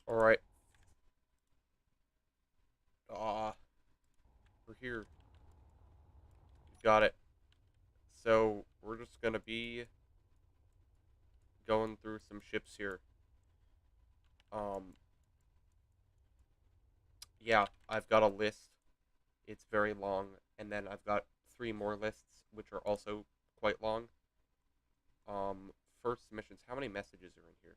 Alright. Ah, we're here. We got it. So, we're just gonna be going through some ships here. Um, yeah, I've got a list. It's very long. And then I've got 3 more lists, which are also quite long. Um, First submissions. How many messages are in here?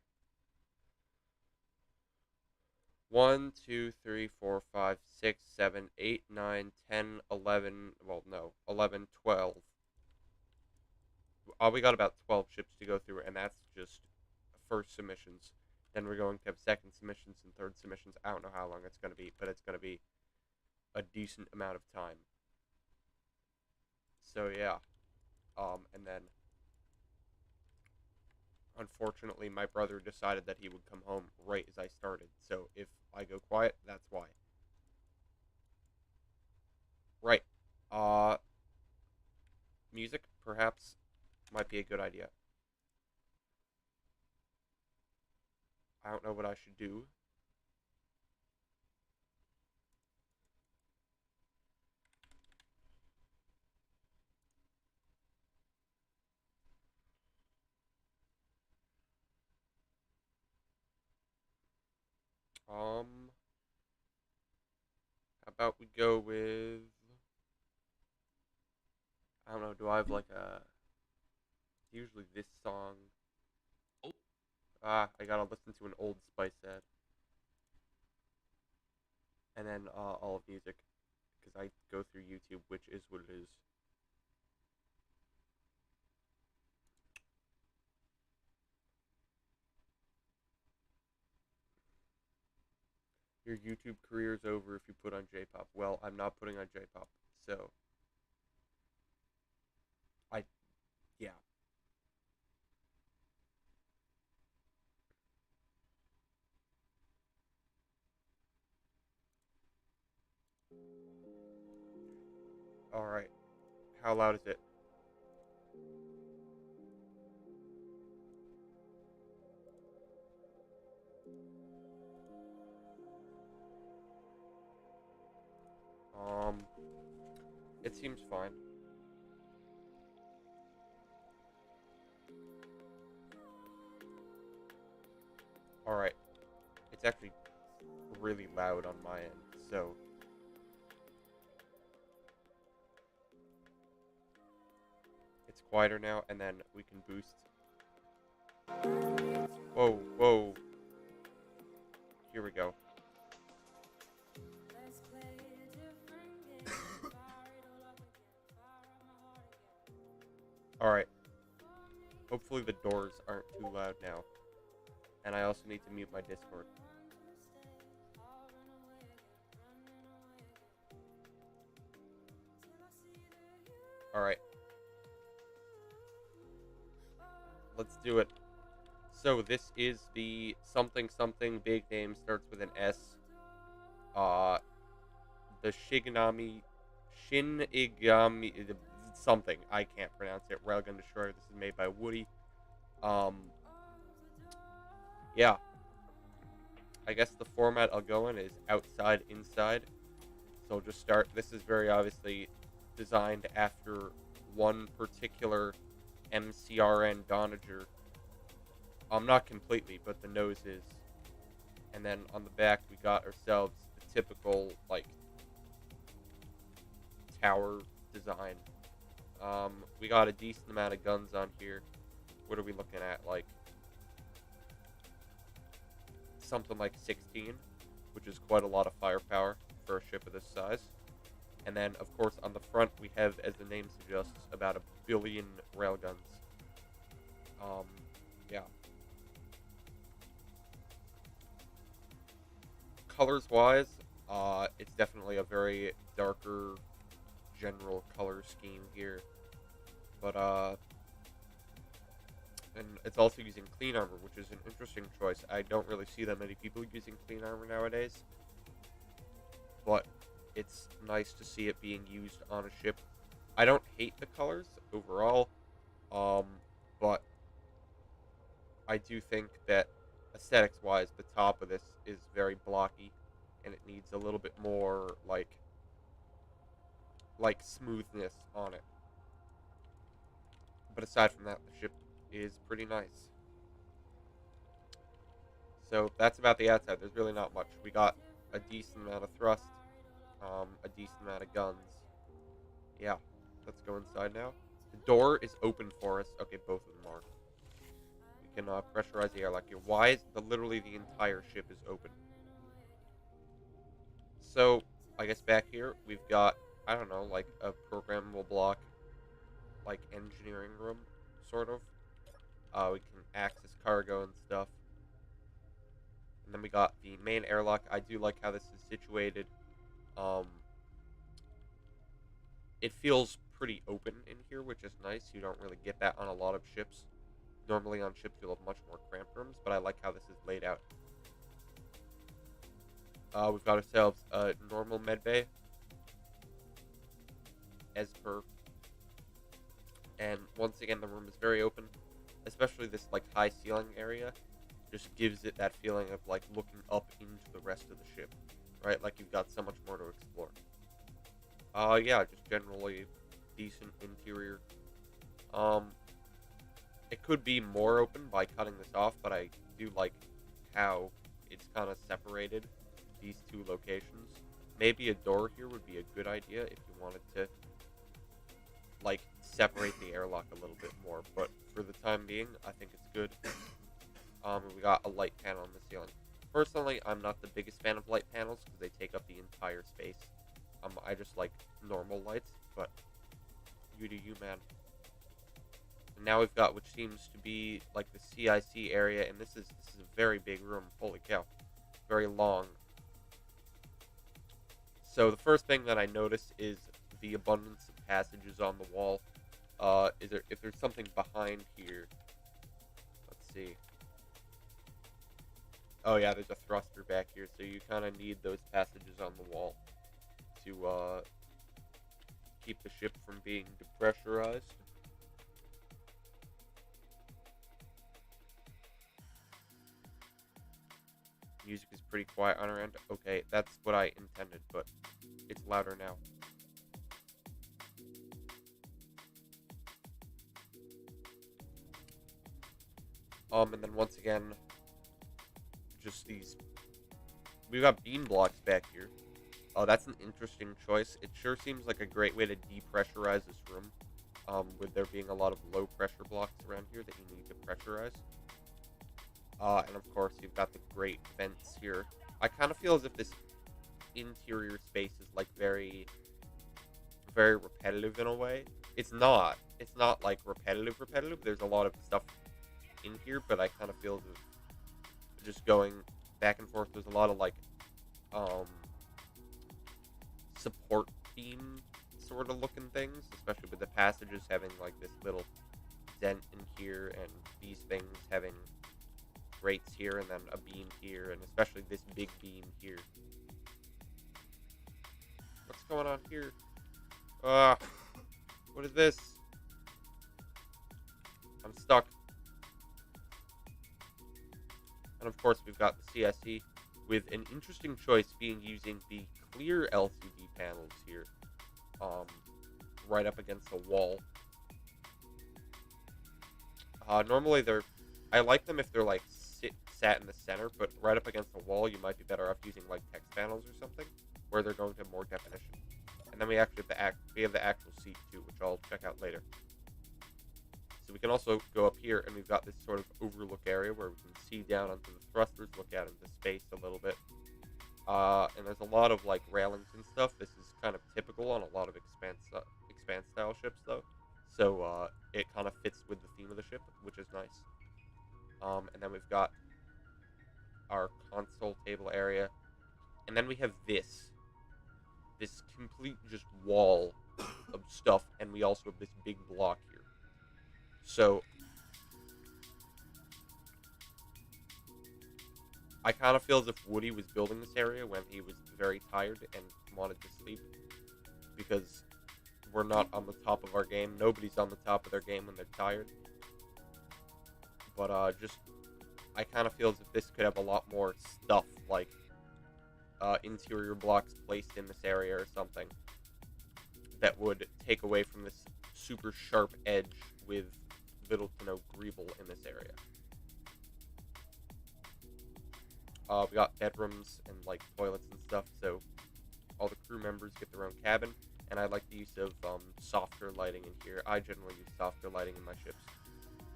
1, 2, 3, 4, 5, 6, 7, 8, 9, 10, 11. Well, no, 11, 12. We got about 12 ships to go through, and that's just first submissions. Then we're going to have second submissions and third submissions. I don't know how long it's going to be, but it's going to be a decent amount of time. So yeah, and then unfortunately, my brother decided that he would come home right as I started. So if I go quiet, that's why. Right. Uh, Music perhaps might be a good idea. I don't know what I should do. How about we go with, I don't know, do I have like a, usually this song. I gotta listen to an Old Spice ad. And then all of music, because I go through YouTube, which is what it is. Your YouTube career is over if you put on J-pop. Well, I'm not putting on J-pop, so I, yeah. All right. How loud is it? Um, it seems fine. All right. It's actually really loud on my end, so it's quieter now, and then we can boost. Whoa, whoa. Here we go. Alright. Hopefully the doors aren't too loud now. And I also need to mute my Discord. Alright. Let's do it. So this is the something something big name, starts with an S. The Shinigami something. I can't pronounce it. Railgun Destroyer. This is made by Woody. Yeah. I guess the format I'll go in is outside, inside. So I'll just start. This is very obviously designed after one particular MCRN Donager. Not completely, but the nose is. And then on the back, we got ourselves the typical, like, tower design. We got a decent amount of guns on here. What are we looking at? Like, something like 16, which is quite a lot of firepower for a ship of this size. And then, of course, on the front, we have, as the name suggests, about 1 billion railguns. Yeah. Colors-wise, it's definitely a very darker general color scheme here. But, and it's also using clean armor, which is an interesting choice. I don't really see that many people using clean armor nowadays. But it's nice to see it being used on a ship. I don't hate the colors overall, but I do think that aesthetics-wise, the top of this is very blocky, and it needs a little bit more like smoothness on it. But aside from that, the ship is pretty nice. So that's about the outside. There's really not much. We got a decent amount of thrust, a decent amount of guns. Yeah, let's go inside now. The door is open for us. Okay, both of them are. We can pressurize the airlock here. Why is literally the entire ship is open? So I guess back here we've got, I don't know, like a programmable block, like engineering room, sort of. We can access cargo and stuff. And then we got the main airlock. I do like how this is situated. It feels pretty open in here, which is nice. You don't really get that on a lot of ships. Normally on ships you'll have much more cramped rooms, but I like how this is laid out. We've got ourselves a normal med bay, as per. And once again, the room is very open, especially this like high ceiling area. Just gives it that feeling of like looking up into the rest of the ship, right? Like you've got so much more to explore. Yeah, just generally decent interior. It could be more open by cutting this off, but I do like how it's kind of separated, these two locations. Maybe a door here would be a good idea if you wanted to like separate the airlock a little bit more, but for the time being, I think it's good. We got a light panel on the ceiling. Personally, I'm not the biggest fan of light panels because they take up the entire space. I just like normal lights, but you do you, man. And now we've got, which seems to be like the CIC area, and this is a very big room. Holy cow, very long. So the first thing that I notice is the abundance of passages on the wall. If there's something behind here? Let's see. Oh yeah, there's a thruster back here, so you kind of need those passages on the wall to keep the ship from being depressurized. Music is pretty quiet on our end. Okay, that's what I intended, but it's louder now. And then once again, just these. We've got beam blocks back here. Oh, that's an interesting choice. It sure seems like a great way to depressurize this room. With there being a lot of low pressure blocks around here that you need to pressurize. And of course, you've got the great vents here. I kind of feel as if this interior space is like very, very repetitive in a way. It's not. It's not like repetitive. There's a lot of stuff in here, but I kind of feel as if just going back and forth. There's a lot of like, support beam sort of looking things, especially with the passages having like this little dent in here, and these things having grates here, and then a beam here, and especially this big beam here. What's going on here? What is this? I'm stuck. And of course, we've got the CSE with an interesting choice being using the clear LCD panels here, right up against the wall. Normally I like them if they're like sat in the center, but right up against the wall, you might be better off using like text panels or something, where they're going to more definition. And then we actually have the actual seat too, which I'll check out later. So we can also go up here, and we've got this sort of overlook area where we can see down onto the thrusters, look out into space a little bit. And there's a lot of like railings and stuff. This is kind of typical on a lot of expanse style ships, though. So it kind of fits with the theme of the ship, which is nice. And then we've got our console table area, and then we have this complete just wall of stuff, and we also have this big block here. So I kind of feel as if Woody was building this area when he was very tired and wanted to sleep, because we're not on the top of our game. Nobody's on the top of their game when they're tired. But just I kind of feel as if this could have a lot more stuff, like interior blocks placed in this area or something that would take away from this super sharp edge with little to no greeble in this area. We got bedrooms and like toilets and stuff, so all the crew members get their own cabin. And I like the use of softer lighting in here. I generally use softer lighting in my ships.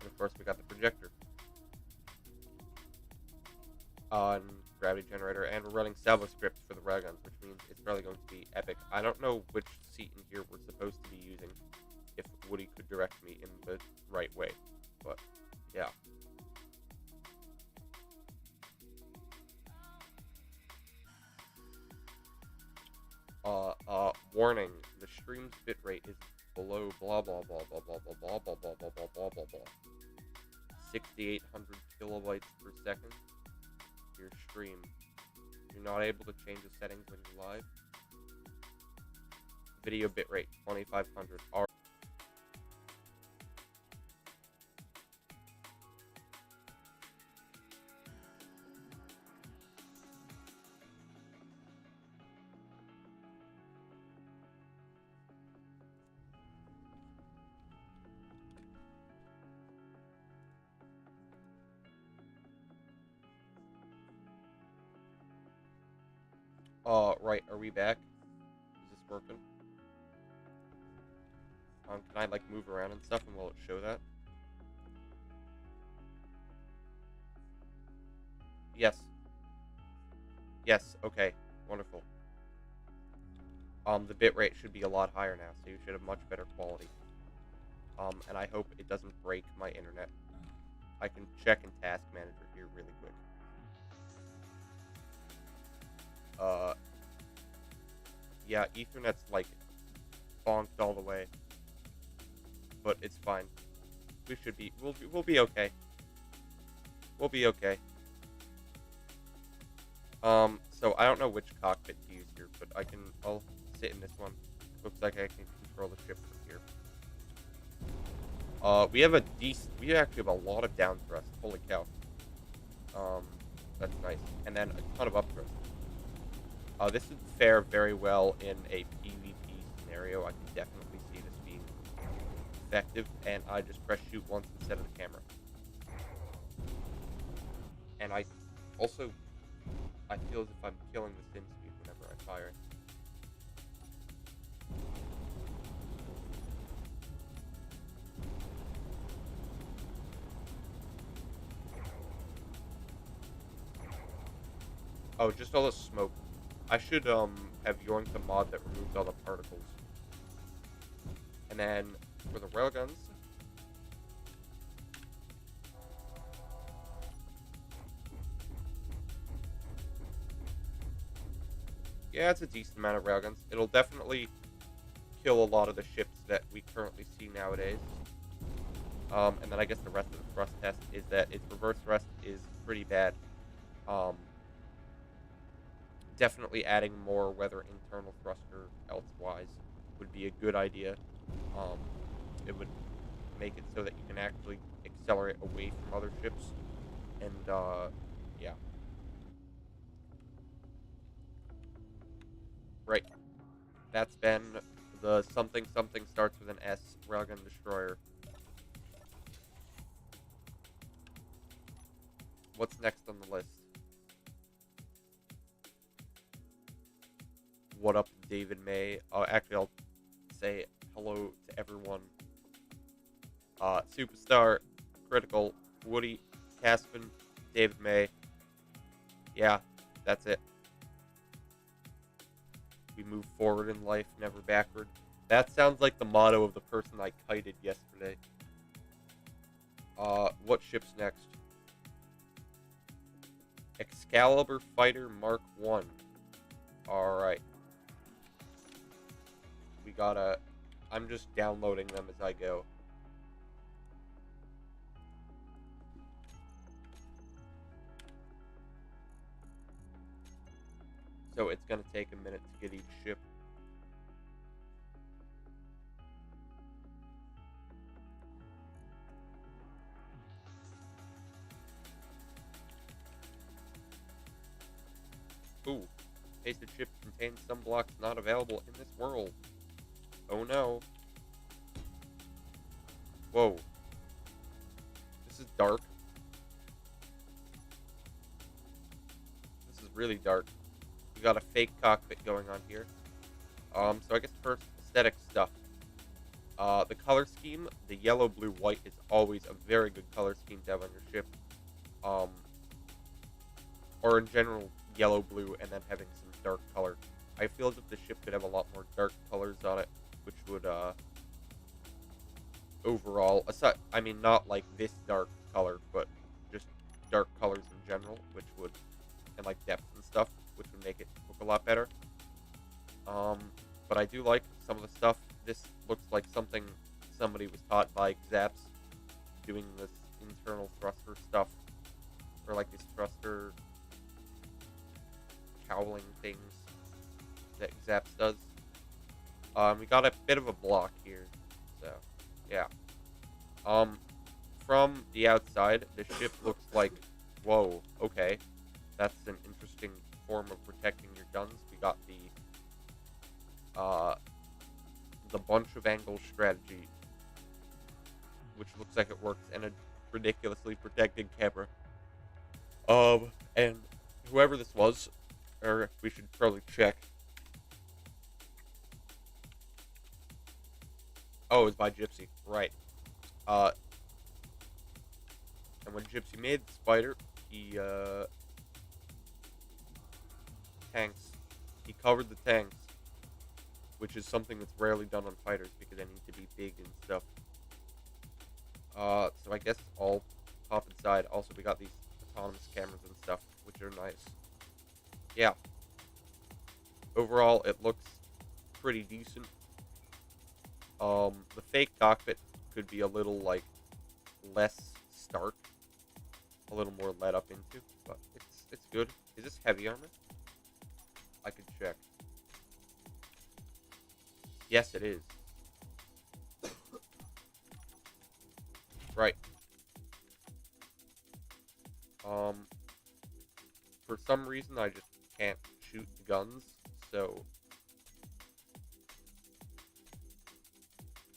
And of course, we got the projector. And gravity generator, and we're running salvo script for the railguns, which means it's probably going to be epic. I don't know which seat in here we're supposed to be using, if Woody could direct me in the right way, but yeah. Warning, the stream's bitrate is below blah blah blah blah blah blah blah blah blah blah blah blah blah blah 6,800 kilobytes per second. Your stream. You're not able to change the settings when you're live. Video bitrate 2,500. Right, are we back? Is this working? Can I, like, move around and stuff, and will it show that? Yes. Yes, okay. Wonderful. The bitrate should be a lot higher now, so you should have much better quality. And I hope it doesn't break my internet. I can check in Task Manager here really quick. Yeah, Ethernet's, like, bonked all the way. But it's fine. We should be, we'll be okay. We'll be okay. So I don't know which cockpit to use here, but I'll sit in this one. Looks like I can control the ship from here. We actually have a lot of down thrust. Holy cow. That's nice. And then a ton of up thrust. This would fare very well in a PvP scenario. I can definitely see this being effective, and I just press shoot once instead of the camera. And I feel as if I'm killing the sim speed whenever I fire. Oh, just all the smoke. I should have yoinked the mod that removes all the particles. And then for the railguns, yeah, it's a decent amount of railguns. It'll definitely kill a lot of the ships that we currently see nowadays. And then I guess the rest of the thrust test is that its reverse thrust is pretty bad. Definitely adding more, whether internal thrust or elsewise, would be a good idea. It would make it so that you can actually accelerate away from other ships. And, yeah. Right. That's been the something something starts with an S Railgun Destroyer. What's next on the list? What up, David May? Actually, I'll say hello to everyone. Superstar, Critical, Woody, Caspin, David May. Yeah, that's it. We move forward in life, never backward. That sounds like the motto of the person I kited yesterday. What ship's next? Excalibur Fighter Mark 1. Alright. I'm just downloading them as I go. So it's going to take a minute to get each ship. Ooh. Pasted ship contains some blocks not available in this world. Oh no. Whoa. This is dark. This is really dark. We got a fake cockpit going on here. So I guess first, aesthetic stuff. The color scheme, the yellow, blue, white is always a very good color scheme to have on your ship. Or in general, yellow, blue, and then having some dark color. I feel as if the ship could have a lot more dark colors on it, which would, overall, I mean, not like this dark color, but just dark colors in general, which would, and like depth and stuff, which would make it look a lot better. But I do like some of the stuff. This looks like something somebody was taught by Zaps doing this internal thruster stuff, or like these thruster cowling things that Zaps does. We got a bit of a block here, so yeah. From the outside, the ship looks like, whoa, okay, that's an interesting form of protecting your guns. We got the bunch of angle strategy, which looks like it works, and a ridiculously protected camera. And whoever this was, or we should probably check. Oh, it was by Gypsy, right. And when Gypsy made the spider, he covered the tanks, which is something that's rarely done on fighters because they need to be big and stuff. So I guess all top and side. Also, we got these autonomous cameras and stuff, which are nice. Yeah. Overall, it looks pretty decent. The fake cockpit could be a little, like, less stark. A little more let up into, but it's good. Is this heavy armor? I could check. Yes, it is. Right. For some reason, I just can't shoot the guns, so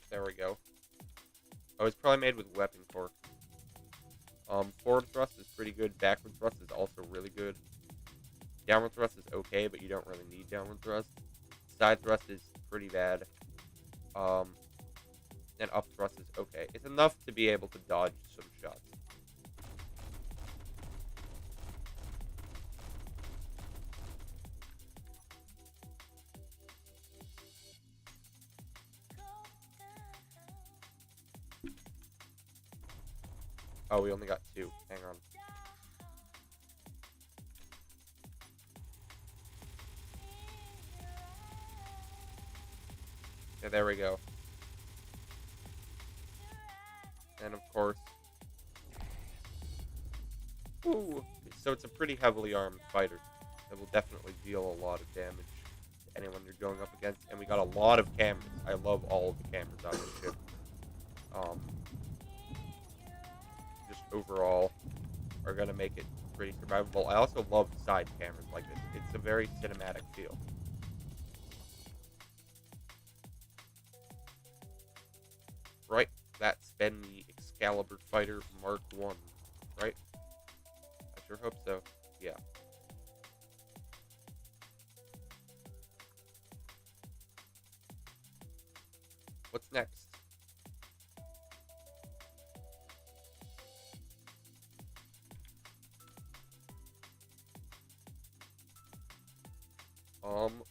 there we go. Oh, it's probably made with weapon torque. Forward thrust is pretty good. Backward thrust is also really good. Downward thrust is okay, but you don't really need downward thrust. Side thrust is pretty bad. And up thrust is okay. It's enough to be able to dodge some shots. Oh, we only got two. Hang on. Yeah, there we go. And of course... Ooh! So it's a pretty heavily armed fighter that will definitely deal a lot of damage to anyone you're going up against. And we got a lot of cameras. I love all of the cameras on this ship. Just overall are going to make it pretty survivable. I also love side cameras like this. It's a very cinematic feel. Right, that's been the Excalibur Fighter Mark 1, right? I sure hope so, yeah. What's next?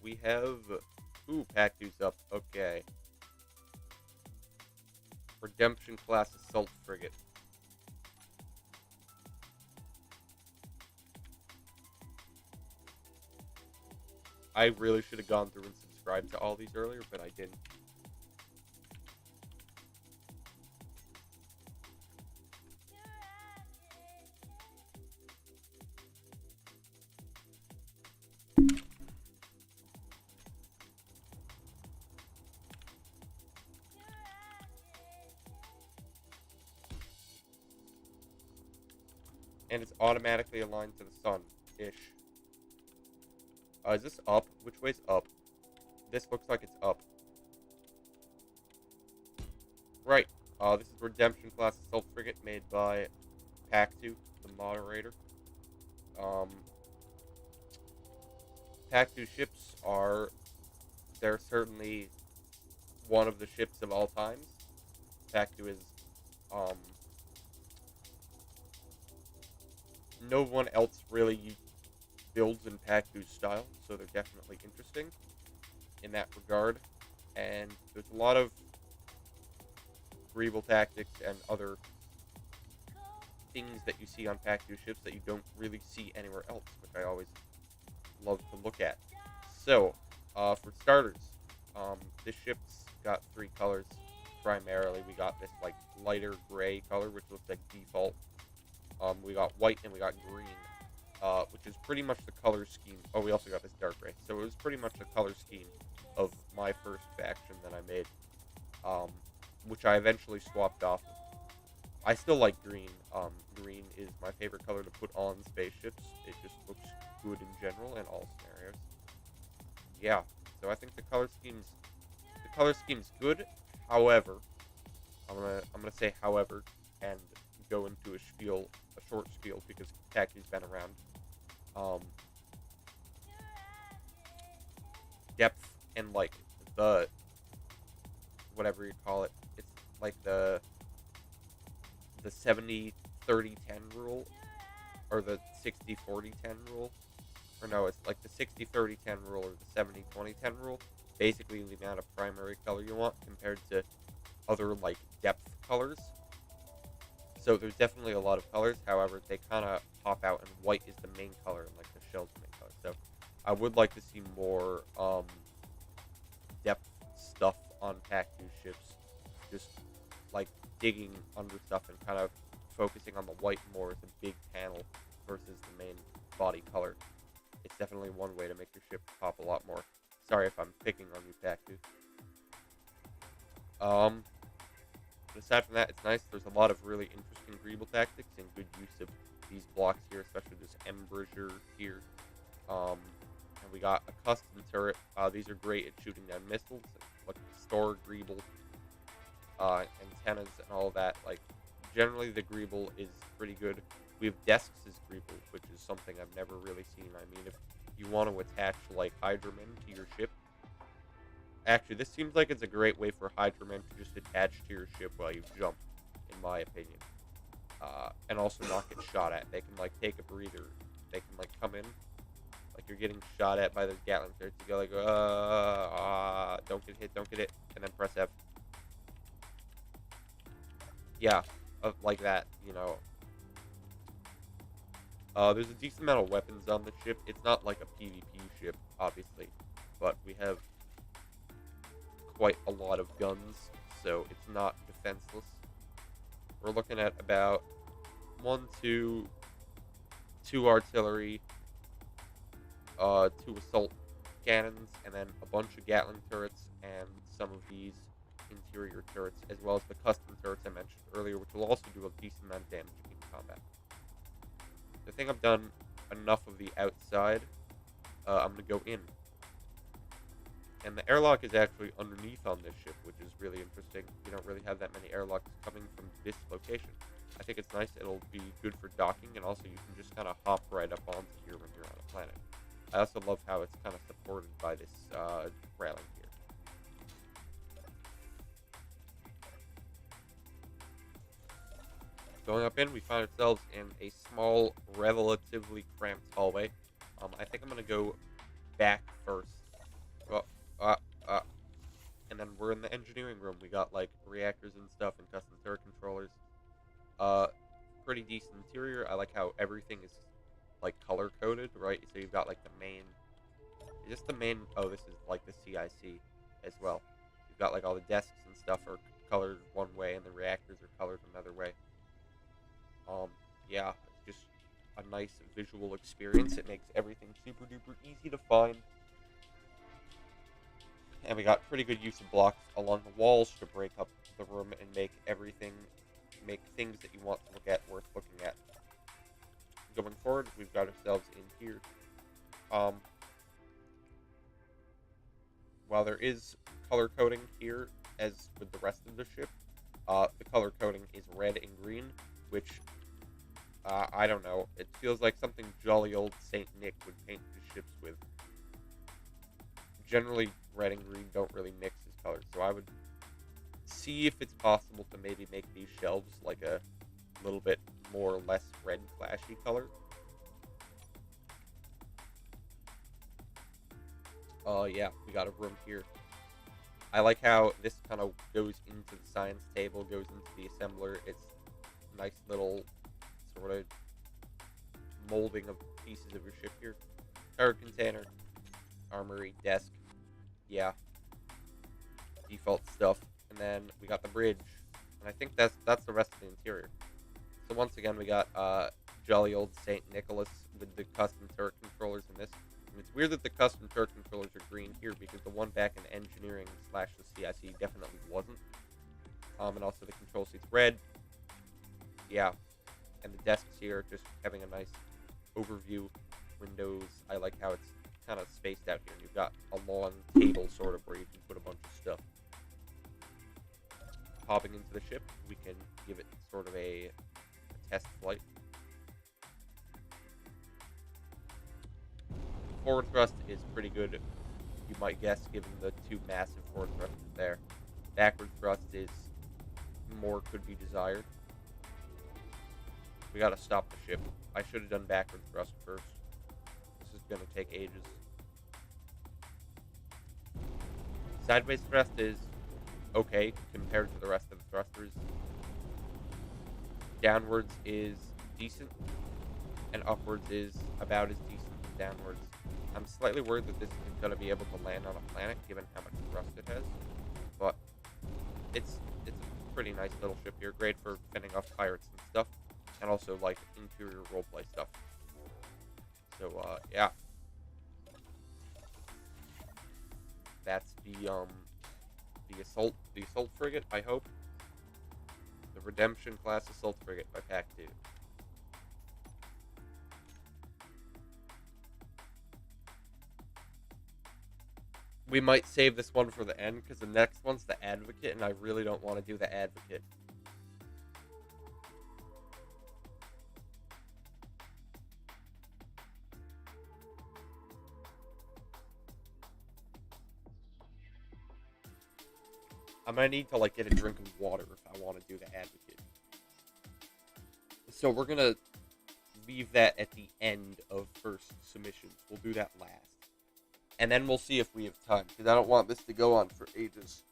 We have... Ooh, pack dudes up, okay. Redemption class assault frigate. I really should have gone through and subscribed to all these earlier, but I didn't. And it's automatically aligned to the sun-ish. Is this up? Which way's up? This looks like it's up. Right. This is Redemption class assault frigate made by Pac2, the moderator. Pac2 ships they're certainly one of the ships of all times. Pac2 is, no one else really builds in Pac2 style, so they're definitely interesting in that regard. And there's a lot of agreeable tactics and other things that you see on Pac2 ships that you don't really see anywhere else, which I always love to look at. So, for starters, this ship's got 3 colors primarily. We got this like lighter gray color, which looks like default. We got white and we got green, which is pretty much the color scheme. Oh, we also got this dark gray. So it was pretty much the color scheme of my first faction that I made, which I eventually swapped off of. I still like green. Green is my favorite color to put on spaceships. It just looks good in general in all scenarios. Yeah, so I think the color scheme's good. However, I'm gonna say however and go into a short spiel because Pac2's been around. Depth and like the whatever you call it, it's like the 70-30-10 rule, or the 60-40-10 rule, or no, it's like the 60-30-10 rule or the 70-20-10 rule. Basically, the amount of primary color you want compared to other like depth colors. So there's definitely a lot of colors. However, they kind of pop out, and white is the main color, and like the shell's the main color. So I would like to see more depth stuff on Pac2 ships, just like digging under stuff and kind of focusing on the white more as a big panel versus the main body color. It's definitely one way to make your ship pop a lot more. Sorry if I'm picking on you, Pac2. But aside from that, it's nice. There's a lot of really interesting agreeable tactics and good use of these blocks here, especially this embrasure here. And we got a custom turret. These are great at shooting down missiles, like store agreeable antennas and all that. Like, generally the agreeable is pretty good. We have desks as agreeable, which is something I've never really seen. I mean, if you want to attach like Hydramen to your ship, actually, this seems like it's a great way for Hydramen to just attach to your ship while you jump, in my opinion. And also not get shot at. They can like take a breather. They can like come in, like you're getting shot at by those Gatling turrets. You go like, don't get hit, and then press F. Yeah, like that, you know. There's a decent amount of weapons on the ship. It's not like a PvP ship, obviously, but we have quite a lot of guns, so it's not defenseless. We're looking at about 2 artillery, 2 assault cannons, and then a bunch of Gatling turrets, and some of these interior turrets, as well as the custom turrets I mentioned earlier, which will also do a decent amount of damage in combat. I think I've done enough of the outside. I'm going to go in. And the airlock is actually underneath on this ship, which is really interesting. You don't really have that many airlocks coming from this location. I think it's nice. It'll be good for docking, and also you can just kind of hop right up onto here when you're on a planet. I also love how it's kind of supported by this railing here. Going up in, we find ourselves in a small, relatively cramped hallway. I think I'm going to go back first. And then we're in the engineering room. We got, like, reactors and stuff and custom turret controllers. Pretty decent interior. I like how everything is, like, color-coded, right? So you've got, like, the main... Oh, this is, like, the CIC as well. You've got, like, all the desks and stuff are colored one way, and the reactors are colored another way. Yeah, it's just a nice visual experience. It makes everything super duper easy to find. And we got pretty good use of blocks along the walls to break up the room and make things that you want to look at worth looking at. Going forward, we've got ourselves in here. while there is color coding here, as with the rest of the ship, the color coding is red and green, which, I don't know, it feels like something jolly old Saint Nick would paint his ships with. Generally, red and green don't really mix as colors, so I would see if it's possible to maybe make these shelves like a little bit more or less red flashy color. Yeah, we got a room here. I like how this kind of goes into the science table, goes into the assembler. It's a nice little sort of molding of pieces of your ship here. Cargo container, armory, desk. Yeah, default stuff. And then we got the bridge, and I think that's the rest of the interior. So once again, we got jolly old St. Nicholas with the custom turret controllers in this. And it's weird that the custom turret controllers are green here, because the one back in engineering / the CIC definitely wasn't. And also the control seat's red. Yeah, and the desks here just having a nice overview. Windows. I like how it's kind of spaced out here. You've got a long table sort of where you can put a bunch of stuff. Hopping into the ship, we can give it sort of a test flight. Forward thrust is pretty good, you might guess, given the two massive forward thrusts there. Backward thrust is more could be desired. We gotta stop the ship. I should have done backward thrust first. This is gonna take ages. Sideways thrust is okay compared to the rest of the thrusters. Downwards is decent, and upwards is about as decent as downwards. I'm slightly worried that this isn't going to be able to land on a planet, given how much thrust it has, but it's a pretty nice little ship here, great for fending off pirates and stuff, and also like interior roleplay stuff. So yeah, that's the assault frigate, I hope. The Redemption class assault frigate by Pack 2. We might save this one for the end, because the next one's the Advocate, and I really don't want to do the Advocate. I'm gonna need to like get a drink of water if I want to do the Advocate. So we're gonna leave that at the end of first submissions. We'll do that last. And then we'll see if we have time, because I don't want this to go on for ages.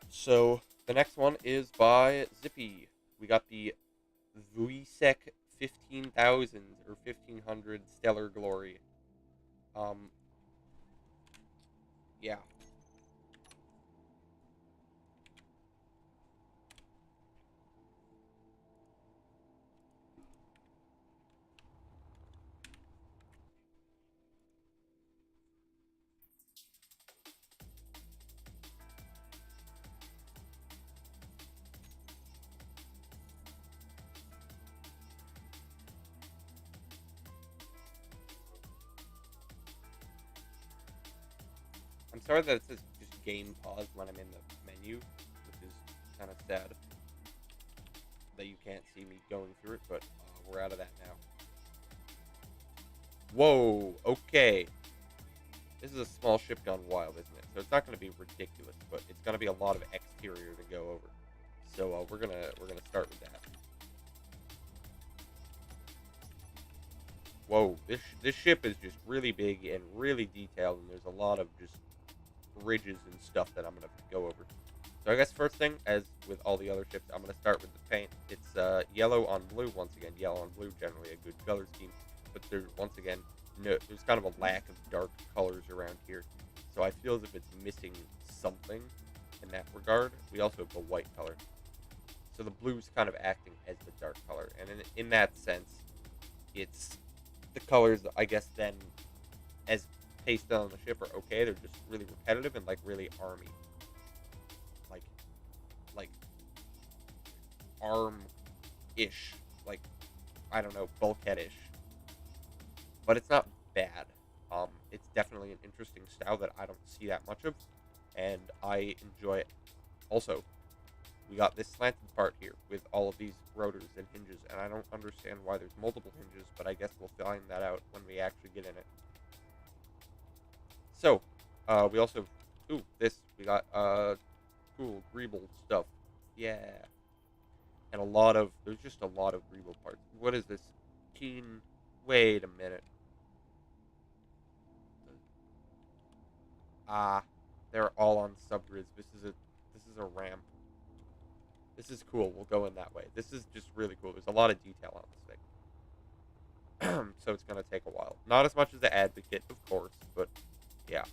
So the next one is by Zippy. We got the Vuisec 15,000 or 1500 Stellar Glory. Yeah. I'm sorry that it says just game pause when I'm in the menu, which is kind of sad that you can't see me going through it, but we're out of that now. Whoa, okay. This is a small ship gone wild, isn't it? So it's not going to be ridiculous, but it's going to be a lot of exterior to go over. So we're gonna start with that. Whoa, this ship is just really big and really detailed, and there's a lot of just ridges and stuff that I'm going to go over. So I guess first thing, as with all the other ships, I'm going to start with the paint. It's yellow on blue, once again. Yellow on blue, generally a good color scheme. But there's kind of a lack of dark colors around here. So I feel as if it's missing something in that regard. We also have the white color. So the blue's kind of acting as the dark color. And in that sense, it's the colors, I guess, then, as pasted on the ship are okay. They're just really repetitive and like really army, like arm-ish, like I don't know, bulkhead-ish. But it's not bad. it's definitely an interesting style that I don't see that much of, and I enjoy it. Also, we got this slanted part here with all of these rotors and hinges, and I don't understand why there's multiple hinges, but I guess we'll find that out when we actually get in it. So, we also, we got, cool, Greeble stuff. Yeah. And there's just a lot of Greeble parts. What is this? Wait a minute. Ah, they're all on subgrids. This is a ramp. This is cool. We'll go in that way. This is just really cool. There's a lot of detail on this thing. So it's going to take a while. Not as much as the Advocate, of course, but yeah.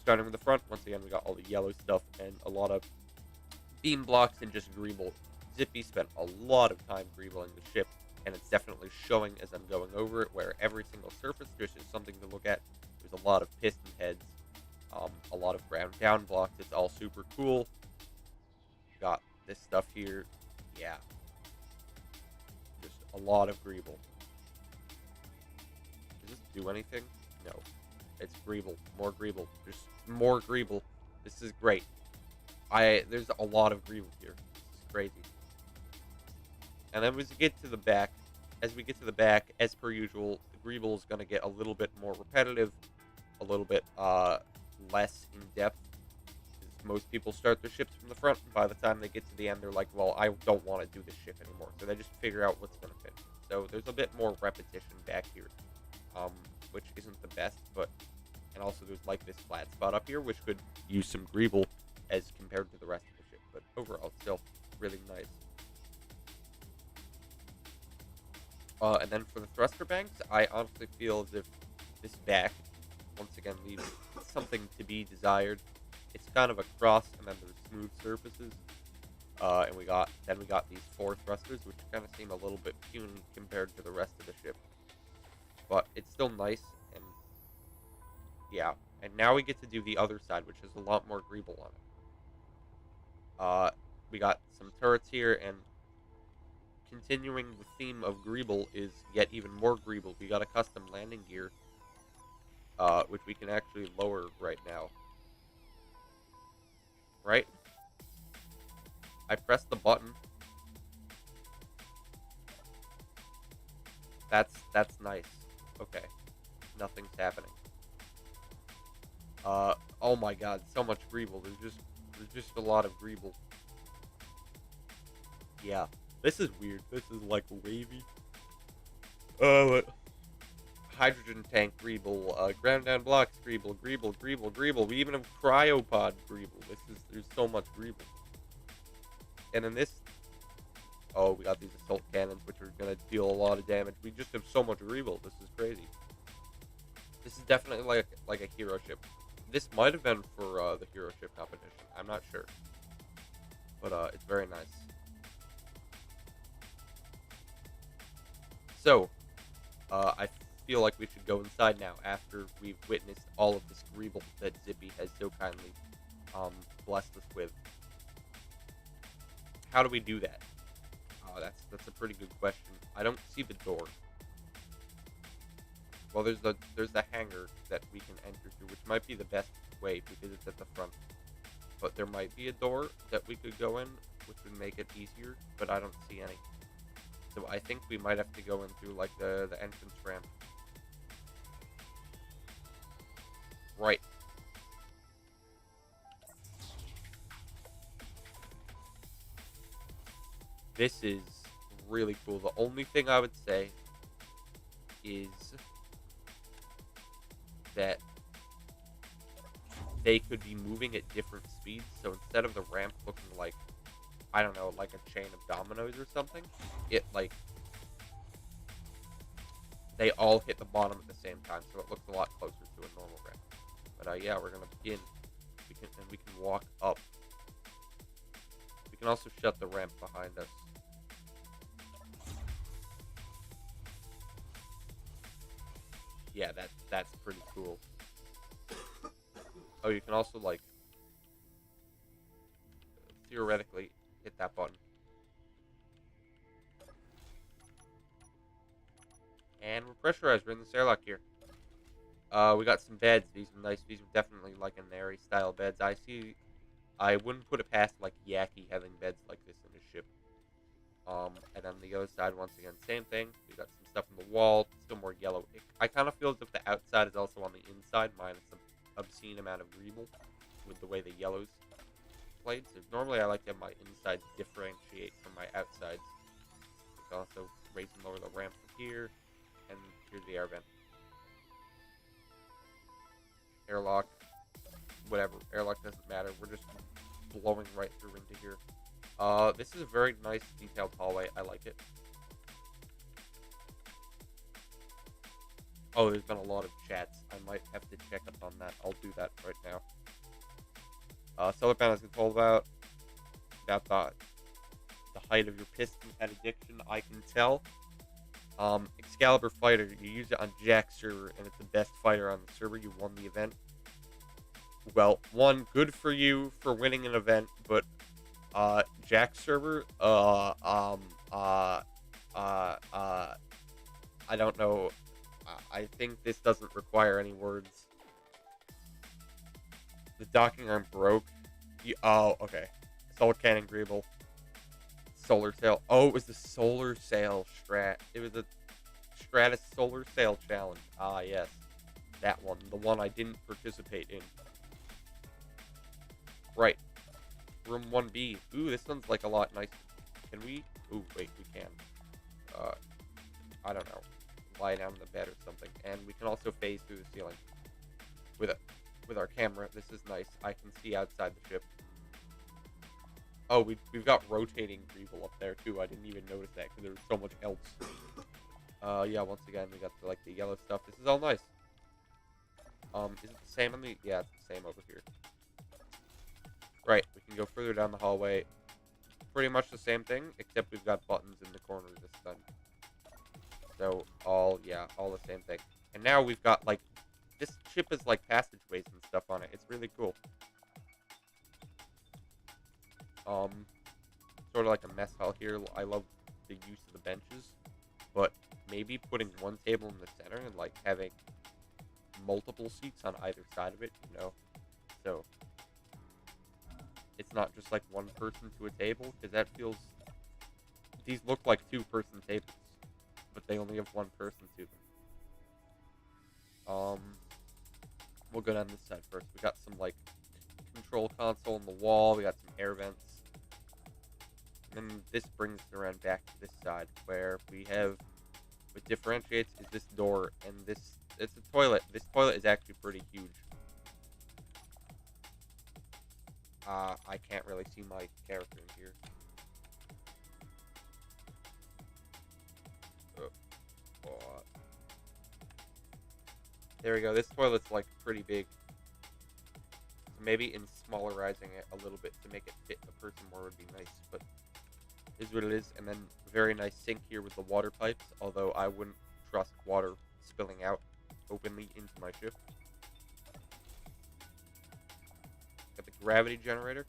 Starting with the front, once again, we got all the yellow stuff and a lot of beam blocks and just Greeble. Zippy spent a lot of time Greebling the ship, and it's definitely showing as I'm going over it, where every single surface just is something to look at. There's a lot of piston heads, a lot of ground down blocks. It's all super cool. Got this stuff here. Yeah. Just a lot of Greeble. Does this do anything? No. It's Greeble. More Greeble. There's more Greeble. This is great. There's a lot of Greeble here. This is crazy. And then as we get to the back, as per usual, the Greeble is going to get a little bit more repetitive, a little bit less in depth. Most people start their ships from the front, and by the time they get to the end, they're like, well, I don't want to do this ship anymore. So they just figure out what's going to fit. So there's a bit more repetition back here, which isn't the best, and also there's like this flat spot up here, which could use some Greeble as compared to the rest of the ship. But overall, it's still really nice. And then for the thruster banks, I honestly feel as if this back, once again, leaves something to be desired. It's kind of a cross, and then there's smooth surfaces. And we got these 4 thrusters, which kind of seem a little bit puny compared to the rest of the ship. But it's still nice, and yeah. And now we get to do the other side, which has a lot more Greeble on it. We got some turrets here, and continuing the theme of Greeble is yet even more Greeble. We got a custom landing gear, which we can actually lower right now. Right? I pressed the button. That's nice. Okay. Nothing's happening. Oh my god, so much Greeble. There's just a lot of Greeble. Yeah. This is weird. This is like wavy. Hydrogen tank Greeble, ground down blocks Greeble, Greeble. We even have cryopod Greeble. There's so much Greeble. And in this, we got these assault cannons, which are gonna deal a lot of damage. We just have so much Greeble. This is crazy. This is definitely like a hero ship. This might have been for the hero ship competition. I'm not sure, but it's very nice. So, I feel like we should go inside now after we've witnessed all of this Greeble that Zippy has so kindly blessed us with. How do we do that? That's a pretty good question. I don't see the door. Well, there's the hangar that we can enter through, which might be the best way because it's at the front. But there might be a door that we could go in, which would make it easier, but I don't see any. So I think we might have to go in through like the entrance ramp. Right. This is really cool. The only thing I would say is that they could be moving at different speeds. So instead of the ramp looking like, I don't know, like a chain of dominoes or something, it like they all hit the bottom at the same time, so it looks a lot closer to a normal ramp. But yeah, we're gonna begin. We can walk up. We can also shut the ramp behind us. Yeah, that's pretty cool. Oh, you can also like theoretically hit that button. And we're pressurized. We're in this airlock here. We got some beds. These are nice. These are definitely like an airy style beds. I wouldn't put it past like Yaki having beds like this in his ship. And on the other side, once again, same thing. We got some stuff on the wall. Still more yellow. I kind of feel as if the outside is also on the inside, minus some obscene amount of greeble with the way the yellows played. So normally I like to have my insides differentiate from my outsides. We can also raise and lower the ramp from here, and here's the air vent. Airlock, whatever. Airlock doesn't matter. We're just blowing right through into here. This is a very nice detailed hallway. I like it. Oh, there's been a lot of chats. I might have to check up on that. I'll do that right now. Solar panels controlled about the height of your piston head addiction, I can tell. Excalibur fighter, you use it on Jack's server, and it's the best fighter on the server. You won the event. Well, one, good for you for winning an event, but Jack's server, I don't know. I think this doesn't require any words. The docking arm broke. Oh, okay. Solar cannon greeble. Solar sail. Oh, it was the solar sail strat. It was a Stratus solar sail challenge. Ah, yes. That one. The one I didn't participate in. Right. Room 1B. Ooh, this one's like a lot nicer. Can we? Ooh, wait, we can. I don't know. Lie down in the bed or something. And we can also phase through the ceiling. With our camera. This is nice. I can see outside the ship. Oh, we've got rotating greeble up there too. I didn't even notice that because there was so much else. Yeah, once again, we got the yellow stuff. This is all nice. Is it the same on the... Yeah, it's the same over here. Right, we can go further down the hallway. Pretty much the same thing, except we've got buttons in the corners this time. So, all the same thing. And now we've got, like... This ship is, like, passageways and stuff on it. It's really cool. Sort of like a mess hall here. I love the use of the benches. But maybe putting one table in the center and, like, having multiple seats on either side of it, you know? So... It's not just like one person to a table, because that feels... These look like two-person tables, but they only have one person to them. We'll go down this side first. We got some, like, control console on the wall. We got some air vents. And then this brings us around back to this side, where we have... What differentiates is this door, and this... It's a toilet. This toilet is actually pretty huge. I can't really see my character in here. There we go. This toilet's like pretty big. So maybe in smallerizing it a little bit to make it fit a person more would be nice, but it is what it is. And then very nice sink here with the water pipes, although I wouldn't trust water spilling out openly into my ship. Got the gravity generator.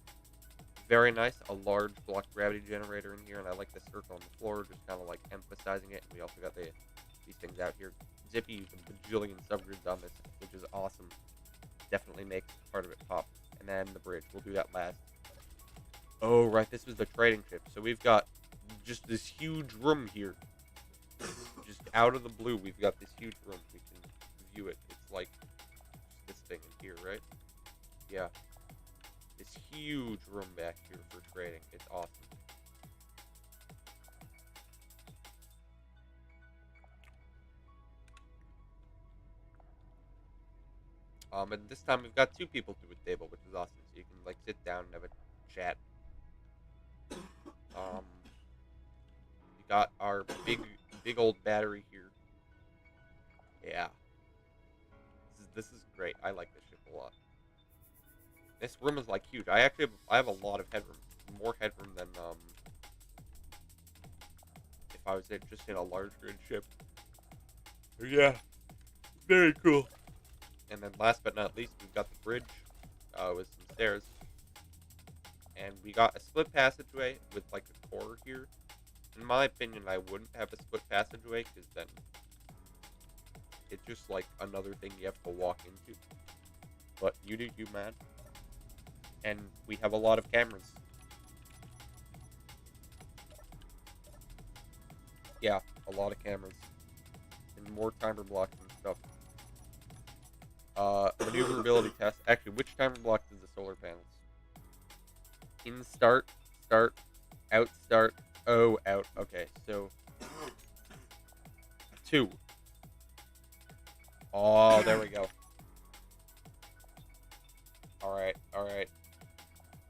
Very nice. A large block gravity generator in here, and I like the circle on the floor, just kind of like emphasizing it. And we also got these things out here. Zippy used a bajillion subgrids on this, which is awesome. Definitely makes part of it pop. And then the bridge. We'll do that last. Oh, right. This was the trading ship. So we've got just this huge room here. Just out of the blue, we've got this huge room. We can view it. It's like this thing in here, right? Yeah. This huge room back here for trading. It's awesome. And this time we've got two people to a table, which is awesome. So you can like sit down and have a chat. We got our big old battery here. Yeah. This is great. I like this ship a lot. This room is like huge. I have a lot of headroom, more headroom than if I was just in a large grid ship. Yeah, very cool. And then last but not least, we've got the bridge with some stairs, and we got a split passageway with like a core here. In my opinion, I wouldn't have a split passageway because then It's just like another thing you have to walk into. But you do you, man. And we have a lot of cameras. Yeah, a lot of cameras. And more timer blocks and stuff. Maneuverability test. Actually, which timer block does the solar panels? In start, out start, oh, out. Okay, so 2. Oh, there we go. Alright, alright.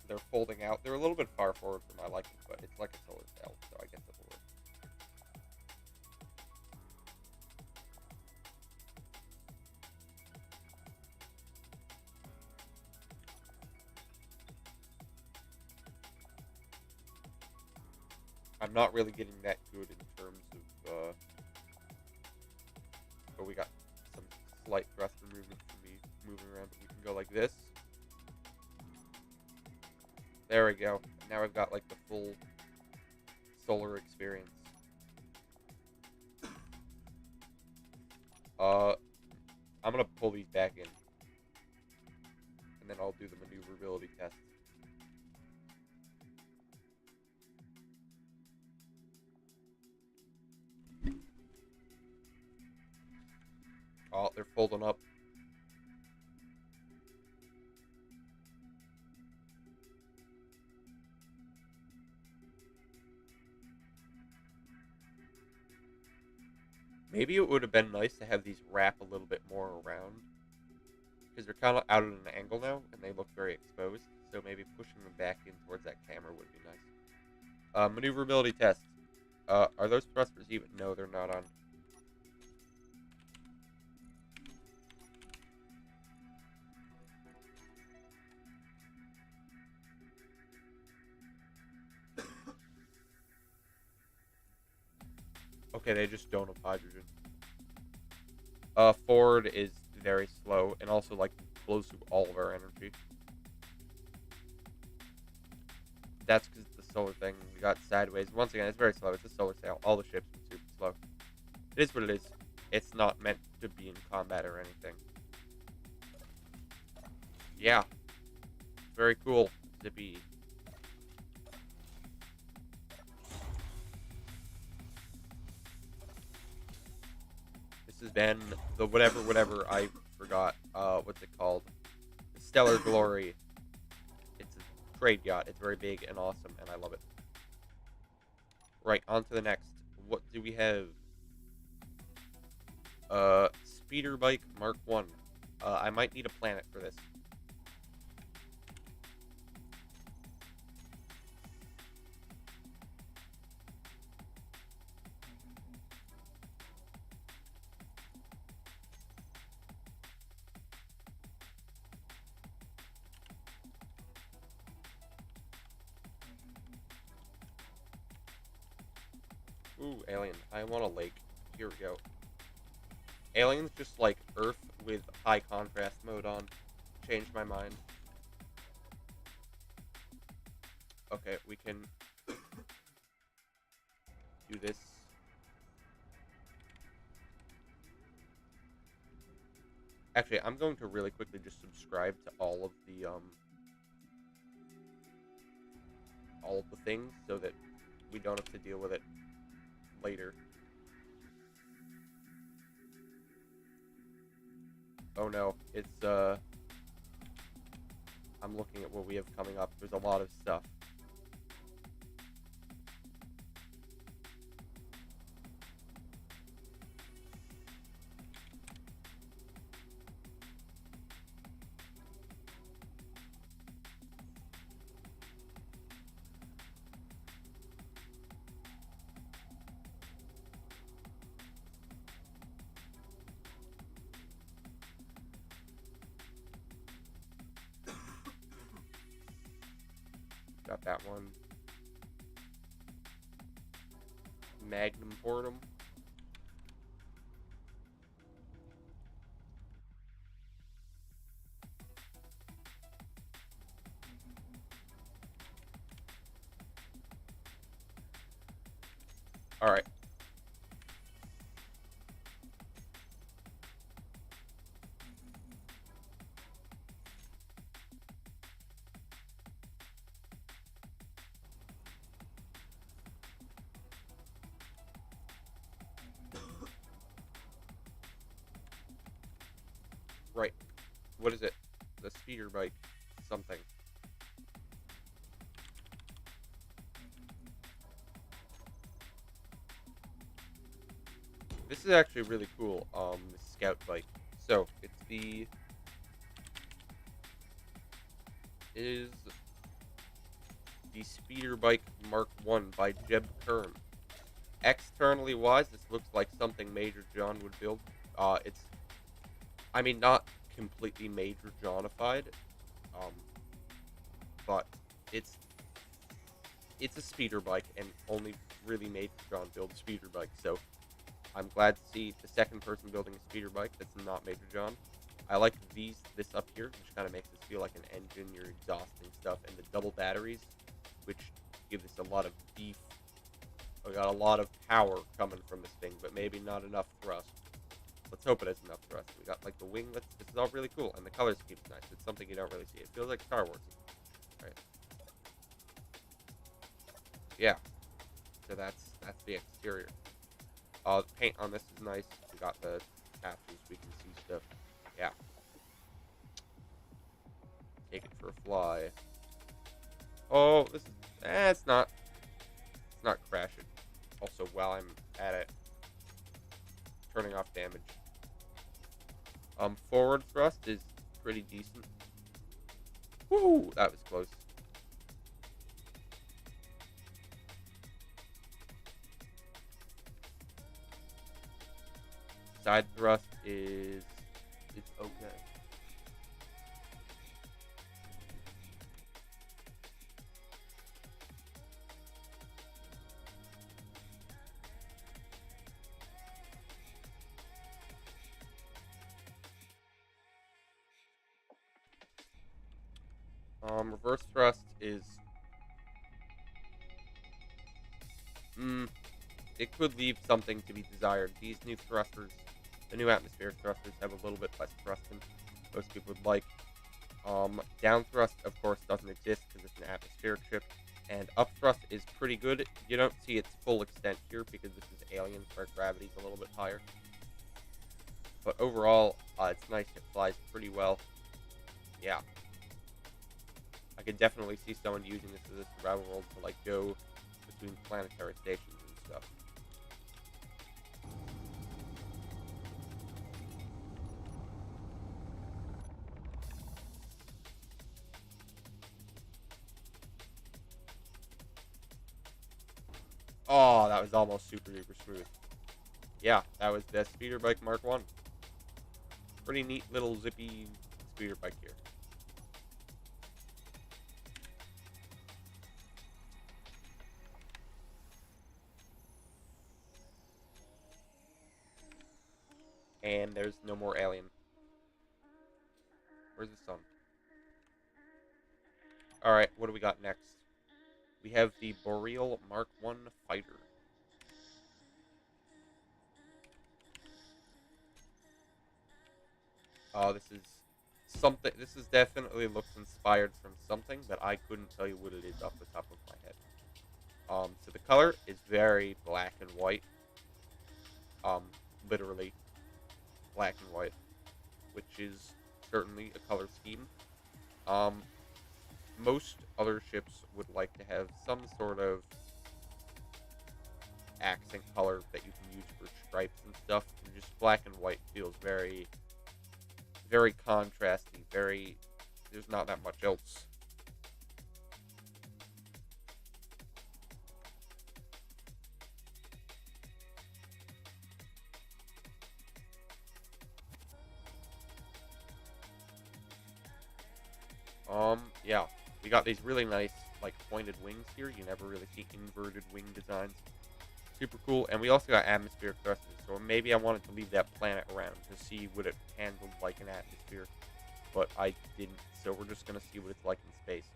They're folding out. They're a little bit far forward for my liking, but it's like a solar sail, so I guess it'll work. I'm not really getting that good in terms of, but we got some slight thruster movement for me moving around, but we can go like this. There we go. Now I've got like the full solar experience. I'm gonna pull these back in, and then I'll do the maneuverability test. Oh, they're folding up. Maybe it would have been nice to have these wrap a little bit more around, because they're kind of out at an angle now, and they look very exposed, so maybe pushing them back in towards that camera would be nice. Maneuverability test. Are those thrusters even? No, they're not on. Okay, they just don't have hydrogen. Forward is very slow, and also, like, blows through all of our energy. That's because the solar thing we got sideways. Once again, it's very slow. It's a solar sail. All the ships are super slow. It is what it is. It's not meant to be in combat or anything. Yeah. Very cool to be. This has been the whatever I forgot. What's it called? The Stellar Glory. It's a trade yacht. It's very big and awesome, and I love it. Right, on to the next. What do we have? Speeder bike Mark 1. I might need a planet for this. Ooh, alien. I want a lake. Here we go. Alien's just like Earth with high contrast mode on. Changed my mind. Okay, we can do this. Actually, I'm going to really quickly just subscribe to all of the things so that we don't have to deal with it later. Oh no, it's I'm looking at what we have coming up. There's a lot of stuff. Got that one. Magnum portum. Alright. right. What is it? The speeder bike something. This is actually really cool, the scout bike. So, it is the Speeder Bike Mark 1 by Jeb Kerm. Externally wise, this looks like something Major John would build. It's, I mean, not completely Major Johnified, um, but it's a speeder bike, and only really Major John builds speeder bikes, so I'm glad to see the second person building a speeder bike that's not Major John. I like this up here, which kind of makes this feel like an engine, your exhaust and stuff, and the double batteries, which give this a lot of beef. We got a lot of power coming from this thing, but maybe not enough thrust. Let's hope it has enough thrust. We got like the winglets. This is all really cool, and the color scheme's nice. It's something you don't really see. It feels like Star Wars. All right. Yeah. So that's the exterior. The paint on this is nice. We got the patches. We can see stuff. Yeah. Take it for a fly. Oh, this is. It's not. It's not crashing. Also, while I'm at it, turning off damage. Forward thrust is pretty decent. Woo, that was close. Side thrust is it's okay. Reverse thrust is it could leave something to be desired. These new thrusters, the new atmospheric thrusters, have a little bit less thrust than most people would like. Down thrust, of course, doesn't exist because it's an atmospheric ship. And up thrust is pretty good. You don't see its full extent here because this is Alien, where gravity's a little bit higher. But overall, it's nice. It flies pretty well. Yeah. I could definitely see someone using this as a survival world to, like, go between planetary stations and stuff. Oh, that was almost super duper smooth. Yeah, that was the Speeder Bike Mark 1. Pretty neat little zippy speeder bike here. And there's no more alien. Where's the sun? Alright, what do we got next? We have the Boreal Mark 1 Fighter. Oh, this is something. This is definitely looks inspired from something, but I couldn't tell you what it is off the top of my head. So the color is very black and white. Literally black and white, which is certainly a color scheme. Most other ships would like to have some sort of accent color that you can use for stripes and stuff. And just black and white feels very, very contrasty. Very, there's not that much else. Yeah, we got these really nice, like, pointed wings here. You never really see inverted wing designs. Super cool. And we also got atmospheric thrusters, so maybe I wanted to leave that planet around to see what it handled like an atmosphere, but I didn't, so we're just going to see what it's like in space.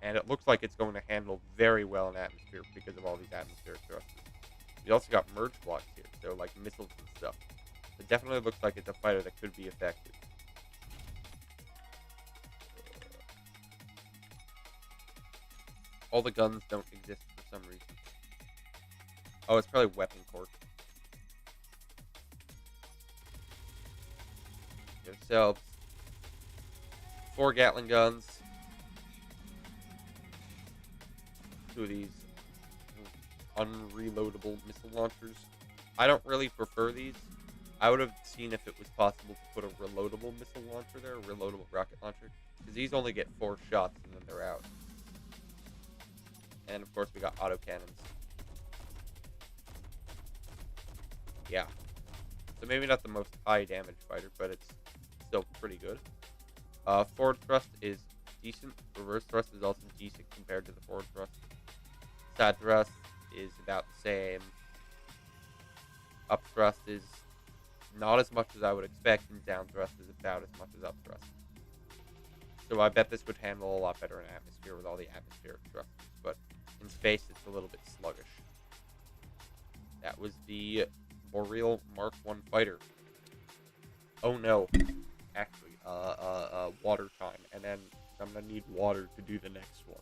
And it looks like it's going to handle very well in atmosphere because of all these atmospheric thrusters. We also got merge blocks here, so like missiles and stuff. It definitely looks like it's a fighter that could be effective. All the guns don't exist for some reason. Oh, it's probably weapon cork. themselves. 4 Gatling guns. 2 of these unreloadable missile launchers. I don't really prefer these. I would have seen if it was possible to put a reloadable missile launcher there, a reloadable rocket launcher, because these only get 4 shots and then they're out. And of course we got autocannons. Yeah. So maybe not the most high damage fighter, but it's still pretty good. Forward thrust is decent. Reverse thrust is also decent compared to the forward thrust. Side thrust is about the same. Up thrust is not as much as I would expect, and down thrust is about as much as up thrust. So I bet this would handle a lot better in atmosphere with all the atmospheric thrusters, but in space it's a little bit sluggish. That was the Boreal Mark 1 fighter. Oh no. Actually, water time, and then I'm gonna need water to do the next one.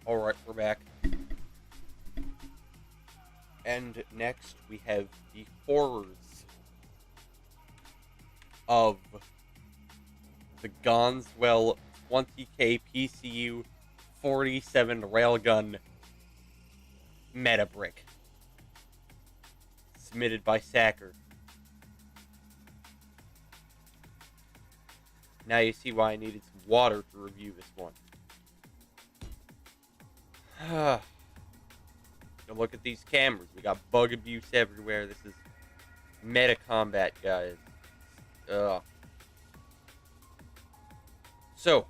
Alright, we're back. And next we have the horrors of the Gonswell 20k PCU 47 Railgun meta brick. Submitted by Sacker. Now you see why I needed some water to review this one. Now look at these cameras. We got bug abuse everywhere. This is meta combat, guys. So,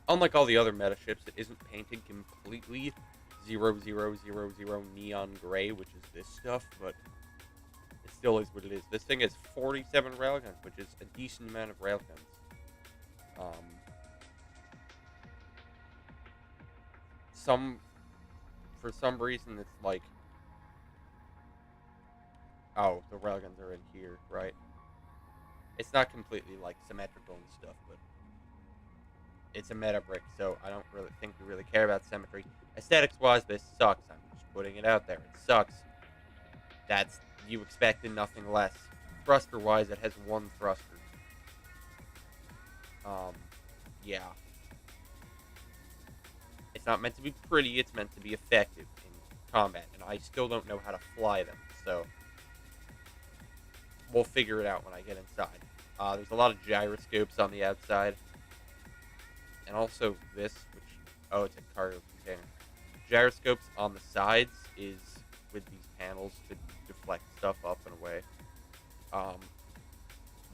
unlike all the other meta ships, it isn't painted completely 0000 neon gray, which is this stuff, but it still is what it is. This thing has 47 railguns, which is a decent amount of railguns. For some reason, it's like, oh, the railguns are in here, right? It's not completely, like, symmetrical and stuff, but it's a meta brick, so I don't really think we really care about symmetry. Aesthetics-wise, this sucks. I'm just putting it out there. It sucks. That's, you expected nothing less. Thruster-wise, it has one thruster. Yeah. It's not meant to be pretty, it's meant to be effective in combat, and I still don't know how to fly them, so we'll figure it out when I get inside. There's a lot of gyroscopes on the outside, and also this, which, oh, it's a cargo container. Gyroscopes on the sides is with these panels to deflect stuff up and away.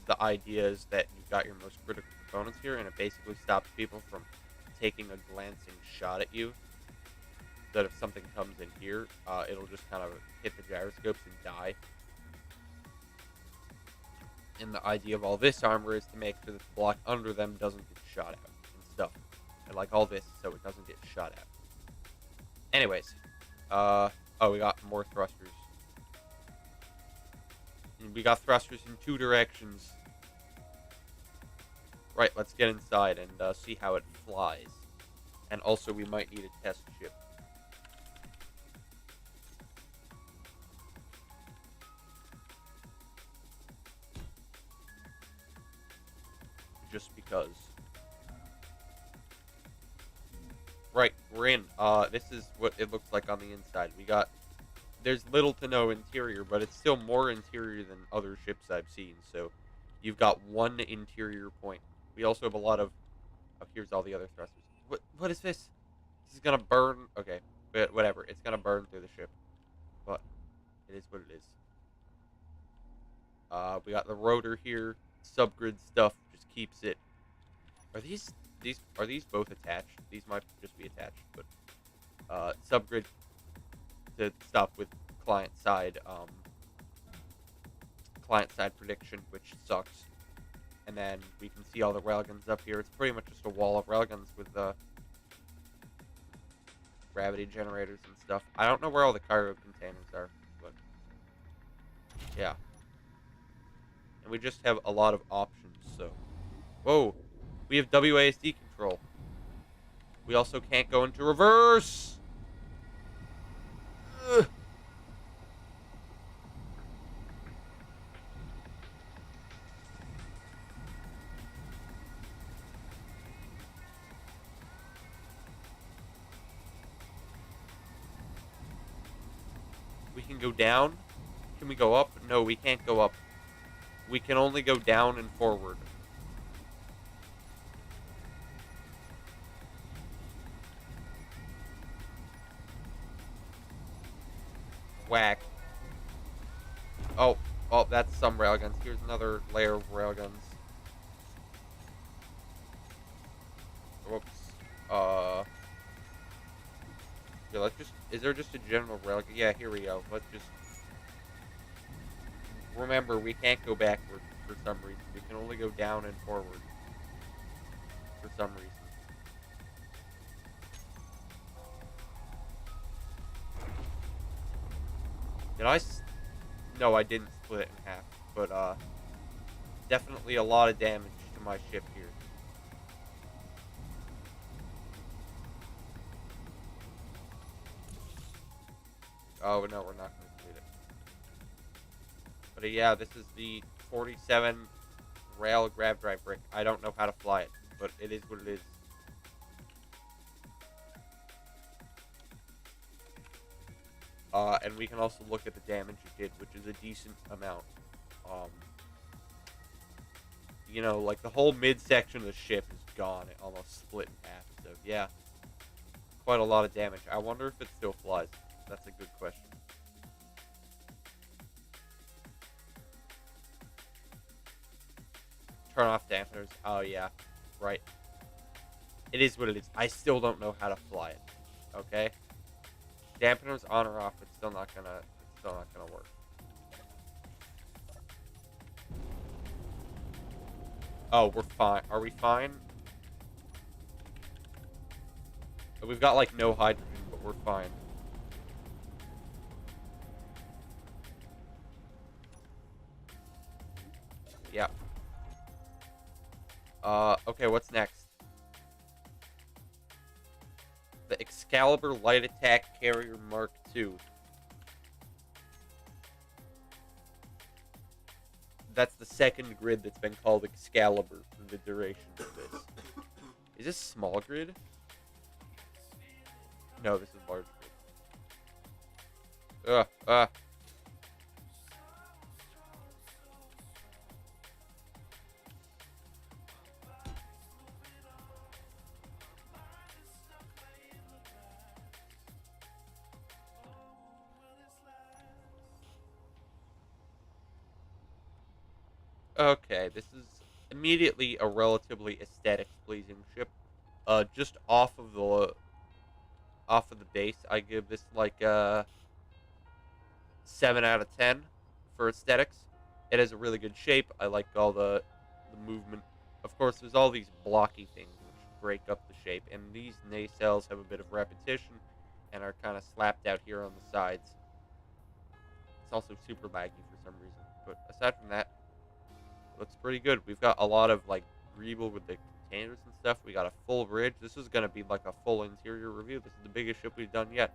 The idea is that you've got your most critical components here, and it basically stops people from taking a glancing shot at you. That if something comes in here, it'll just kind of hit the gyroscopes and die. And the idea of all this armor is to make sure that the block under them doesn't get shot at and stuff. And like all this, so it doesn't get shot at. Anyways, oh, we got more thrusters. And we got thrusters in 2 directions. Right, let's get inside and see how it flies. And also, we might need a test ship. Just because. Right, we're in. This is what it looks like on the inside. There's little to no interior, but it's still more interior than other ships I've seen. So, you've got one interior point. We also have a lot of... Oh, here's all the other thrusters. What is this? This is gonna burn... Okay, but whatever. It's gonna burn through the ship. But, it is what it is. We got the rotor here. Subgrid stuff just keeps it... Are these both attached? These might just be attached, but... subgrid to stop with client-side prediction, which sucks. And then we can see all the railguns up here. It's pretty much just a wall of railguns with gravity generators and stuff. I don't know where all the cargo containers are, but yeah. And we just have a lot of options, so... Whoa! We have WASD control. We also can't go into reverse! Ugh. We can go down. Can we go up? No, we can't go up. We can only go down and forward. Whack. Oh, that's some railguns. Here's another layer of railguns. Whoops. Yeah, let's just... Is there just a general railgun? Yeah, here we go. Let's just... Remember, we can't go backward for some reason. We can only go down and forward. For some reason. Did I... No, I didn't split it in half. But, definitely a lot of damage to my ship here. Oh, no, we're not going to complete it. But, yeah, this is the 47 rail grab drive brick. I don't know how to fly it, but it is what it is. And we can also look at the damage it did, which is a decent amount. You know, like the whole midsection of the ship is gone. It almost split in half. So, yeah. Quite a lot of damage. I wonder if it still flies. That's a good question. Turn off dampeners. Oh, yeah. Right. It is what it is. I still don't know how to fly it. Okay? Dampeners on or off, it's still not gonna work. Oh, we're fine. Are we fine? We've got like no hydrogen, but we're fine. Yeah. Okay, what's next? The Excalibur Light Attack Carrier Mark II. second grid that's been called Excalibur for the duration of this. Is this small grid? No, this is large grid. Okay, this is immediately a relatively aesthetics pleasing ship. Just off of the base, I give this like a 7 out of 10 for aesthetics. It has a really good shape. I like all the movement. Of course, there's all these blocky things which break up the shape, and these nacelles have a bit of repetition and are kind of slapped out here on the sides. It's also super laggy for some reason, but aside from that, it looks pretty good. We've got a lot of like greeble with the containers and stuff. We got a full bridge. This is going to be like a full interior review. This is the biggest ship we've done yet.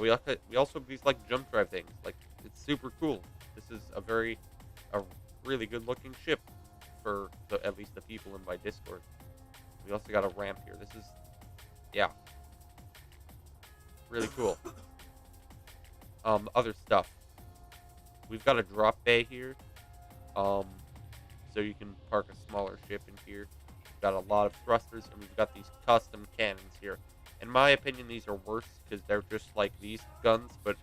We also have these like jump drive things. Like, it's super cool. This is a really good looking ship for at least the people in my Discord. We also got a ramp here. This is, yeah, really cool. Other stuff. We've got a drop bay here. So you can park a smaller ship in here. We've got a lot of thrusters, and we've got these custom cannons here. In my opinion, these are worse because they're just like these guns, but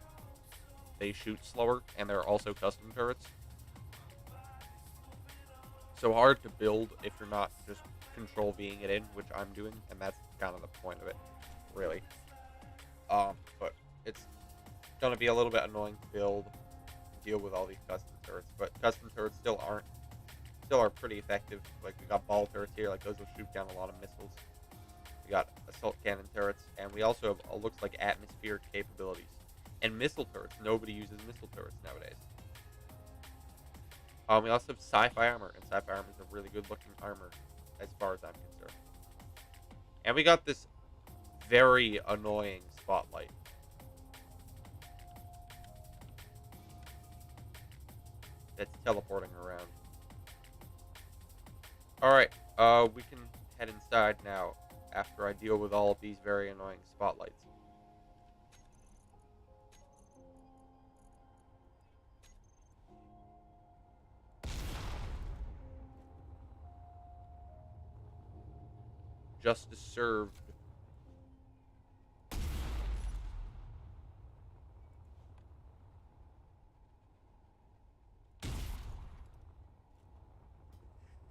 they shoot slower, and they're also custom turrets. So hard to build if you're not just control Ving it in, which I'm doing, and that's kind of the point of it, really. But it's gonna be a little bit annoying to deal with all these custom turrets, but custom turrets still are pretty effective. Like, we got ball turrets here, like those will shoot down a lot of missiles. We got assault cannon turrets, and we also have looks like atmospheric capabilities. And missile turrets. Nobody uses missile turrets nowadays. We also have sci-fi armor, and sci-fi armor is a really good looking armor as far as I'm concerned. And we got this very annoying spotlight. That's teleporting around. Alright, we can head inside now after I deal with all of these very annoying spotlights. Justice served.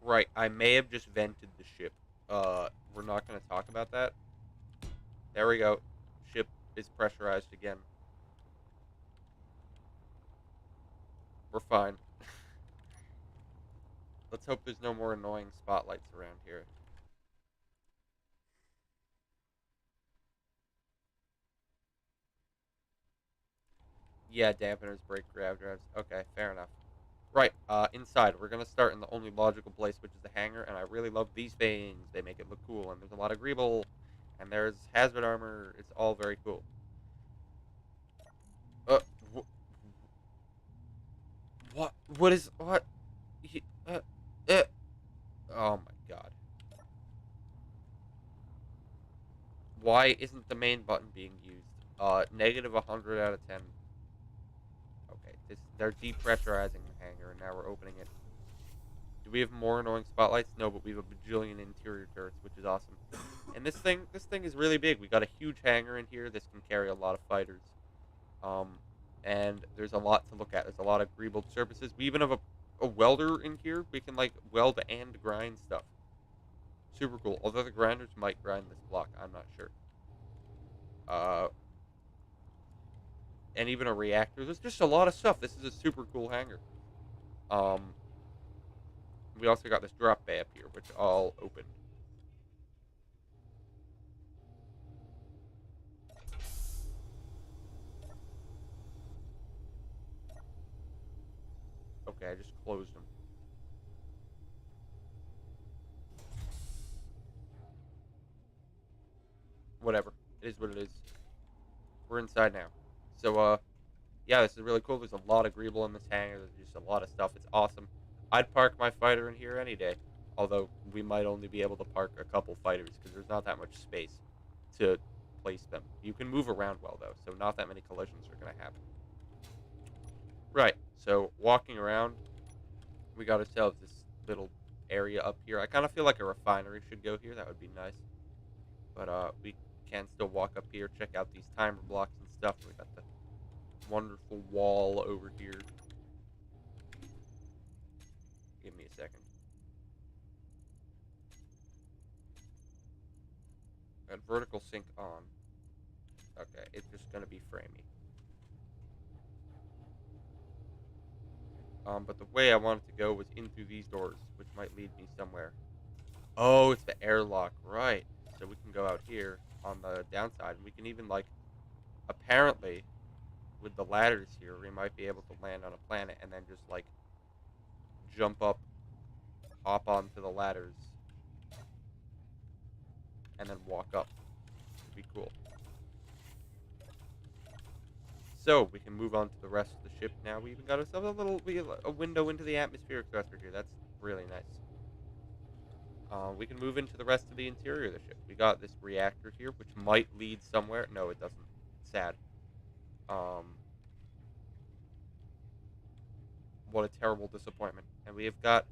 Right, I may have just vented the ship. We're not going to talk about that. There we go. Ship is pressurized again. We're fine. Let's hope there's no more annoying spotlights around here. Yeah, dampeners, brake, grav drives. Okay, fair enough. Right, inside. We're going to start in the only logical place, which is the hangar, and I really love these things. They make it look cool, and there's a lot of greeble, and there's hazard armor. It's all very cool. What? What is... What? Oh my god. Why isn't the main button being used? Negative 100 out of 10. Okay, they're depressurizing the hangar, and now we're opening it. Do we have more annoying spotlights? No, but we have a bajillion interior turrets, which is awesome. And this thing is really big. We got a huge hangar in here. This can carry a lot of fighters. And there's a lot to look at. There's a lot of greeble surfaces. We even have a welder in here. We can, like, weld and grind stuff. Super cool. Although the grinders might grind this block. I'm not sure. And even a reactor. There's just a lot of stuff. This is a super cool hangar. We also got this drop bay up here, which I'll open. Okay, I just closed them. Whatever. It is what it is. We're inside now. So, yeah, this is really cool. There's a lot of greeble in this hangar. There's just a lot of stuff. It's awesome. I'd park my fighter in here any day. Although we might only be able to park a couple fighters because there's not that much space to place them. You can move around well though, so not that many collisions are going to happen. Right. So walking around, we got ourselves this little area up here. I kind of feel like a refinery should go here. That would be nice. But we can still walk up here, check out these timer blocks and stuff. We got the wonderful wall over here. Give me a second. Got vertical sync on. Okay, it's just gonna be framey. But the way I wanted to go was in through these doors, which might lead me somewhere. Oh, it's the airlock, right? So we can go out here on the downside, and we can even like, apparently, with the ladders here, we might be able to land on a planet and then just like jump up, hop onto the ladders, and then walk up. It'd be cool. So we can move on to the rest of the ship now. We even got ourselves a window into the atmospheric cluster here. That's really nice. We can move into the rest of the interior of the ship. We got this reactor here, which might lead somewhere. No, it doesn't. Sad. What a terrible disappointment. And we have got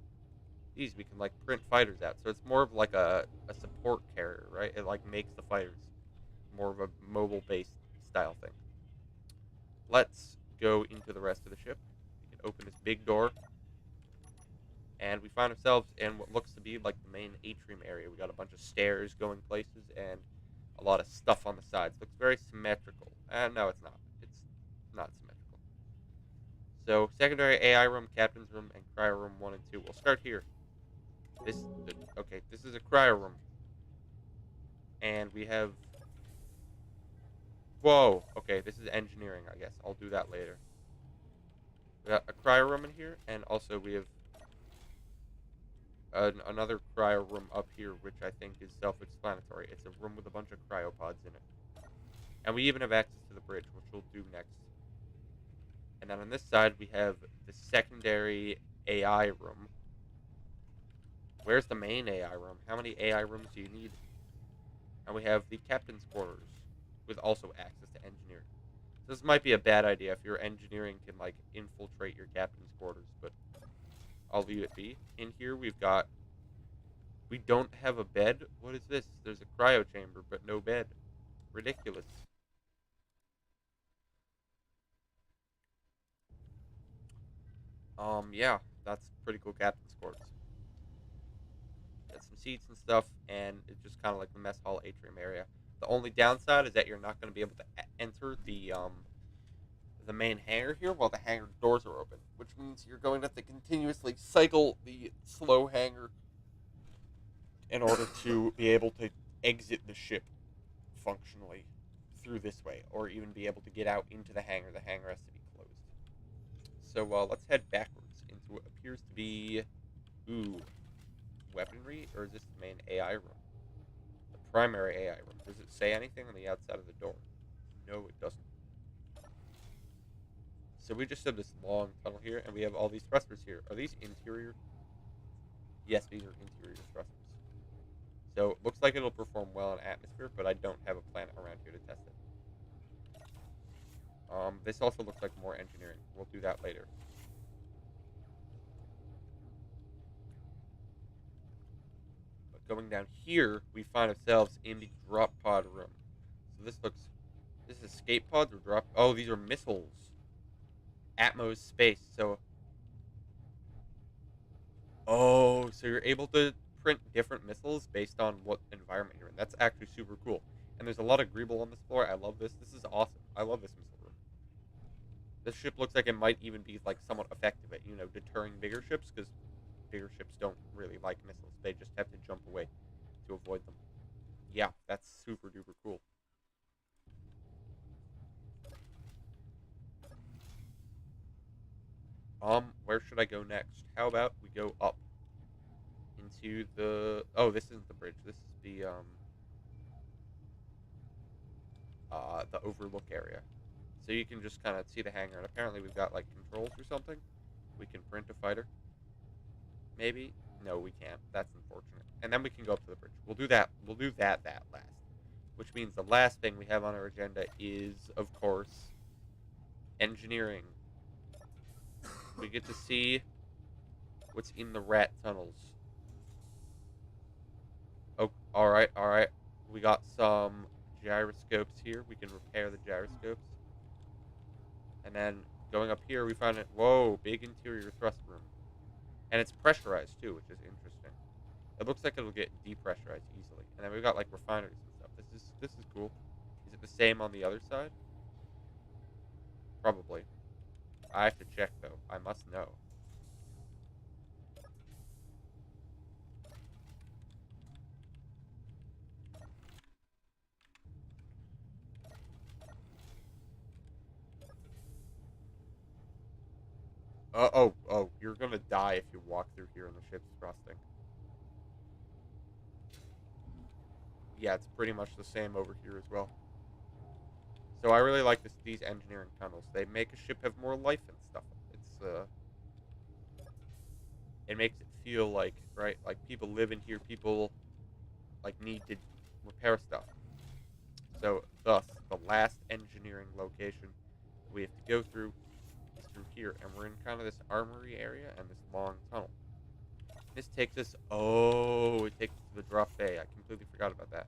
these. We can like print fighters out. So it's more of like a support carrier, right? It like makes the fighters more of a mobile-based style thing. Let's go into the rest of the ship. We can open this big door. And we find ourselves in what looks to be like the main atrium area. We got a bunch of stairs going places and a lot of stuff on the sides. Looks very symmetrical. No, it's not. It's not symmetrical. So, secondary AI room, captain's room, and cryo room 1 and 2. We'll start here. Okay, this is a cryo room. And we have... Whoa! Okay, this is engineering, I guess. I'll do that later. We got a cryo room in here, and also we have another cryo room up here, which I think is self-explanatory. It's a room with a bunch of cryopods in it. And we even have access to the bridge, which we'll do next. And then on this side, we have the secondary AI room. Where's the main AI room? How many AI rooms do you need? And we have the captain's quarters, with also access to engineering. So this might be a bad idea if your engineering can, like, infiltrate your captain's quarters, but I'll leave it be. In here, we've got... We don't have a bed? What is this? There's a cryo chamber, but no bed. Ridiculous. Yeah, that's pretty cool captain's quarters. Got some seats and stuff, and it's just kind of like the mess hall atrium area. The only downside is that you're not going to be able to enter the main hangar here while the hangar doors are open, which means you're going to have to continuously cycle the slow hangar in order to be able to exit the ship functionally through this way, or even be able to get out into the hangar. The hangar has to be closed. So let's head backwards into what appears to be, weaponry, or is this the main AI room? The primary AI room. Does it say anything on the outside of the door? No, it doesn't. So we just have this long tunnel here, and we have all these thrusters here. Are these interior? Yes, these are interior thrusters. So it looks like it'll perform well in atmosphere, but I don't have a planet around here to test it. This also looks like more engineering. We'll do that later. But going down here, we find ourselves in the drop pod room. So this is escape pods or drop... Oh, these are missiles. Atmos space, so... Oh, so you're able to print different missiles based on what environment you're in. That's actually super cool. And there's a lot of greeble on this floor. I love this. This is awesome. I love this missile room. This ship looks like it might even be like somewhat effective at, deterring bigger ships, because bigger ships don't really like missiles. They just have to jump away to avoid them. Yeah, that's super duper cool. Where should I go next? How about we go up into the... Oh, this isn't the bridge. This is the overlook area. So you can just kind of see the hangar, and apparently we've got, like, controls or something. We can print a fighter. Maybe? No, we can't. That's unfortunate. And then we can go up to the bridge. We'll do that. We'll do that last. Which means the last thing we have on our agenda is, of course, engineering. We get to see what's in the rat tunnels. Oh, alright, alright. We got some gyroscopes here. We can repair the gyroscopes. And then going up here, we find it. Whoa, big interior thrust room. And it's pressurized too, which is interesting. It looks like it'll get depressurized easily. And then we've got like refineries and stuff. This is cool. Is it the same on the other side? Probably. I have to check though. I must know. Oh, you're gonna die if you walk through here and the ship's thrusting. Yeah, it's pretty much the same over here as well. So I really like these engineering tunnels. They make a ship have more life and stuff. It makes it feel like, right, like people live in here, people like need to repair stuff. So thus the last engineering location we have to go through is through here, and we're in kind of this armory area and this long tunnel. This takes us, it takes us to the drop bay. I completely forgot about that.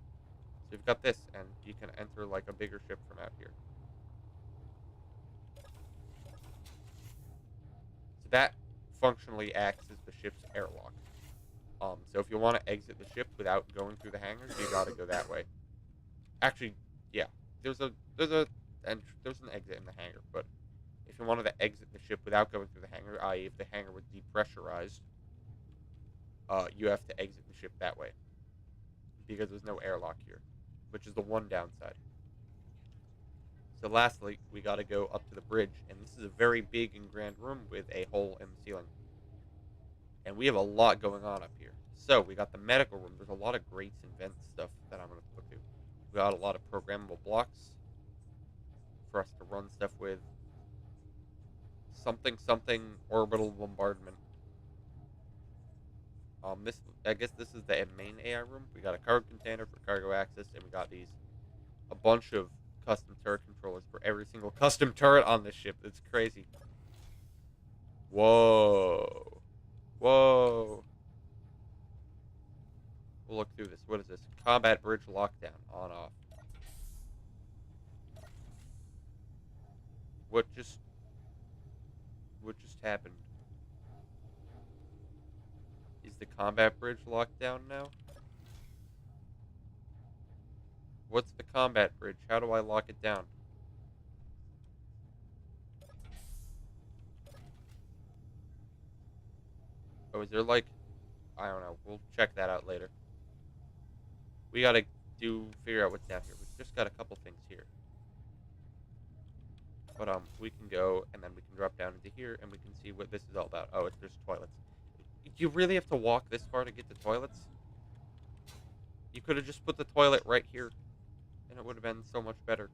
So you've got this, and you can enter like a bigger ship from out here. So that functionally acts as the ship's airlock. So if you want to exit the ship without going through the hangars, you gotta go that way. Actually, yeah, there's an exit in the hangar, but if you wanted to exit the ship without going through the hangar, i.e., if the hangar was depressurized, you have to exit the ship that way because there's no airlock here, which is the one downside. So lastly, we got to go up to the bridge, and this is a very big and grand room with a hole in the ceiling. And we have a lot going on up here. So we got the medical room. There's a lot of grates and vent stuff that I'm going to look through. We got a lot of programmable blocks for us to run stuff with. Something orbital bombardment. I guess this is the main AI room. We got a cargo container for cargo access, and we got a bunch of custom turret controllers for every single custom turret on this ship. It's crazy. Whoa. Whoa. We'll look through this. What is this? Combat bridge lockdown. On off. What just happened? Is the combat bridge locked down now? What's the combat bridge? How do I lock it down? Oh, is there like... I don't know. We'll check that out later. We gotta figure out what's down here. We've just got a couple things here. But we can go, and then we can drop down into here, and we can see what this is all about. Oh, there's toilets. Do you really have to walk this far to get to toilets? You could have just put the toilet right here, and it would have been so much better.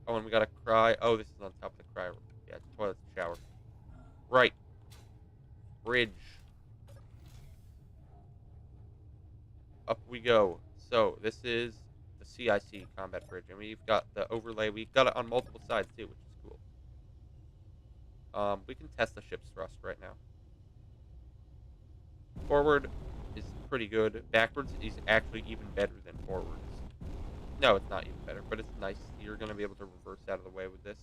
Oh, and we got a cry. Oh, this is on top of the cry room. Yeah, toilet, shower. Right. Bridge. Up we go. So, this is the CIC combat bridge, and we've got the overlay. We've got it on multiple sides, too, which is cool. We can test the ship's thrust right now. Forward is pretty good. Backwards is actually even better than forwards. No, it's not even better, but it's nice. You're going to be able to reverse out of the way with this.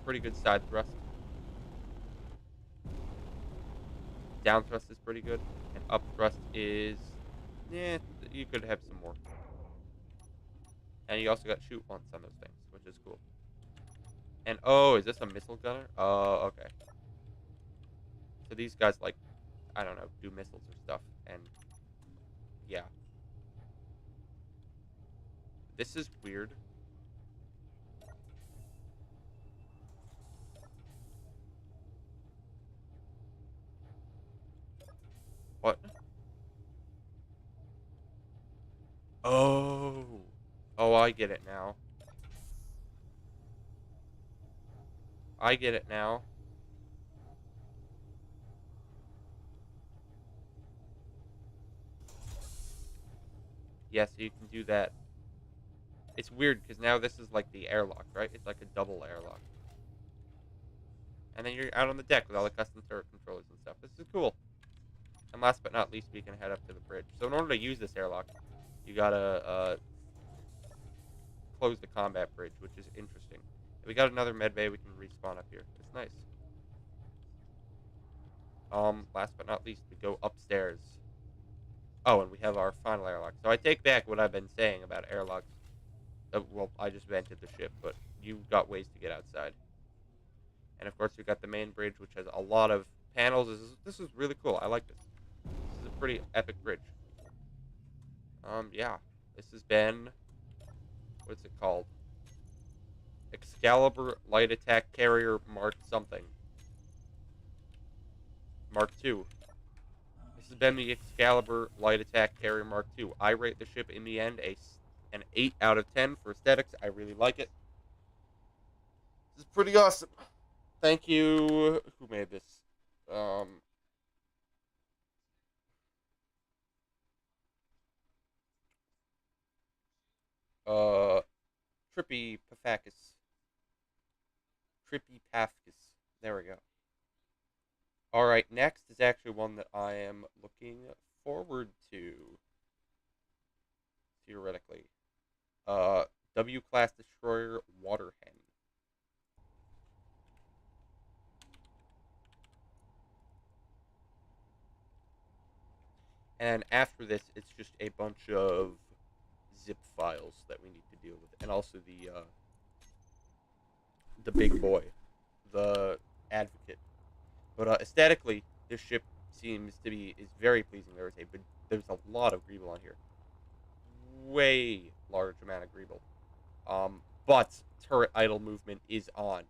Pretty good side thrust. Down thrust is pretty good. And up thrust is... you could have some more. And you also got shoot once on those things, which is cool. And, oh, is this a missile gunner? Oh, okay. So these guys, like, I don't know, do missiles or stuff. And, yeah. This is weird. What? Oh. Oh, I get it now. I get it now. Yeah, so you can do that. It's weird because now this is like the airlock, right? It's like a double airlock. And then you're out on the deck with all the custom turret controllers and stuff. This is cool. And last but not least, we can head up to the bridge. So in order to use this airlock, you gotta close the combat bridge, which is interesting. We got another med bay we can respawn up here. It's nice. Last but not least, we go upstairs. Oh, and we have our final airlock. So I take back what I've been saying about airlocks. Well, I just vented the ship, but you've got ways to get outside. And of course, we've got the main bridge, which has a lot of panels. This is really cool. I like this. This is a pretty epic bridge. Yeah. This has been, what's it called? Excalibur Light Attack Carrier Mark something. Mark II. This has been the Excalibur Light Attack Carrier Mark II. I rate the ship in the end an 8 out of 10 for aesthetics. I really like it. This is pretty awesome. Thank you. Who made this? Trippy Pafakis. Trippy Pafkis. There we go. Alright, next is actually one that I am looking forward to. Theoretically. W-Class Destroyer Waterhen. And after this, it's just a bunch of zip files that we need to deal with. And also the big boy. The Advocate. But aesthetically, this ship is very pleasing. There's a lot of greeble on here. Way large amount of greeble. But turret idle movement is on.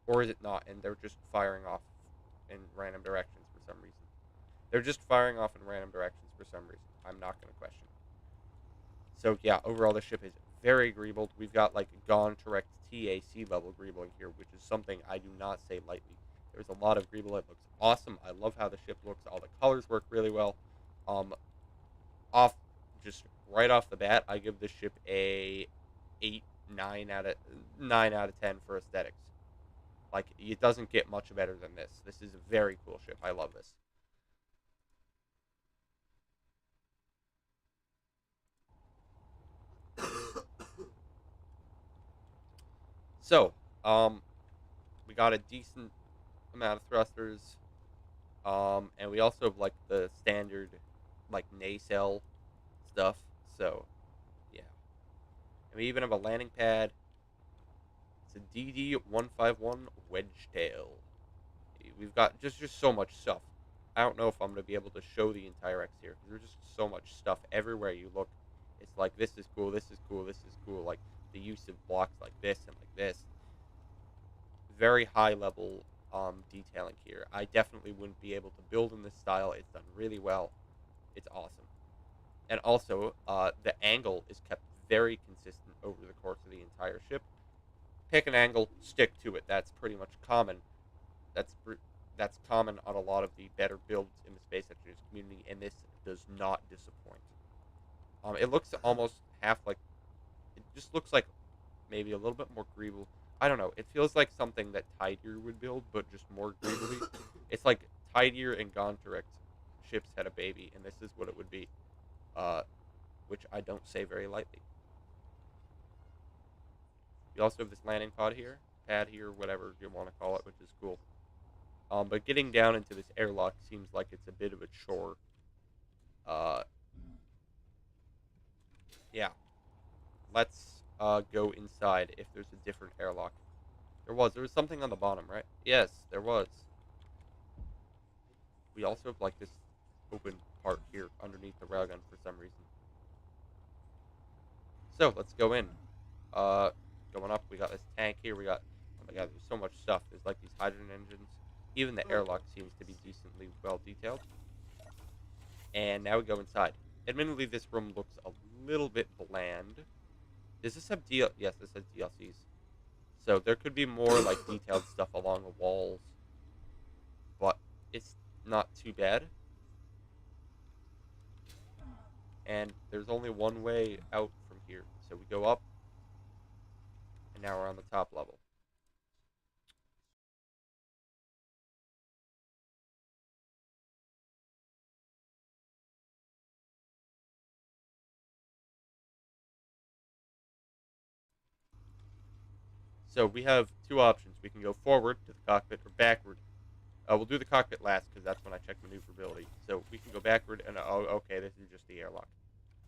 Or is it not? And they're just firing off in random directions for some reason. They're just firing off in random directions for some reason. I'm not going to question. So yeah, overall the ship is very greebled. We've got like Gone Direct TAC level greebling here, which is something I do not say lightly. There's a lot of greeble. It looks awesome. I love how the ship looks. All the colors work really well. Right off the bat, I give the ship a 9 out of 10 for aesthetics. Like, it doesn't get much better than this. This is a very cool ship. I love this. So, we got a decent amount of thrusters, and we also have, like, the standard, like, nacelle stuff, so, yeah. And we even have a landing pad. It's a DD-151 Wedge Tail. We've got just so much stuff. I don't know if I'm going to be able to show the entire X here, because there's just so much stuff everywhere you look. It's like, this is cool, this is cool, this is cool, like, the use of blocks like this and like this. Very high level detailing here. I definitely wouldn't be able to build in this style. It's done really well. It's awesome. And also, the angle is kept very consistent over the course of the entire ship. Pick an angle, stick to it. That's pretty much common. That's common on a lot of the better builds in the space engineers community, and this does not disappoint. It looks almost half like, it just looks like maybe a little bit more greeble. I don't know. It feels like something that Tidier would build, but just more greebly. It's like Tidier and Gontarect ships had a baby, and this is what it would be. Which I don't say very lightly. You also have this landing pad here, whatever you want to call it, which is cool. But getting down into this airlock seems like it's a bit of a chore. Yeah. Let's go inside if there's a different airlock. There was something on the bottom, right? Yes, there was. We also have like this open part here underneath the railgun for some reason. So let's go in. Going up, we got this tank here. We got, oh my god, there's so much stuff. There's like these hydrogen engines. Even the airlock seems to be decently well detailed. And now we go inside. Admittedly, this room looks a little bit bland. Does this have Yes, this has DLCs. So there could be more like detailed stuff along the walls, but it's not too bad. And there's only one way out from here. So we go up, and now we're on the top level. So we have two options. We can go forward to the cockpit or backward. We'll do the cockpit last because that's when I check maneuverability. So we can go backward, and oh, okay, this is just the airlock.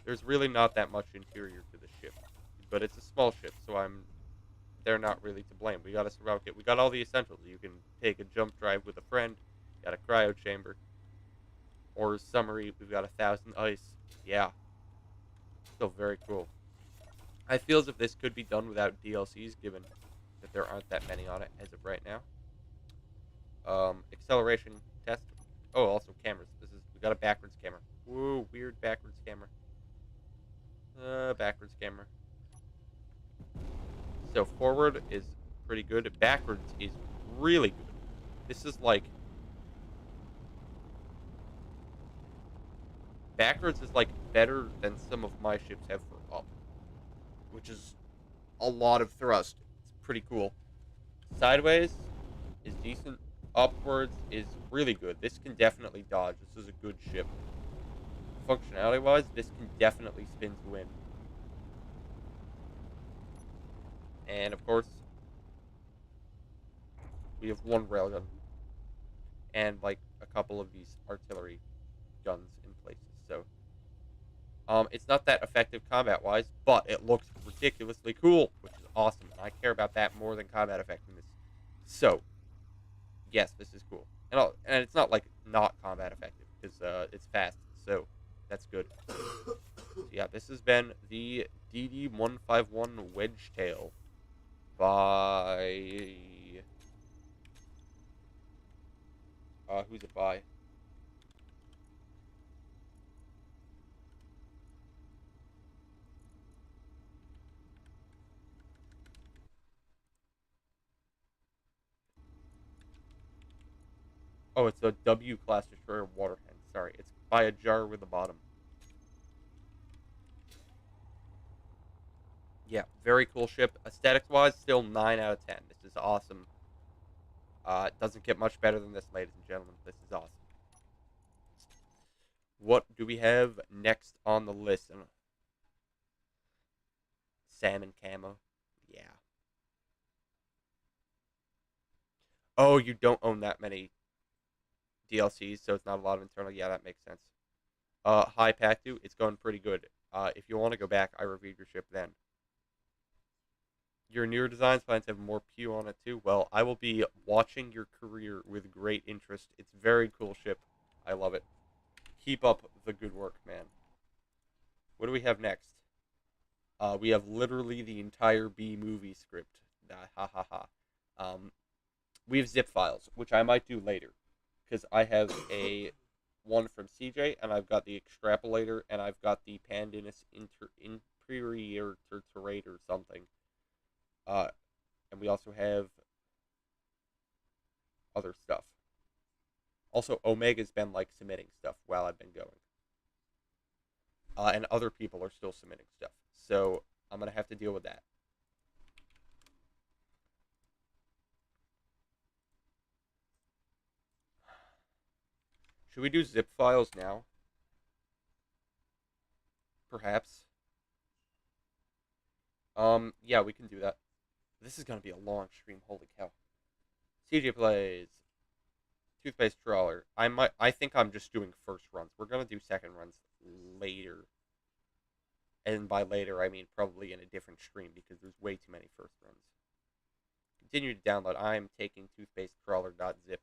There's really not that much interior to the ship, but it's a small ship, so they're not really to blame. We got a surround kit. We got all the essentials. You can take a jump drive with a friend. Got a cryo chamber. Or summary. We've got 1,000 ice. Yeah, still very cool. I feel as if this could be done without DLCs, given that there aren't that many on it as of right now. Acceleration test. Oh, also cameras. We got a backwards camera. Woo, weird backwards camera. Backwards camera. So forward is pretty good. Backwards is really good. This is like backwards is like better than some of my ships have for up, which is a lot of thrust. It's pretty cool. Sideways is decent. Upwards is really good. This can definitely dodge. This is a good ship. Functionality wise, this can definitely spin to win. And of course, we have one railgun and like a couple of these artillery guns in places. So it's not that effective combat-wise, but it looks ridiculously cool, which is awesome, and I care about that more than combat effectiveness. So, yes, this is cool. And it's not, like, not combat effective, because it's fast, so that's good. So, yeah, this has been the DD-151 Wedgetail by... who's it by? Oh, it's a W-class destroyer waterhead. Sorry, it's by a jar with a bottom. Yeah, very cool ship. Aesthetics-wise, still 9 out of 10. This is awesome. It doesn't get much better than this, ladies and gentlemen. This is awesome. What do we have next on the list? Salmon camo. Yeah. Oh, you don't own that many DLCs, so it's not a lot of internal. Yeah, that makes sense. Hi, Pactu. It's going pretty good. If you want to go back, I reviewed your ship then. Your newer designs plans have more Pew on it too. Well, I will be watching your career with great interest. It's very cool ship. I love it. Keep up the good work, man. What do we have next? We have literally the entire B movie script. Ha ha ha. We have zip files, which I might do later, because I have a one from CJ, and I've got the Extrapolator, and I've got the Pandinus Inferior or something. And we also have other stuff. Also, Omega's been like submitting stuff while I've been going, and other people are still submitting stuff. So I'm gonna have to deal with that. Should we do zip files now? Perhaps. Yeah, we can do that. This is gonna be a long stream. Holy cow. CJ plays Toothpaste Trawler. I think I'm just doing first runs. We're gonna do second runs later. And by later, I mean probably in a different stream because there's way too many first runs. Continue to download. I am taking toothpastetrawler.zip.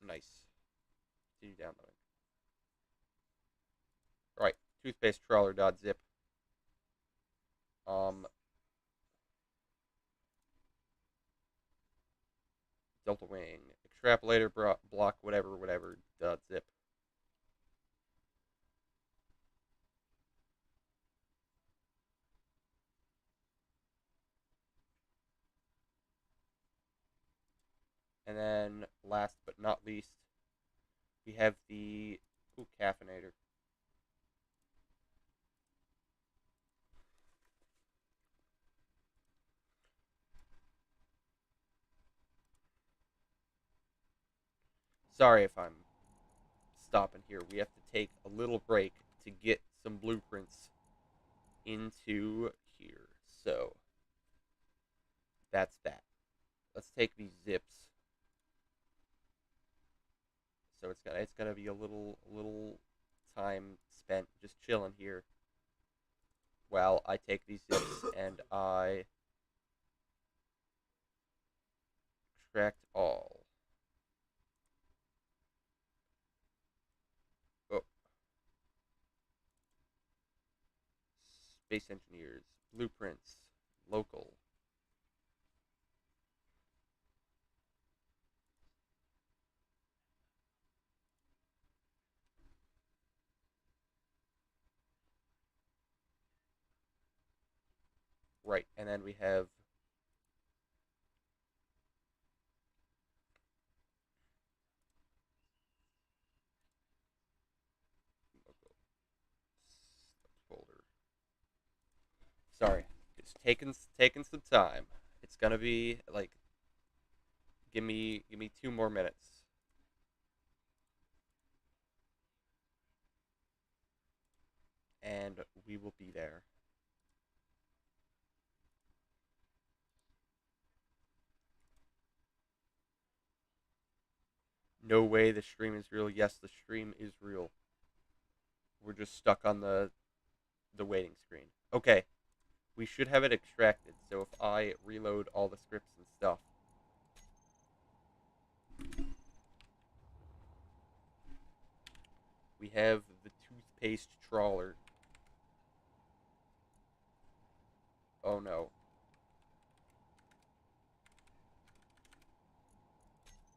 Nice. Continue downloading. All right, toothpastetrawler.zip. Delta Wing, Extrapolator, block, whatever, zip. And then, last but not least, We have the Caffeinator. Sorry if I'm stopping here. We have to take a little break to get some blueprints into here. So that's that. Let's take these zips. So it's gonna be a little time spent just chilling here while I take these zips and I extract all. Oh, space engineers, blueprints, local. Right, and then we have local folder. Sorry, it's taking some time. It's gonna be like give me 2 more minutes. And we will be there. No way the stream is real. Yes, the stream is real. We're just stuck on the waiting screen. Okay, we should have it extracted. So if I reload all the scripts and stuff, we have the Toothpaste trawler. Oh no.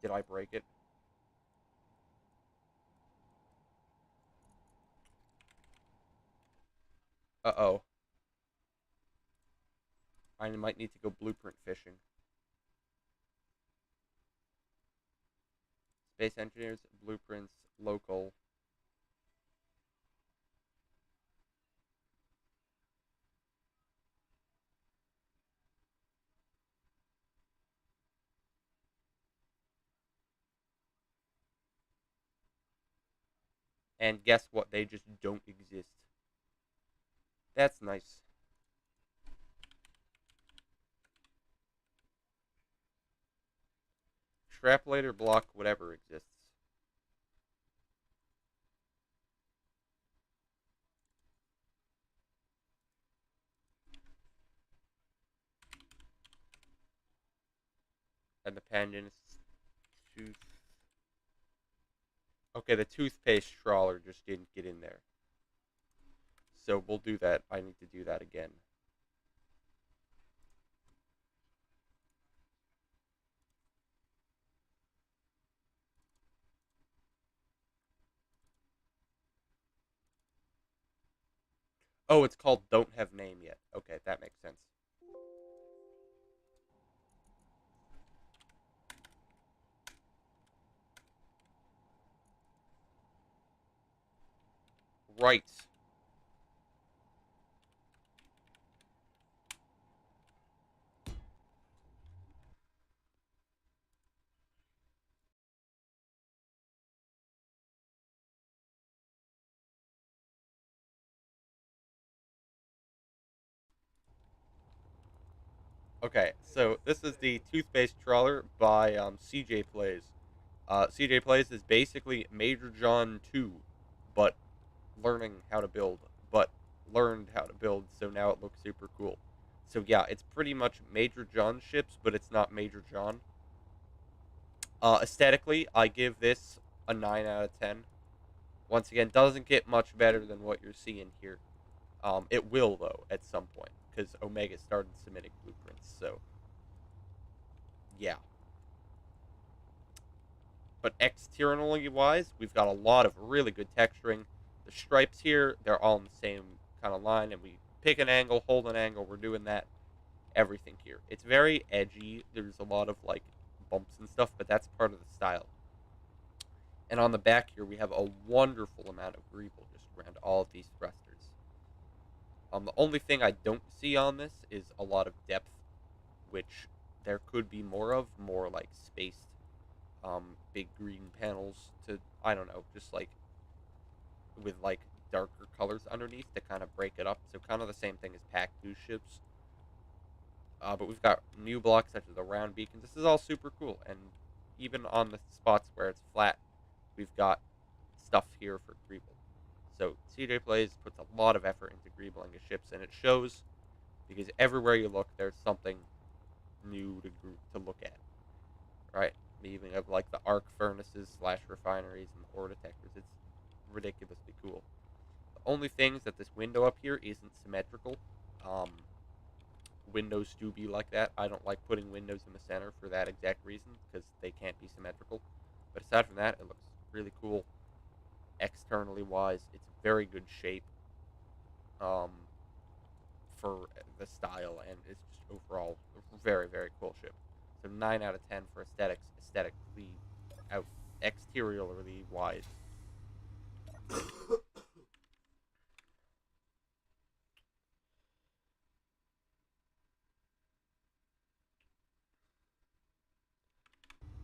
Did I break it? Uh-oh. I might need to go blueprint fishing. Space engineers, blueprints, local. And guess what? They just don't exist. That's nice. Extrapolator, block, whatever exists. And the pendants. Tooth. Okay, the toothpaste trawler just didn't get in there. So we'll do that. I need to do that again. Oh, it's called Don't Have Name Yet. Okay, that makes sense. Right. Okay, so this is the toothpaste trawler by CJ Plays. CJ Plays is basically Major John 2, but learning how to build, but learned how to build, so now it looks super cool. So yeah, it's pretty much Major John ships, but it's not Major John. Aesthetically, I give this a 9 out of 10. Once again, doesn't get much better than what you're seeing here. It will, though, at some point, because Omega started submitting blueprints, so yeah. But externally wise, we've got a lot of really good texturing. The stripes here, they're all in the same kind of line, and we pick an angle, hold an angle, we're doing that, everything here. It's very edgy. There's a lot of, like, bumps and stuff, but that's part of the style. And on the back here, we have a wonderful amount of greeble just around all of these thrusters. The only thing I don't see on this is a lot of depth, which there could be more of, more like spaced, big green panels to, I don't know, just like with like darker colors underneath to kind of break it up. So kind of the same thing as Pack 2 ships. But we've got new blocks such as the round beacons. This is all super cool. And even on the spots where it's flat, we've got stuff here for Greeble. So CJ Plays puts a lot of effort into Greebling his ships, and it shows because everywhere you look, there's something new to look at. Right? We even have like the arc furnaces / refineries and the ore detectors. It's ridiculously cool. The only thing is that this window up here isn't symmetrical. Windows do be like that. I don't like putting windows in the center for that exact reason, because they can't be symmetrical. But aside from that, it looks really cool. Externally wise, it's very good shape for the style, and it's just overall a very, very cool ship. So 9 out of 10 for aesthetically, exteriorly wise.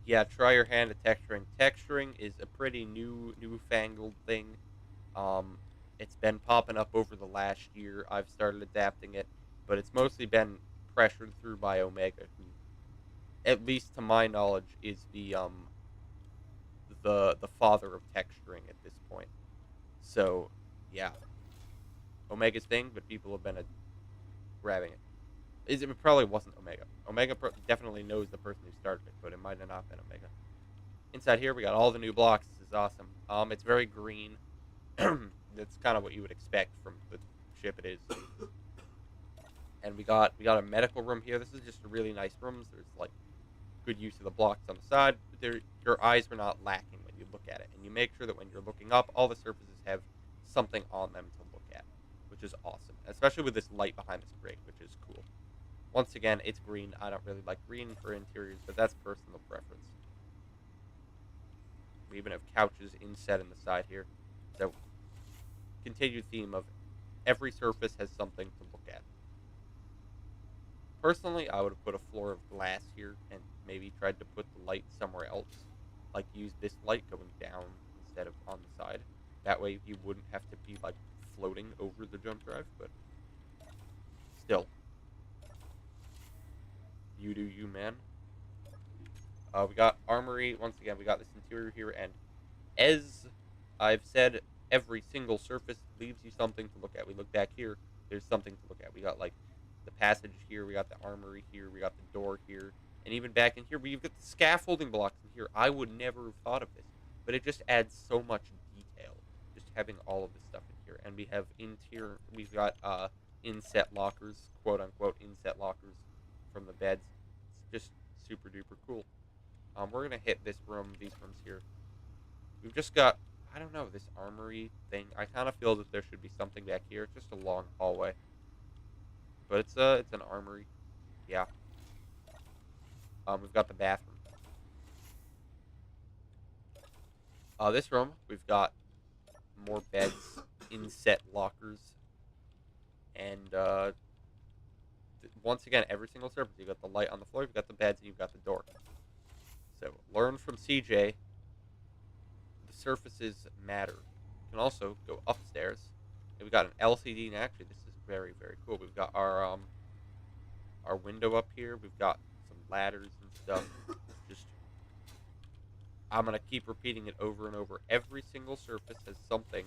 Yeah, try your hand at texturing. Texturing is a pretty newfangled thing. It's been popping up over the last year. I've started adapting it, but it's mostly been pressured through by Omega, who, at least to my knowledge, is the father of texturing at this point. So, yeah, Omega's thing, but people have been grabbing it. It probably wasn't Omega. Omega definitely knows the person who started it, but it might have not been Omega. Inside here, we got all the new blocks. This is awesome. It's very green. That's kind of what you would expect from the ship it is. And we got a medical room here. This is just a really nice room. There's like good use of the blocks on the side. Your eyes are not lacking when you look at it, and you make sure that when you're looking up, all the surfaces have something on them to look at, which is awesome. Especially with this light behind this grate, which is cool. Once again, it's green. I don't really like green for interiors, but that's personal preference. We even have couches inset in the side here. So, continued theme of every surface has something to look at. Personally, I would have put a floor of glass here and maybe tried to put the light somewhere else. Like use this light going down instead of on the side. That way you wouldn't have to be like floating over the jump drive, but still. You do you, man. We got armory. Once again, we got this interior here, and as I've said, every single surface leaves you something to look at. We look back here, there's something to look at. We got like the passage here, we got the armory here, we got the door here, and even back in here, we've got the scaffolding blocks in here. I would never have thought of this, but it just adds so much detail, just having all of this stuff in here. And we have we've got inset lockers, quote unquote inset lockers from the beds. It's just super duper cool. We're gonna hit these rooms here. We've just got, I don't know, this armory thing. I kind of feel that there should be something back here. It's just a long hallway, but it's an armory. Yeah. We've got the bathroom. This room, we've got more beds, inset lockers, and once again, every single surface. You've got the light on the floor, you've got the beds, and you've got the door. So, learn from CJ. The surfaces matter. You can also go upstairs. And we've got an LCD, and actually, this is very, very cool. We've got our window up here. We've got some ladders and stuff. Just, I'm gonna keep repeating it over and over. Every single surface has something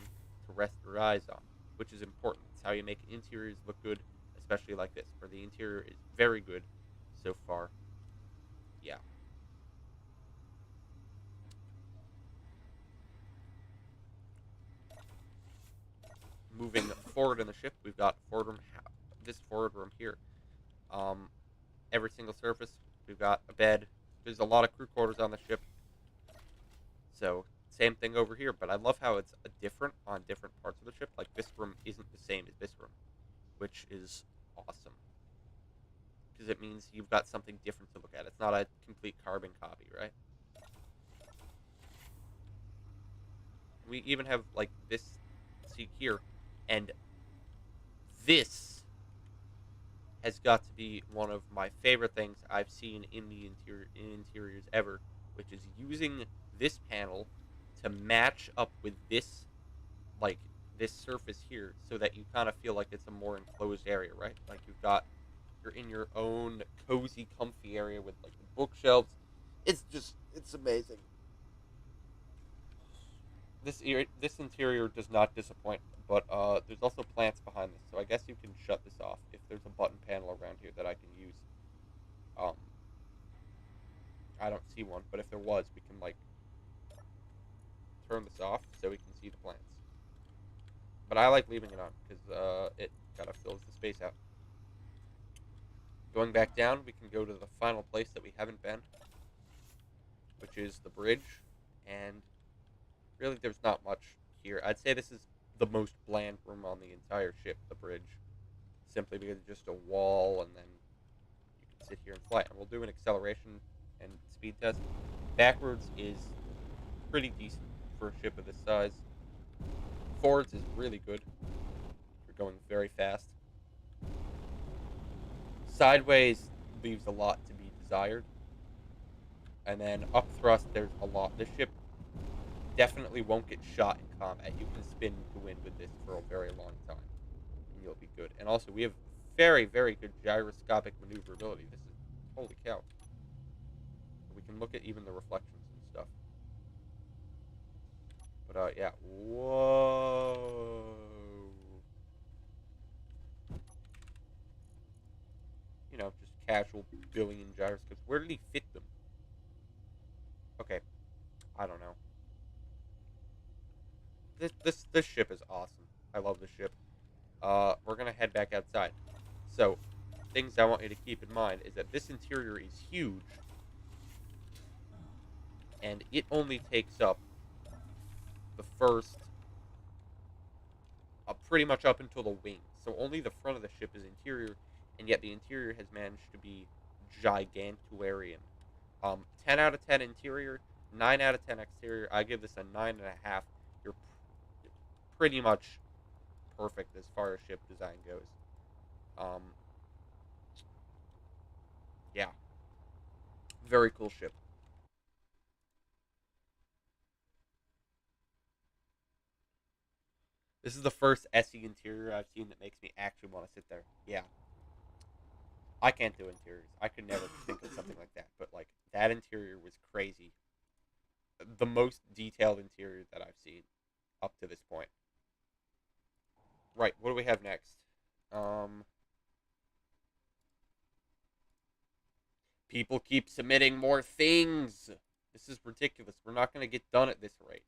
to rest your eyes on, which is important. It's how you make interiors look good, especially like this, where the interior is very good so far. Yeah. Moving forward in the ship, we've got this forward room here. Every single surface, we've got a bed. There's a lot of crew quarters on the ship. So, same thing over here, but I love how it's different on different parts of the ship. Like, this room isn't the same as this room, which is awesome. Because it means you've got something different to look at. It's not a complete carbon copy, right? We even have, like, this seat here. And this has got to be one of my favorite things I've seen in the interiors ever, which is using this panel to match up with this, like, this surface here, so that you kind of feel like it's a more enclosed area, right? Like you're in your own cozy, comfy area with, like, the bookshelves. It's amazing. This interior does not disappoint, but there's also plants behind this, so I guess you can shut this off if there's a button panel around here that I can use. Um, I don't see one, but if there was, we can, like, turn this off so we can see the plants. But I like leaving it on because it kind of fills the space out. Going back down, we can go to the final place that we haven't been, which is the bridge, and really there's not much here. I'd say this is the most bland room on the entire ship, the bridge, simply because it's just a wall, and then you can sit here and fly. And we'll do an acceleration and speed test. Backwards is pretty decent for a ship of this size. Forwards is really good. You're going very fast. Sideways leaves a lot to be desired. And then up thrust, there's a lot. This ship definitely won't get shot in combat. You can spin to win with this for a very long time, and you'll be good. And also, we have very, very good gyroscopic maneuverability. This is, holy cow. We can look at even the reflections and stuff. But, yeah. Whoa. You know, just casual billion gyroscopes. Where did he fit them? Okay. I don't know. This ship is awesome. I love this ship. We're gonna head back outside. So, things I want you to keep in mind is that this interior is huge, and it only takes up the first, pretty much up until the wings. So only the front of the ship is interior, and yet the interior has managed to be gigantuarian. 10 out of 10 interior, 9 out of 10 exterior. I give this a 9.5. You're pretty much perfect as far as ship design goes. Yeah, very cool ship. This is the first SE interior I've seen that makes me actually want to sit there. Yeah, I can't do interiors. I could never think of something like that. But, like, that interior was crazy. The most detailed interior that I've seen up to this point. Right, what do we have next? People keep submitting more things. This is ridiculous. We're not going to get done at this rate.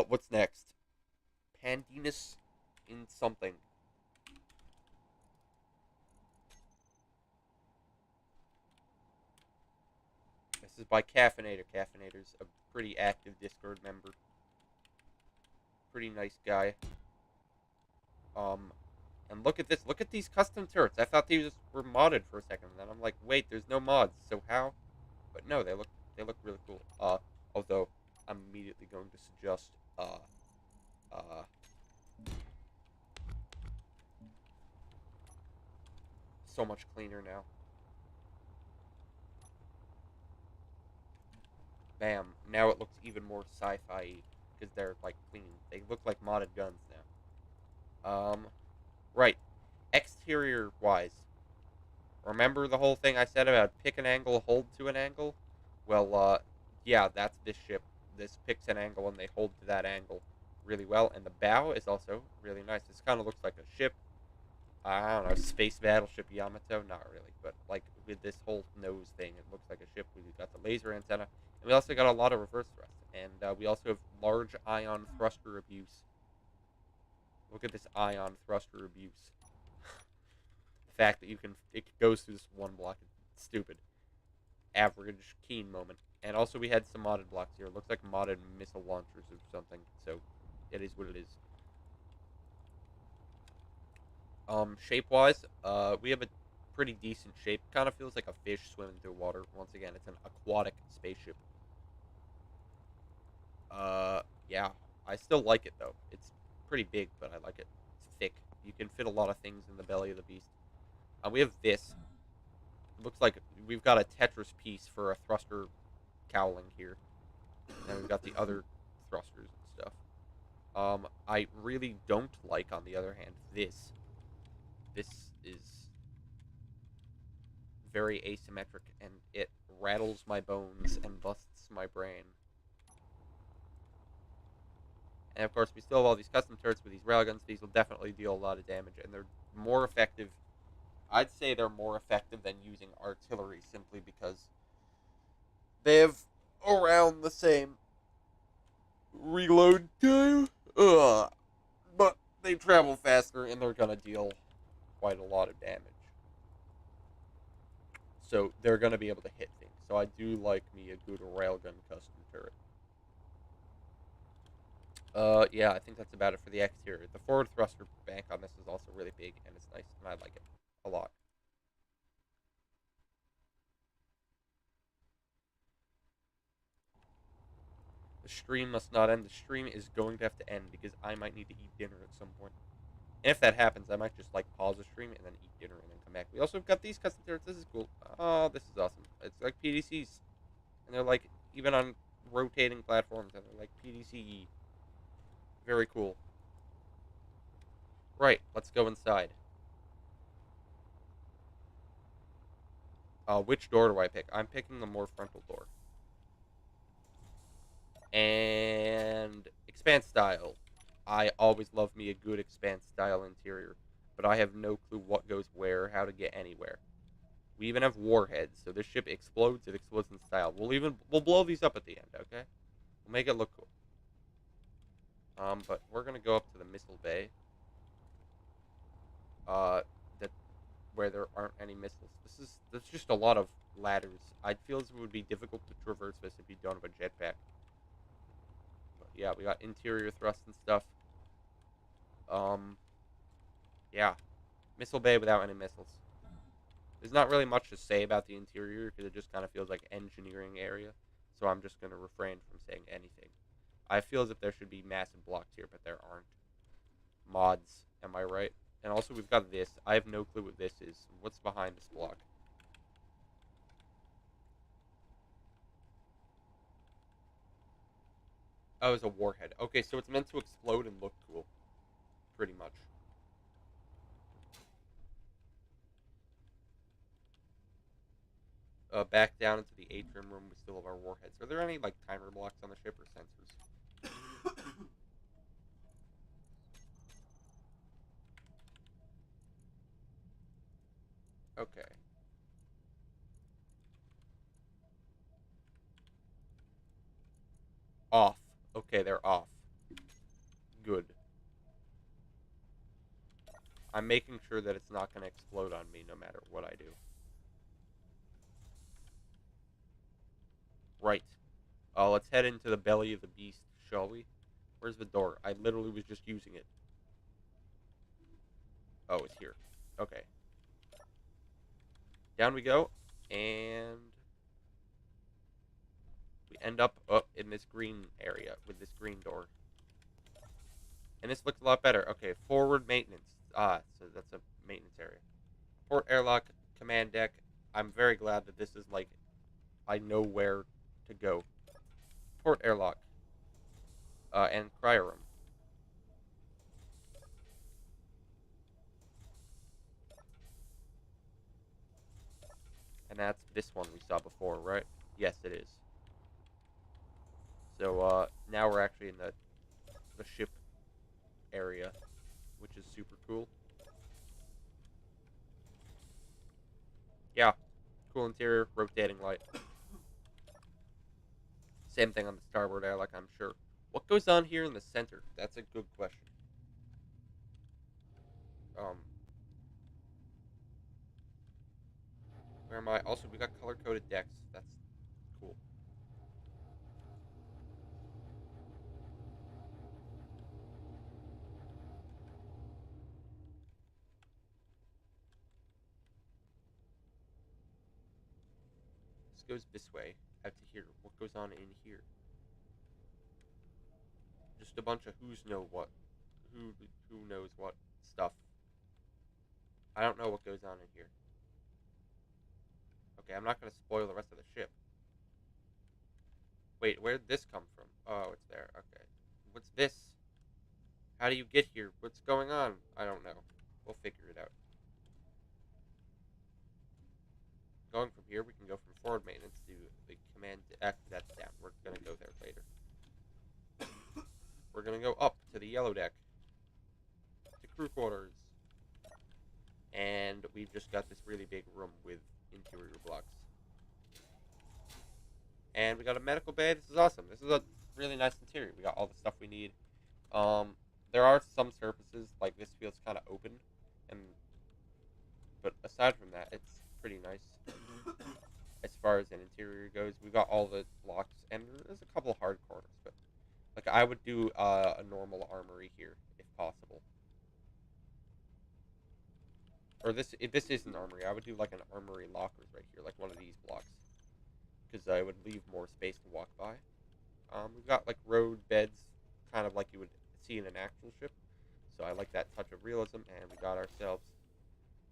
What's next? Pandinus in something. This is by Caffeinator. Caffeinator's a pretty active Discord member. Pretty nice guy. And look at this. Look at these custom turrets. I thought these were modded for a second, and then I'm like, wait, there's no mods. So how? But no, they look really cool. Although I'm immediately going to suggest so much cleaner now. Bam. Now it looks even more sci-fi because they're, like, clean. They look like modded guns now. Right. Exterior wise. Remember the whole thing I said about pick an angle, hold to an angle? Well, yeah, that's this ship. This picks an angle and they hold to that angle really well. And the bow is also really nice. This kind of looks like a ship. I don't know, space battleship Yamato? Not really, but, like, with this whole nose thing, it looks like a ship. We've got the laser antenna, and we also got a lot of reverse thrust, and we also have large ion thruster abuse. Look at this ion thruster abuse. The fact that it goes through this one block, it's stupid. Average Keen moment. And also we had some modded blocks here. It looks like modded missile launchers or something, so it is what it is. Shape-wise, we have a pretty decent shape. Kind of feels like a fish swimming through water. Once again, it's an aquatic spaceship. Yeah, I still like it though. It's pretty big, but I like it. It's thick. You can fit a lot of things in the belly of the beast. We have this. It looks like we've got a Tetris piece for a thruster cowling here. And we've got the other thrusters and stuff. I really don't like, on the other hand, this. This is very asymmetric, and it rattles my bones and busts my brain. And of course, we still have all these custom turrets with these railguns. These will definitely deal a lot of damage, and they're more effective. I'd say they're more effective than using artillery, simply because they have around the same reload time. But they travel faster, and they're gonna deal quite a lot of damage. So they're gonna be able to hit things. So I do like me a good railgun custom turret. Yeah, I think that's about it for the exterior. The forward thruster bank on this is also really big, and it's nice, and I like it a lot. The stream must not end. The stream is going to have to end because I might need to eat dinner at some point. And if that happens, I might just, like, pause the stream and then eat dinner and then come back. We also got these custom turrets. This is cool. Oh, this is awesome. It's like PDCs. And they're, like, even on rotating platforms, and they're like PDCE. Very cool. Right, let's go inside. Which door do I pick? I'm picking the more frontal door. And Expanse style. I always love me a good Expanse style interior, but I have no clue what goes where, how to get anywhere. We even have warheads, so this ship explodes. It explodes in style. We'll blow these up at the end, okay? We'll make it look cool. But we're gonna go up to the missile bay. That where there aren't any missiles. There's just a lot of ladders. I feel as it would be difficult to traverse this if you don't have a jetpack. But yeah, we got interior thrust and stuff. Yeah, missile bay without any missiles. There's not really much to say about the interior because it just kind of feels like engineering area. So I'm just gonna refrain from saying anything. I feel as if there should be massive blocks here, but there aren't. Mods, am I right? And also we've got this. I have no clue what this is. What's behind this block? Oh, it's a warhead. Okay, so it's meant to explode and look cool. Pretty much. Back down into the atrium room, we still have our warheads. Are there any, like, timer blocks on the ship or sensors? Okay. Off. Okay, they're off. Good. I'm making sure that it's not going to explode on me no matter what I do. Right. Let's head into the belly of the beast, shall we? Where's the door? I literally was just using it. Oh, it's here. Okay. Down we go. And we end up in this green area with this green door. And this looks a lot better. Okay, forward maintenance. So that's a maintenance area. Port airlock, command deck. I'm very glad that this is, like, I know where to go. Port airlock. And cryo room. And that's this one we saw before, right? Yes, it is. So, now we're actually in the ship area, which is super cool. Yeah, cool interior, rotating light. Same thing on the starboard airlock, I'm sure. What goes on here in the center? That's a good question. Where am I? Also, we got color-coded decks. That's cool. goes this way, out to here. What goes on in here? Just a bunch of who knows what stuff. I don't know what goes on in here. Okay, I'm not going to spoil the rest of the ship. Wait, where did this come from? Oh, it's there. Okay. What's this? How do you get here? What's going on? I don't know. We'll figure it out. Going from here, we can go from forward maintenance to the command. Actually, that's down. We're going to go there later. We're going to go up to the yellow deck. To crew quarters. And we've just got this really big room with interior blocks. And we got a medical bay. This is awesome. This is a really nice interior. We got all the stuff we need. There are some surfaces, like this feels kind of open. But aside from that, it's pretty nice. As far as an interior goes, we got all the blocks. And there's a couple hard corners. But like I would do a normal armory here, if possible. Or if this is an armory, I would do like an armory lockers right here, like one of these blocks. Because I would leave more space to walk by. We've got like road beds, kind of like you would see in an actual ship. So I like that touch of realism, and we got ourselves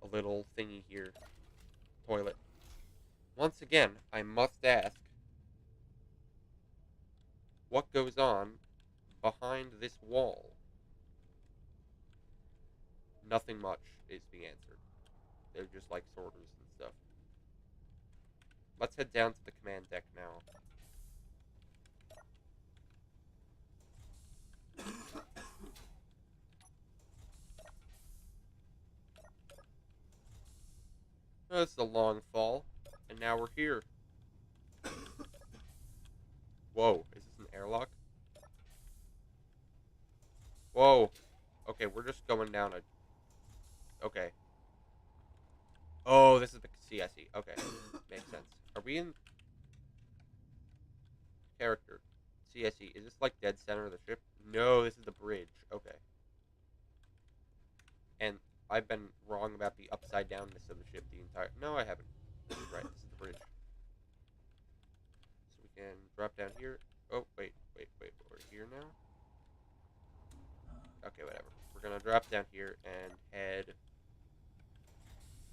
a little thingy here. Toilet. Once again, I must ask, what goes on behind this wall? Nothing much is the answer. They're just like sorters and stuff. Let's head down to the command deck now. Oh, this is a long fall, and now we're here. Whoa, is this an airlock? Whoa. Okay, we're just going down a... Okay. Oh, this is the CSE. Okay, makes sense. Are we in... Character. CSE. Is this like dead center of the ship? No, this is the bridge. Okay. And I've been wrong about the upside downness of the ship the entire... No, I haven't. Right, this is the bridge. So we can drop down here. Oh, wait. We're here now? Okay, whatever. We're gonna drop down here and head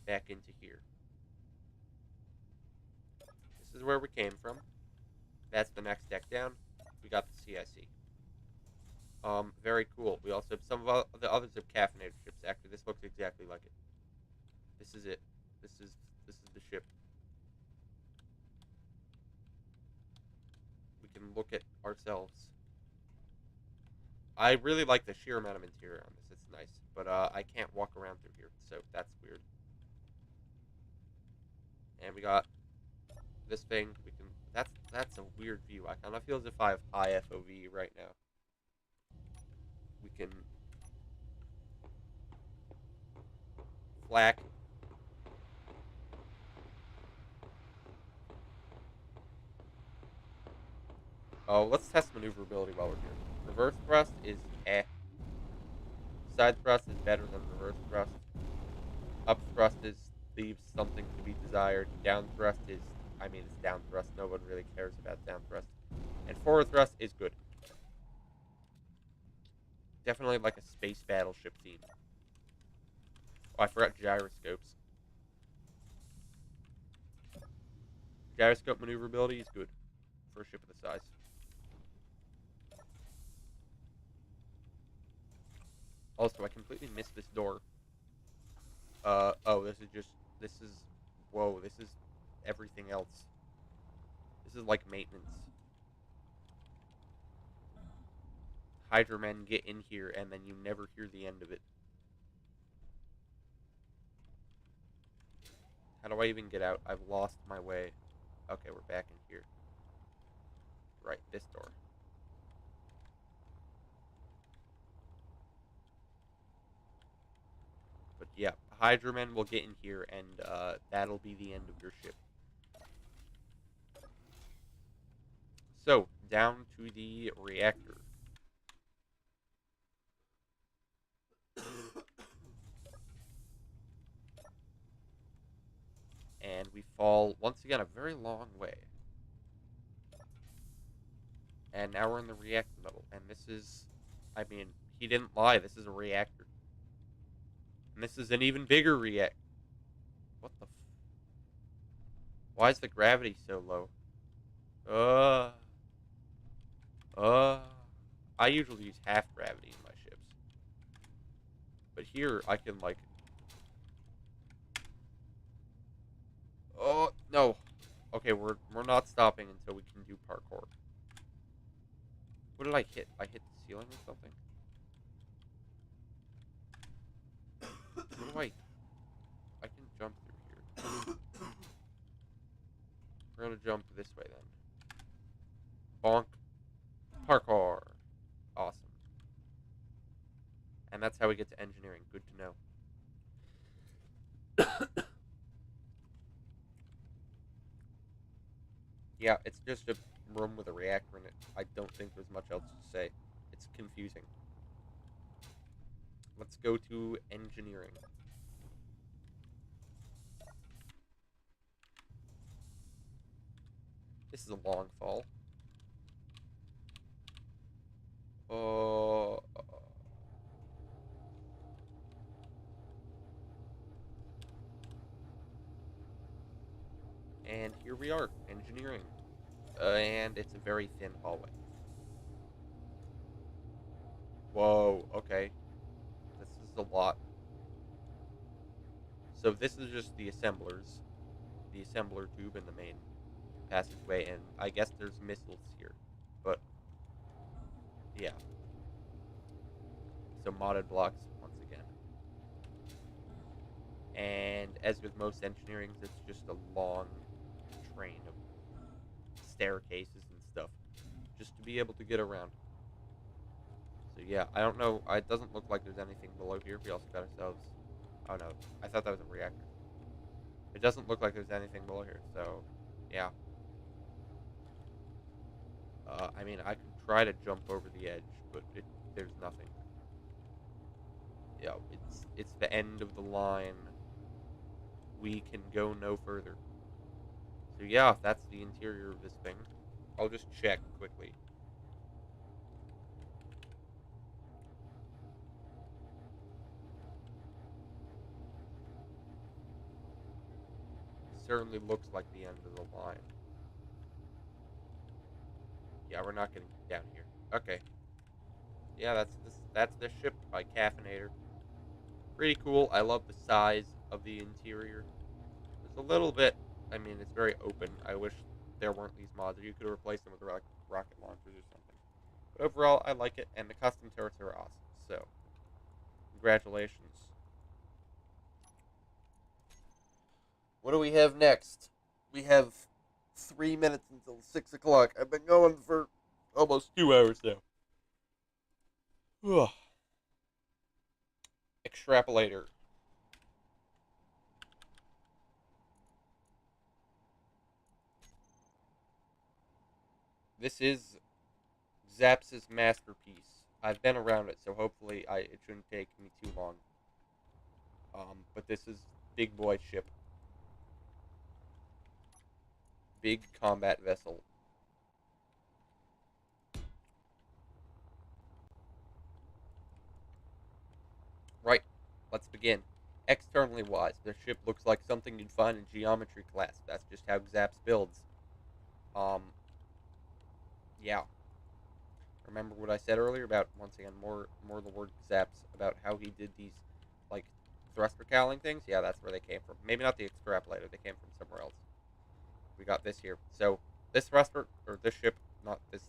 back into here. This is where we came from. That's the next deck down. We got the CSE. Very cool. We also have some of the others of Caffeinator ships. Actually, this looks exactly like it. This is it. This is the ship. We can look at ourselves. I really like the sheer amount of interior on this. It's nice. But I can't walk around through here, so that's weird. And we got this thing. We can... That's a weird view. I kind of feel as if I have high FOV right now. We can... Flak. Oh, let's test maneuverability while we're here. Reverse thrust is eh. Side thrust is better than reverse thrust. Up thrust leaves something to be desired. Down thrust is... I mean, it's down thrust. No one really cares about down thrust. And forward thrust is good. Definitely like a space battleship theme. Oh, I forgot gyroscopes. Gyroscope maneuverability is good for a ship of the size. Also, I completely missed this door. Oh, this is, whoa, this is everything else. This is like maintenance. Hydra men get in here, and then you never hear the end of it. How do I even get out? I've lost my way. Okay, we're back in here. Right, this door. But yeah, Hydra men will get in here, and that'll be the end of your ship. So, down to the reactor. And we fall, once again, a very long way. And now we're in the reactor level. And this is, I mean, he didn't lie. This is a reactor. And this is an even bigger reactor. What the Why is the gravity so low? I usually use half gravity in my ships. But here, I can, like... Oh, no. Okay, we're not stopping until we can do parkour. What did I hit? I hit the ceiling or something? What do I can jump through here. We're gonna jump this way then. Bonk. Parkour. Awesome. And that's how we get to engineering. Good to know. Yeah, it's just a room with a reactor in it. I don't think there's much else to say. It's confusing. Let's go to engineering. This is a long fall. And here we are, engineering. And it's a very thin hallway. Whoa, okay. This is a lot. So this is just the assemblers. The assembler tube and the main passageway, and I guess there's missiles here. But, yeah. So modded blocks, once again. And as with most engineerings, it's just a long train of staircases and stuff. Just to be able to get around. So yeah, I don't know. It doesn't look like there's anything below here. We also got ourselves... Oh no, I thought that was a reactor. It doesn't look like there's anything below here, so yeah. I mean, I could try to jump over the edge, but there's nothing. Yeah, it's the end of the line. We can go no further. So yeah, that's the interior of this thing. I'll just check quickly. Certainly looks like the end of the line. Yeah, we're not getting down here. Okay. Yeah, that's the ship by Caffeinator. Pretty cool. I love the size of the interior. It's a little bit, I mean, it's very open. I wish there weren't these mods, or you could replace them with like rocket launchers or something. But overall, I like it, and the custom turrets are awesome. So, congratulations. What do we have next? We have 3 minutes until 6 o'clock. I've been going for almost 2 hours now. Ugh. Extrapolator. This is Zaps' masterpiece. I've been around it, so hopefully it shouldn't take me too long. But this is big boy ship. Big combat vessel. Right, let's begin. Externally wise, the ship looks like something you'd find in geometry class. That's just how Zaps builds. Yeah. Remember what I said earlier about, once again, more the word Zaps, about how he did these, like, thruster cowling things? Yeah, that's where they came from. Maybe not the Extrapolator, they came from somewhere else. We got this here. So, this thruster, or this ship, not this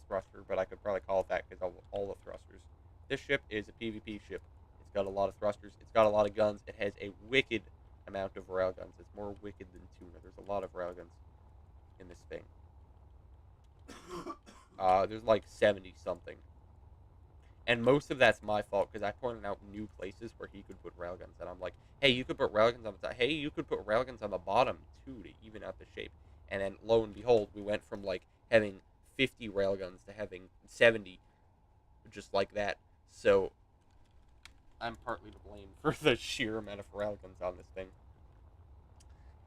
thruster, but I could probably call it that because all the thrusters. This ship is a PvP ship. It's got a lot of thrusters. It's got a lot of guns. It has a wicked amount of railguns. It's more wicked than tuna. There's a lot of railguns in this thing. There's like 70 something. And most of that's my fault because I pointed out new places where he could put railguns, and I'm like, hey, you could put railguns on the top. Hey, you could put railguns on the bottom too to even out the shape. And then lo and behold, we went from like having 50 railguns to having 70, just like that. So I'm partly to blame for the sheer amount of railguns on this thing.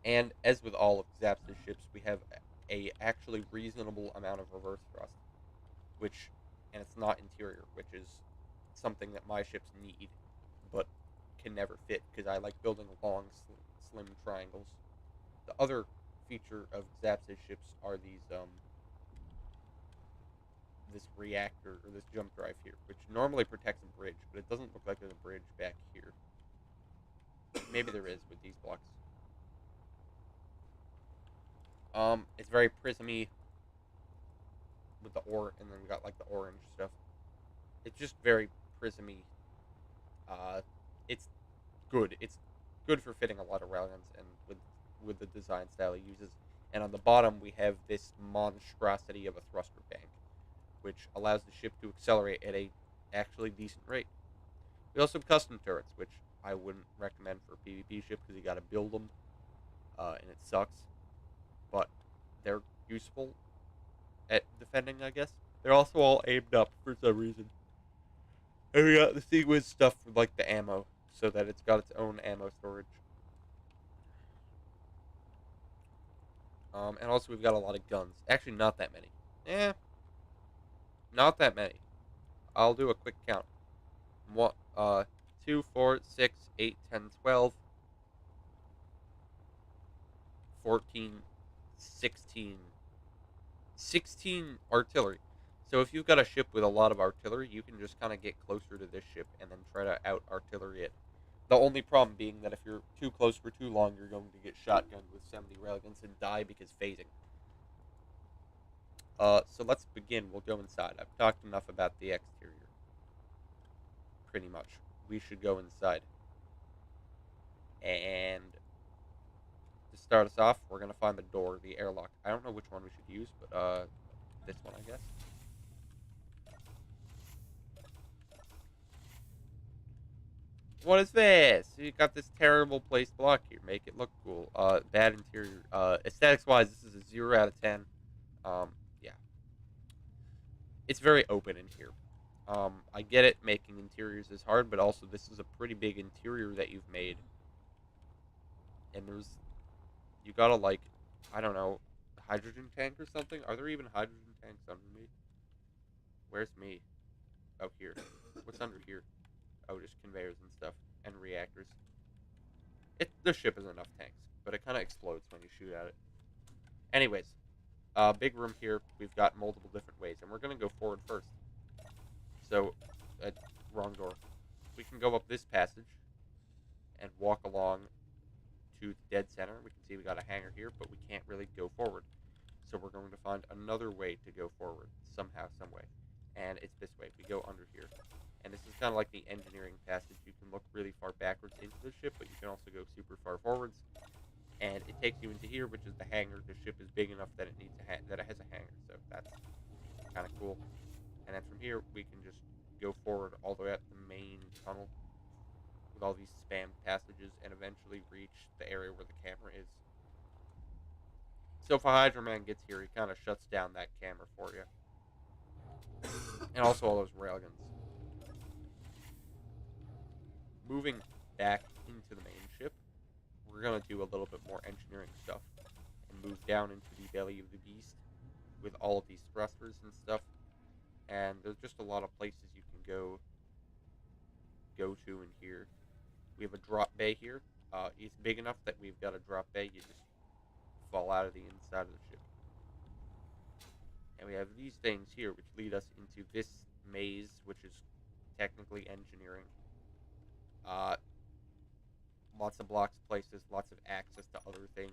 And as with all of Zap's ships, we have a actually reasonable amount of reverse thrust, which, and it's not interior, which is something that my ships need, but can never fit because I like building long, slim triangles. The other feature of Zap's ships are these this reactor or this jump drive here, which normally protects a bridge, but it doesn't look like there's a bridge back here. Maybe there is with these blocks. It's very prismy with the ore, and then we got like the orange stuff. It's just very prismy. It's good. It's good for fitting a lot of railguns, and with the design style it uses. And on the bottom we have this monstrosity of a thruster bank, which allows the ship to accelerate at a actually decent rate. We also have custom turrets, which I wouldn't recommend for a PvP ship because you got to build them, and it sucks. But they're useful at defending, I guess. They're also all aimed up for some reason. And we got the sequence stuff for like the ammo, so that it's got its own ammo storage. And also we've got a lot of guns. Actually, not that many. Not that many. I'll do a quick count. 1, 2, 4, 6, 8, 10, 12, 14, 16. 16 artillery. So if you've got a ship with a lot of artillery, you can just kind of get closer to this ship and then try to out-artillery it. The only problem being that if you're too close for too long, you're going to get shotgunned with 70 railguns and die because phasing. So let's begin. We'll go inside. I've talked enough about the exterior. Pretty much. We should go inside. And to start us off, we're going to find the door, the airlock. I don't know which one we should use, but this one, I guess. What is this? You got this terrible placed block here. Make it look cool. Bad interior. Aesthetics-wise, this is a 0 out of 10. Yeah. It's very open in here. I get it, making interiors is hard, but also this is a pretty big interior that you've made. And you gotta like, I don't know, hydrogen tank or something? Are there even hydrogen tanks under me? Where's me? Oh, here. What's under here? Oh, just conveyors and stuff. And reactors. The ship has enough tanks, but it kind of explodes when you shoot at it. Anyways, big room here. We've got multiple different ways, and we're going to go forward first. So, wrong door. We can go up this passage and walk along to the dead center. We can see we got a hangar here, but we can't really go forward. So we're going to find another way to go forward, somehow, some way. And it's this way. We go under here. And this is kind of like the engineering passage. You can look really far backwards into the ship, but you can also go super far forwards. And it takes you into here, which is the hangar. The ship is big enough that it needs that it has a hangar, so that's kind of cool. And then from here, we can just go forward all the way up the main tunnel with all these spam passages, and eventually reach the area where the camera is. So if a Hydra Man gets here, he kind of shuts down that camera for you, and also all those railguns. Moving back into the main ship, we're going to do a little bit more engineering stuff and move down into the belly of the beast with all of these thrusters and stuff. And there's just a lot of places you can go to in here. We have a drop bay here. It's big enough that we've got a drop bay. You just fall out of the inside of the ship. And we have these things here which lead us into this maze, which is technically engineering. Lots of blocks places, lots of access to other things.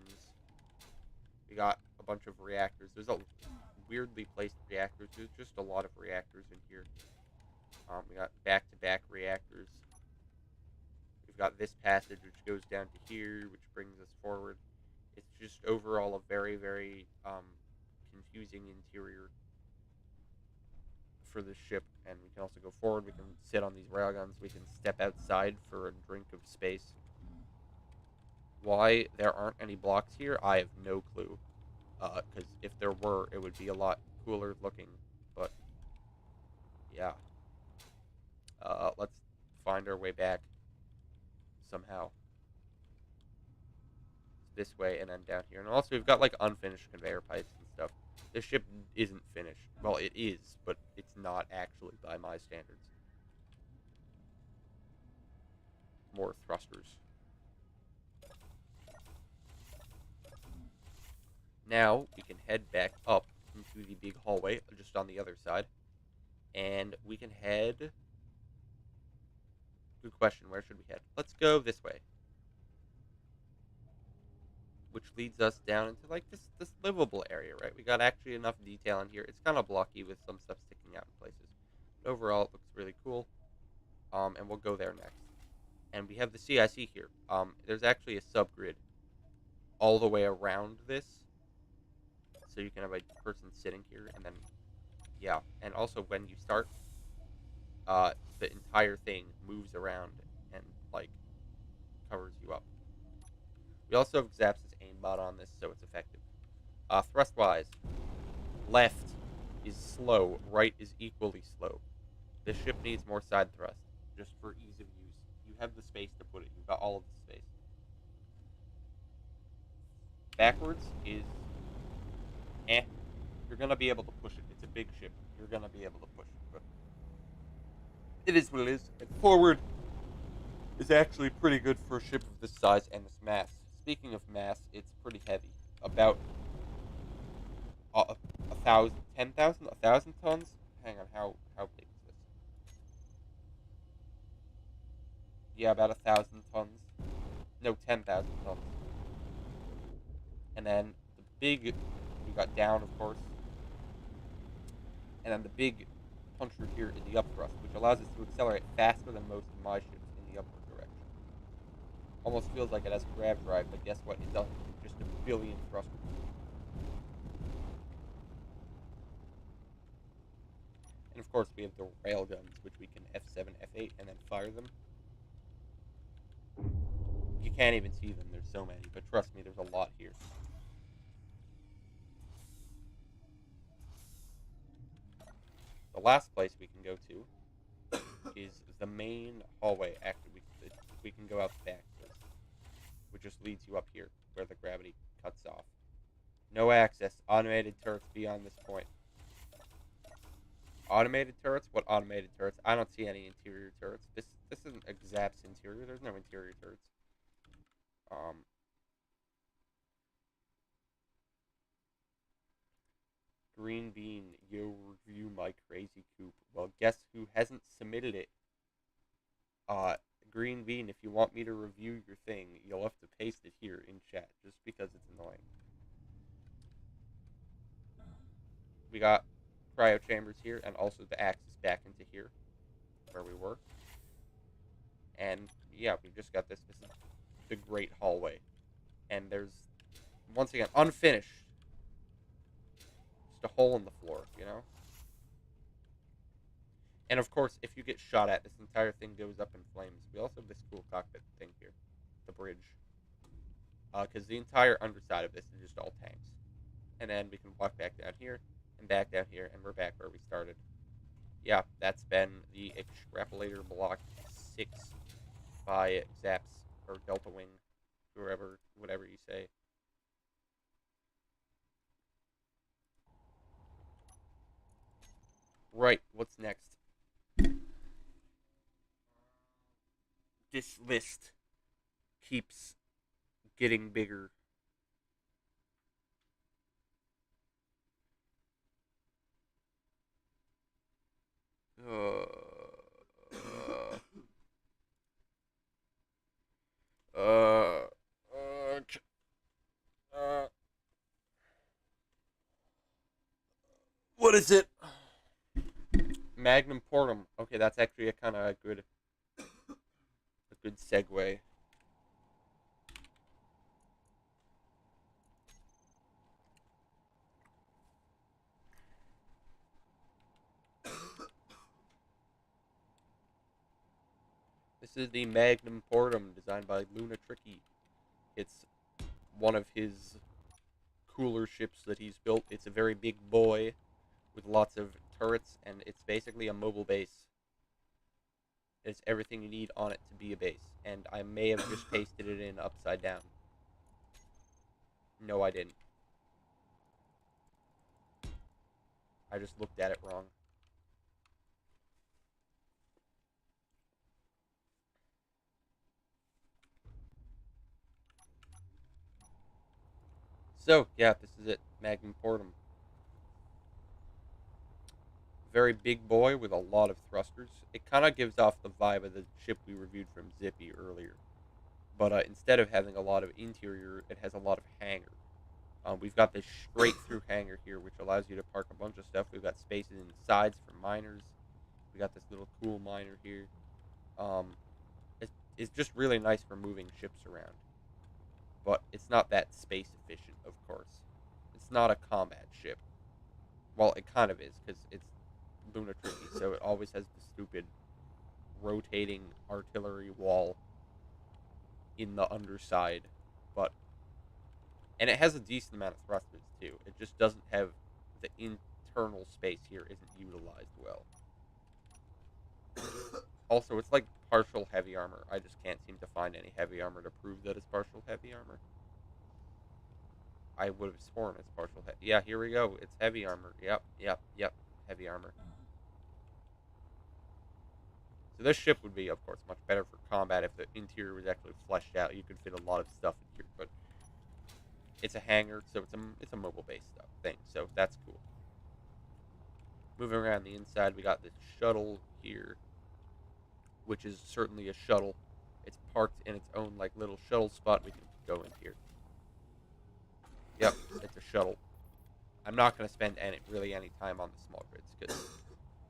We got a bunch of reactors. There's a weirdly placed reactors. There's just a lot of reactors in here. We got back-to-back reactors. We've got this passage which goes down to here, which brings us forward. It's just overall a very, very confusing interior for this ship. And we can also go forward. We can sit on these railguns. We can step outside for a drink of space. Why there aren't any blocks here, I have no clue. Because if there were, it would be a lot cooler looking. But, yeah. Let's find our way back somehow. this way and then down here. And also, we've got, like, unfinished conveyor pipes and stuff. This ship isn't finished. Well, it is, but it's not actually by my standards. More thrusters. Now, we can head back up into the big hallway, just on the other side. And we can head... Good question, where should we head? Let's go this way. Which leads us down into, like, this livable area, right? We got actually enough detail in here. It's kind of blocky with some stuff sticking out in places. But overall, it looks really cool. And we'll go there next. And we have the CIC here. There's actually a subgrid all the way around this. So you can have a person sitting here, and then, yeah. And also, when you start, the entire thing moves around and, like, covers you up. We also have Zaps' aimbot on this, so it's effective. Thrust-wise, left is slow, right is equally slow. This ship needs more side thrust, just for ease of use. You have the space to put it. You've got all of the space. Backwards is... You're going to be able to push it. It's a big ship. You're going to be able to push it, but... It is what it is. And forward is actually pretty good for a ship of this size and this mass. Speaking of mass, it's pretty heavy. About 1,000 tons? Hang on, how big is this? Yeah, about 1,000 tons. No, 10,000 tons. And then the big, we got down, of course. And then the big puncher here is the upthrust, which allows us to accelerate faster than most of my ships in the upward direction. Almost feels like it has grav drive, but guess what? It doesn't. It's just a billion thrusters. And of course, we have the railguns, which we can F7, F8, and then fire them. You can't even see them. There's so many, but trust me, there's a lot here. The last place we can go to is the main hallway. Actually, we can go out the back first, which just leads you up here, where the gravity cuts off. No access. Automated turrets beyond this point. Automated turrets? What automated turrets? I don't see any interior turrets. This isn't a Zap's interior. There's no interior turrets. Green Bean, yo, review my crazy coop. Well, guess who hasn't submitted it? Green Bean, if you want me to review your thing, you'll have to paste it here in chat, just because it's annoying. We got cryo chambers here, and also the access back into here, where we were. And, yeah, we just got this. This is the great hallway. And there's, once again, unfinished. A hole in the floor, you know? And of course, if you get shot at, this entire thing goes up in flames. We also have this cool cockpit thing here. The bridge. Because the entire underside of this is just all tanks. And then we can walk back down here, and back down here, and we're back where we started. Yeah, that's been the Extrapolator Block 6 by Zaps, or Delta Wing, whatever you say. Right, what's next? This list keeps getting bigger. What is it? Magnum portum. Okay, that's actually a kind of a good segue. This is the Magnum portum designed by Luna Tricky. It's one of his cooler ships that he's built. It's a very big boy with lots of turrets, and it's basically a mobile base. It's everything you need on it to be a base, and I may have just pasted it in upside down. No, I didn't. I just looked at it wrong. So, yeah, this is it. Magnum portum. Very big boy with a lot of thrusters. It kind of gives off the vibe of the ship we reviewed from Zippy earlier. But instead of having a lot of interior, it has a lot of hangar. We've got this straight through hangar here, which allows you to park a bunch of stuff. We've got spaces in the sides for miners. We got this little cool miner here. Um, it's just really nice for moving ships around. But it's not that space efficient, of course. It's not a combat ship. Well, it kind of is, because it's Luna Tricky, so it always has the stupid rotating artillery wall in the underside. And it has a decent amount of thrusters, too. It just doesn't have the internal space here isn't utilized well. Also, it's like partial heavy armor. I just can't seem to find any heavy armor to prove that it's partial heavy armor. I would have sworn it's partial heavy. Yeah, here we go. It's heavy armor. Yep. Heavy armor. So this ship would be, of course, much better for combat if the interior was actually fleshed out. You could fit a lot of stuff in here, but it's a hangar, so it's a mobile-based thing, so that's cool. Moving around the inside, we got this shuttle here, which is certainly a shuttle. It's parked in its own like little shuttle spot. We can go in here. Yep, it's a shuttle. I'm not going to spend really any time on the small grids because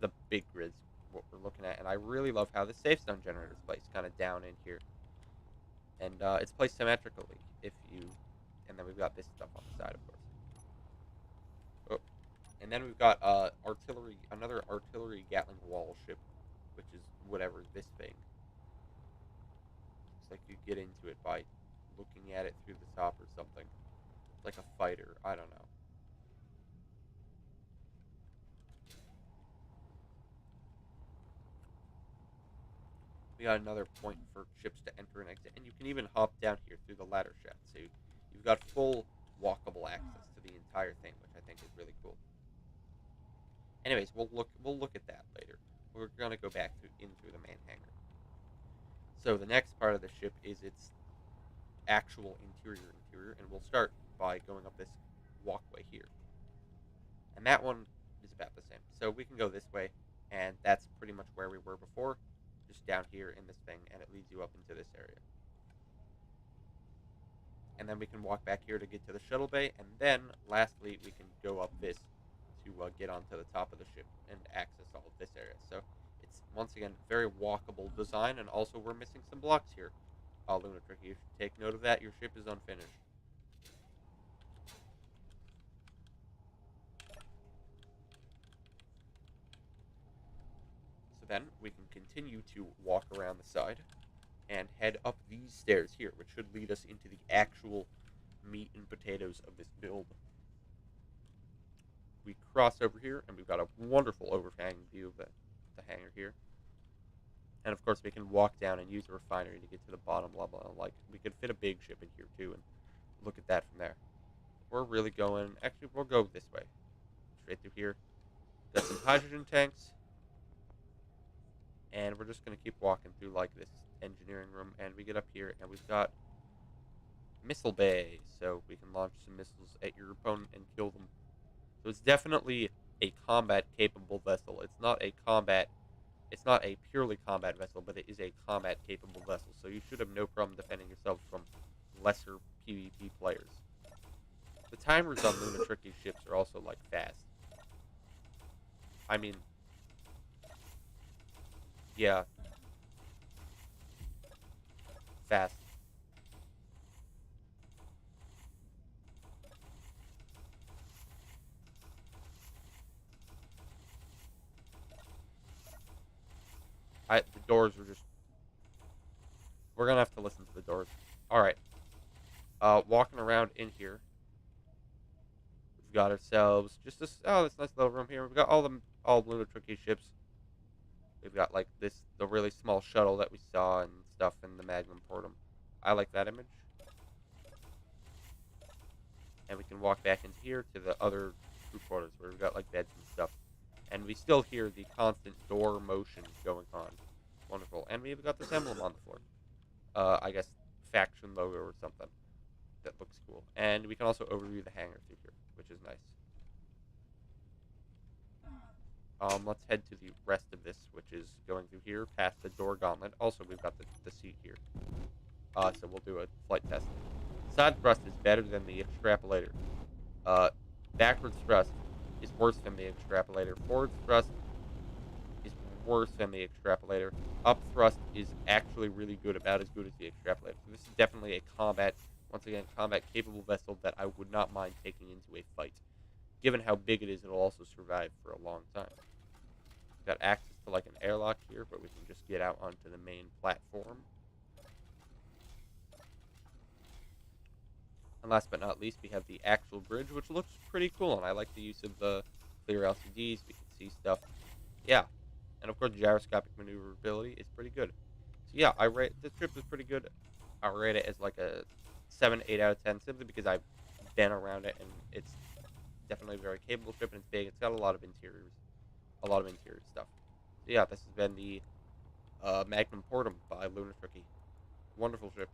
the big grids what we're looking at, and I really love how the safe zone generator is placed kind of down in here, and it's placed symmetrically. And then we've got this stuff on the side, of course. Oh, and then we've got another artillery Gatling wall ship, which is whatever this thing. Looks like you get into it by looking at it through the top or something. It's like a fighter. I don't know. We got another point for ships to enter and exit, and you can even hop down here through the ladder shaft. So you've got full walkable access to the entire thing, which I think is really cool. Anyways, we'll look at that later. We're gonna go back in through the main hangar. So the next part of the ship is its actual interior, and we'll start by going up this walkway here. And that one is about the same. So we can go this way, and that's pretty much where we were before, just down here in this thing, and it leads you up into this area. And then we can walk back here to get to the shuttle bay, and then, lastly, we can go up this to get onto the top of the ship and access all of this area. So it's, once again, very walkable design, and also we're missing some blocks here. Luna Tricky, you should take note of that. Your ship is unfinished. So then we can continue to walk around the side and head up these stairs here, which should lead us into the actual meat and potatoes of this build. We cross over here, and we've got a wonderful overhanging view of the hangar here. And of course, we can walk down and use the refinery to get to the bottom level. And like, we could fit a big ship in here too, and look at that from there. We're really going. Actually, we'll go this way, straight through here. Got some hydrogen tanks, and we're just gonna keep walking through like this engineering room, and we get up here, and we've got missile bay, so we can launch some missiles at your opponent and kill them. So it's definitely a combat capable vessel. It's not a purely combat vessel, but it is a combat capable vessel. So you should have no problem defending yourselves from lesser PvP players. The timers on Luna Tricky's ships are also like fast. I mean, yeah, fast. The doors are just... We're going to have to listen to the doors. Alright. Walking around in here. We've got ourselves just this... Oh, this nice little room here. We've got all Luna Tricky ships. We've got, like, the really small shuttle that we saw and stuff in the Magnum portum. I like that image. And we can walk back into here to the other crew quarters where we've got like beds and stuff. And we still hear the constant door motion going on. Wonderful. And we've got this emblem on the floor. I guess faction logo or something. That looks cool. And we can also overview the hangar through here, which is nice. Let's head to the rest of this, which is going through here, past the door gauntlet. Also, we've got the seat here. So we'll do a flight test. Side thrust is better than the Extrapolator. Backwards thrust is worse than the Extrapolator. Forward thrust is worse than the Extrapolator. Up thrust is actually really good, about as good as the Extrapolator. So this is definitely a combat, once again, combat-capable vessel that I would not mind taking into a fight. Given how big it is, it'll also survive for a long time. Got access to like an airlock here, but we can just get out onto the main platform. And last but not least, we have the actual bridge, which looks pretty cool, and I like the use of the clear LCDs. We can see stuff. Yeah. And of course, gyroscopic maneuverability is pretty good. So yeah, I rate this trip is pretty good. I rate it as like a 7, 8 out of 10, simply because I've been around it, and it's definitely a very capable ship, and it's big. It's got a lot of interiors. A lot of interior stuff. So yeah, this has been the Magnum Portum by Lunar Tricky. Wonderful ship.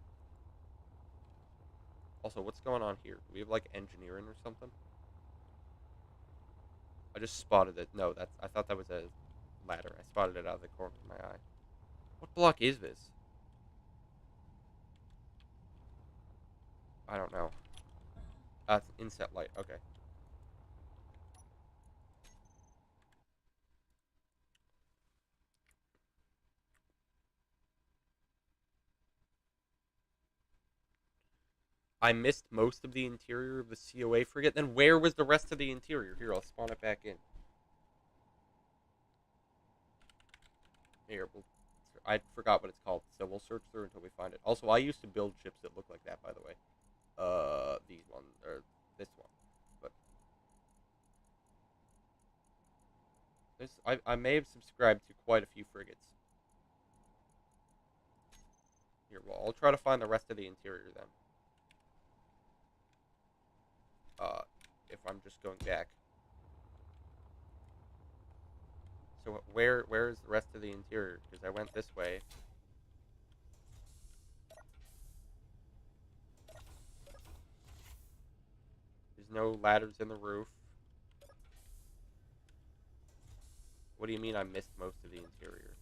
Also, what's going on here? Do we have like engineering or something? I just spotted it. No, I thought that was a ladder. I spotted it out of the corner of my eye. What block is this? I don't know. It's an inset light. Okay. I missed most of the interior of the COA frigate. Then where was the rest of the interior? Here, I'll spawn it back in. Here, I forgot what it's called, so we'll search through until we find it. Also, I used to build ships that look like that, by the way. These ones, or this one. But I may have subscribed to quite a few frigates. Here, well, I'll try to find the rest of the interior then. If I'm just going back. So where is the rest of the interior? Because I went this way. There's no ladders in the roof. What do you mean I missed most of the interior?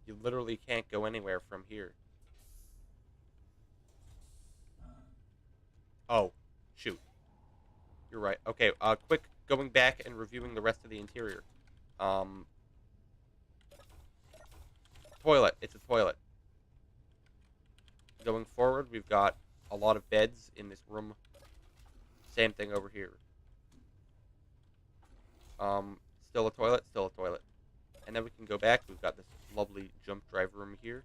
You literally can't go anywhere from here. Oh, shoot. You're right. Okay, quick going back and reviewing the rest of the interior. Toilet. It's a toilet. Going forward, we've got a lot of beds in this room. Same thing over here. Still a toilet, still a toilet. And then we can go back. We've got this lovely jump drive room here.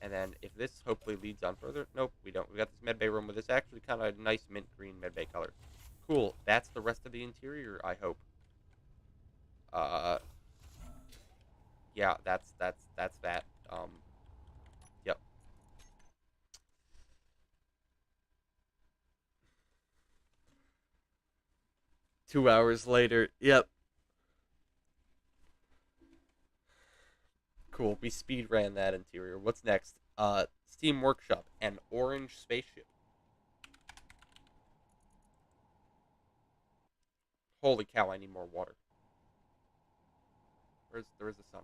And then if this hopefully leads on further, nope, we don't. We got this medbay room with this actually kind of nice mint green medbay color. Cool. That's the rest of the interior, I hope. Yeah, that's that. Yep. 2 hours later. Yep. Cool. We speed ran that interior. What's next? Steam Workshop, an orange spaceship. Holy cow, I need more water. Where's the sun?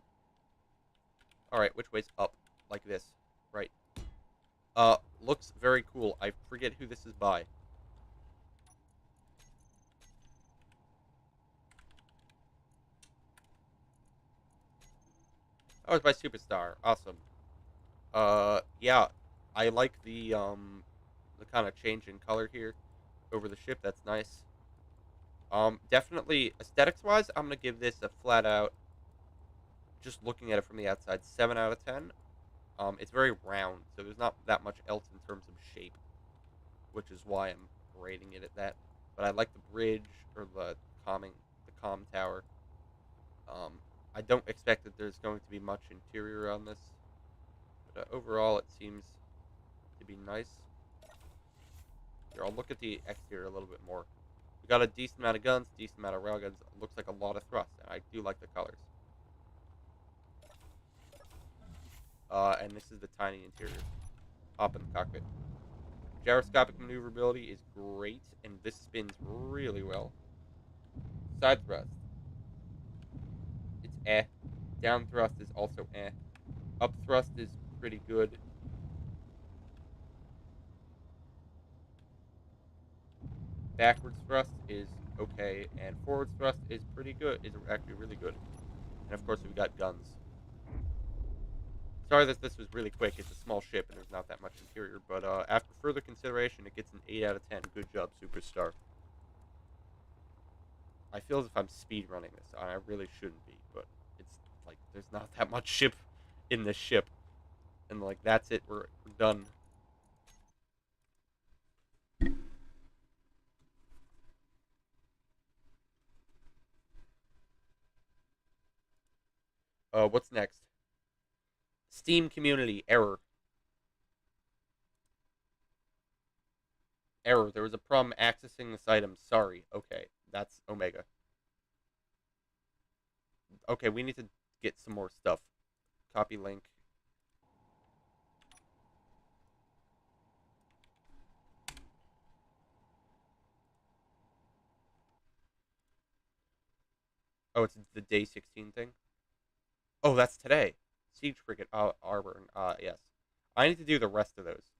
Alright, which way's up? Like this. Right. Looks very cool. I forget who this is by. Oh, it's by Superstar. Awesome. Yeah. I like the kind of change in color here over the ship. That's nice. Definitely aesthetics-wise, I'm gonna give this a flat out, just looking at it from the outside, 7 out of 10. It's very round, so there's not that much else in terms of shape, which is why I'm rating it at that. But I like the bridge, or the comm tower. I don't expect that there's going to be much interior on this, but overall it seems to be nice. Here, I'll look at the exterior a little bit more. We got a decent amount of guns, decent amount of railguns. Looks like a lot of thrust, and I do like the colors. And this is the tiny interior. Hop in the cockpit. Gyroscopic maneuverability is great, and this spins really well. Side thrust. It's eh. Down thrust is also eh. Up thrust is pretty good. Backwards thrust is okay, and forwards thrust is pretty good. Is actually really good. And of course, we've got guns. Sorry that this was really quick. It's a small ship, and there's not that much interior. But after further consideration, it gets an 8 out of 10. Good job, Superstar. I feel as if I'm speed running this, and I really shouldn't be. But it's like there's not that much ship in this ship, and like that's it. We're done. What's next? Steam community error. Error. There was a problem accessing this item. Sorry. Okay, that's Omega. Okay, we need to get some more stuff. Copy link. Oh, it's the day 16 thing? Oh, that's today. Siege frigate, Auburn, yes. I need to do the rest of those.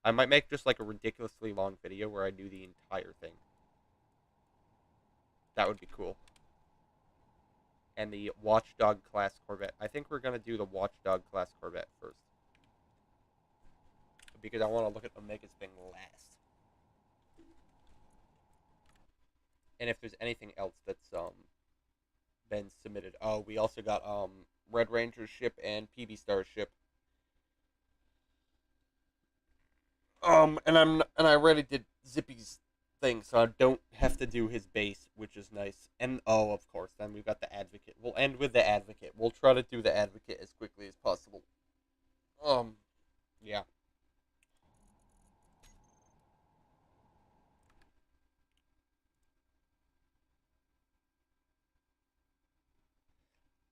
I might make just like a ridiculously long video where I do the entire thing. That would be cool. And the Watchdog class Corvette. I think we're going to do the Watchdog class Corvette first. Because I want to look at Omega's thing last. And if there's anything else that's been submitted. Oh, we also got Red Ranger's ship and PB Star's ship. And I already did Zippy's thing, so I don't have to do his base, which is nice. And oh, of course, then we've got the Advocate. We'll end with the Advocate. We'll try to do the Advocate as quickly as possible. Yeah.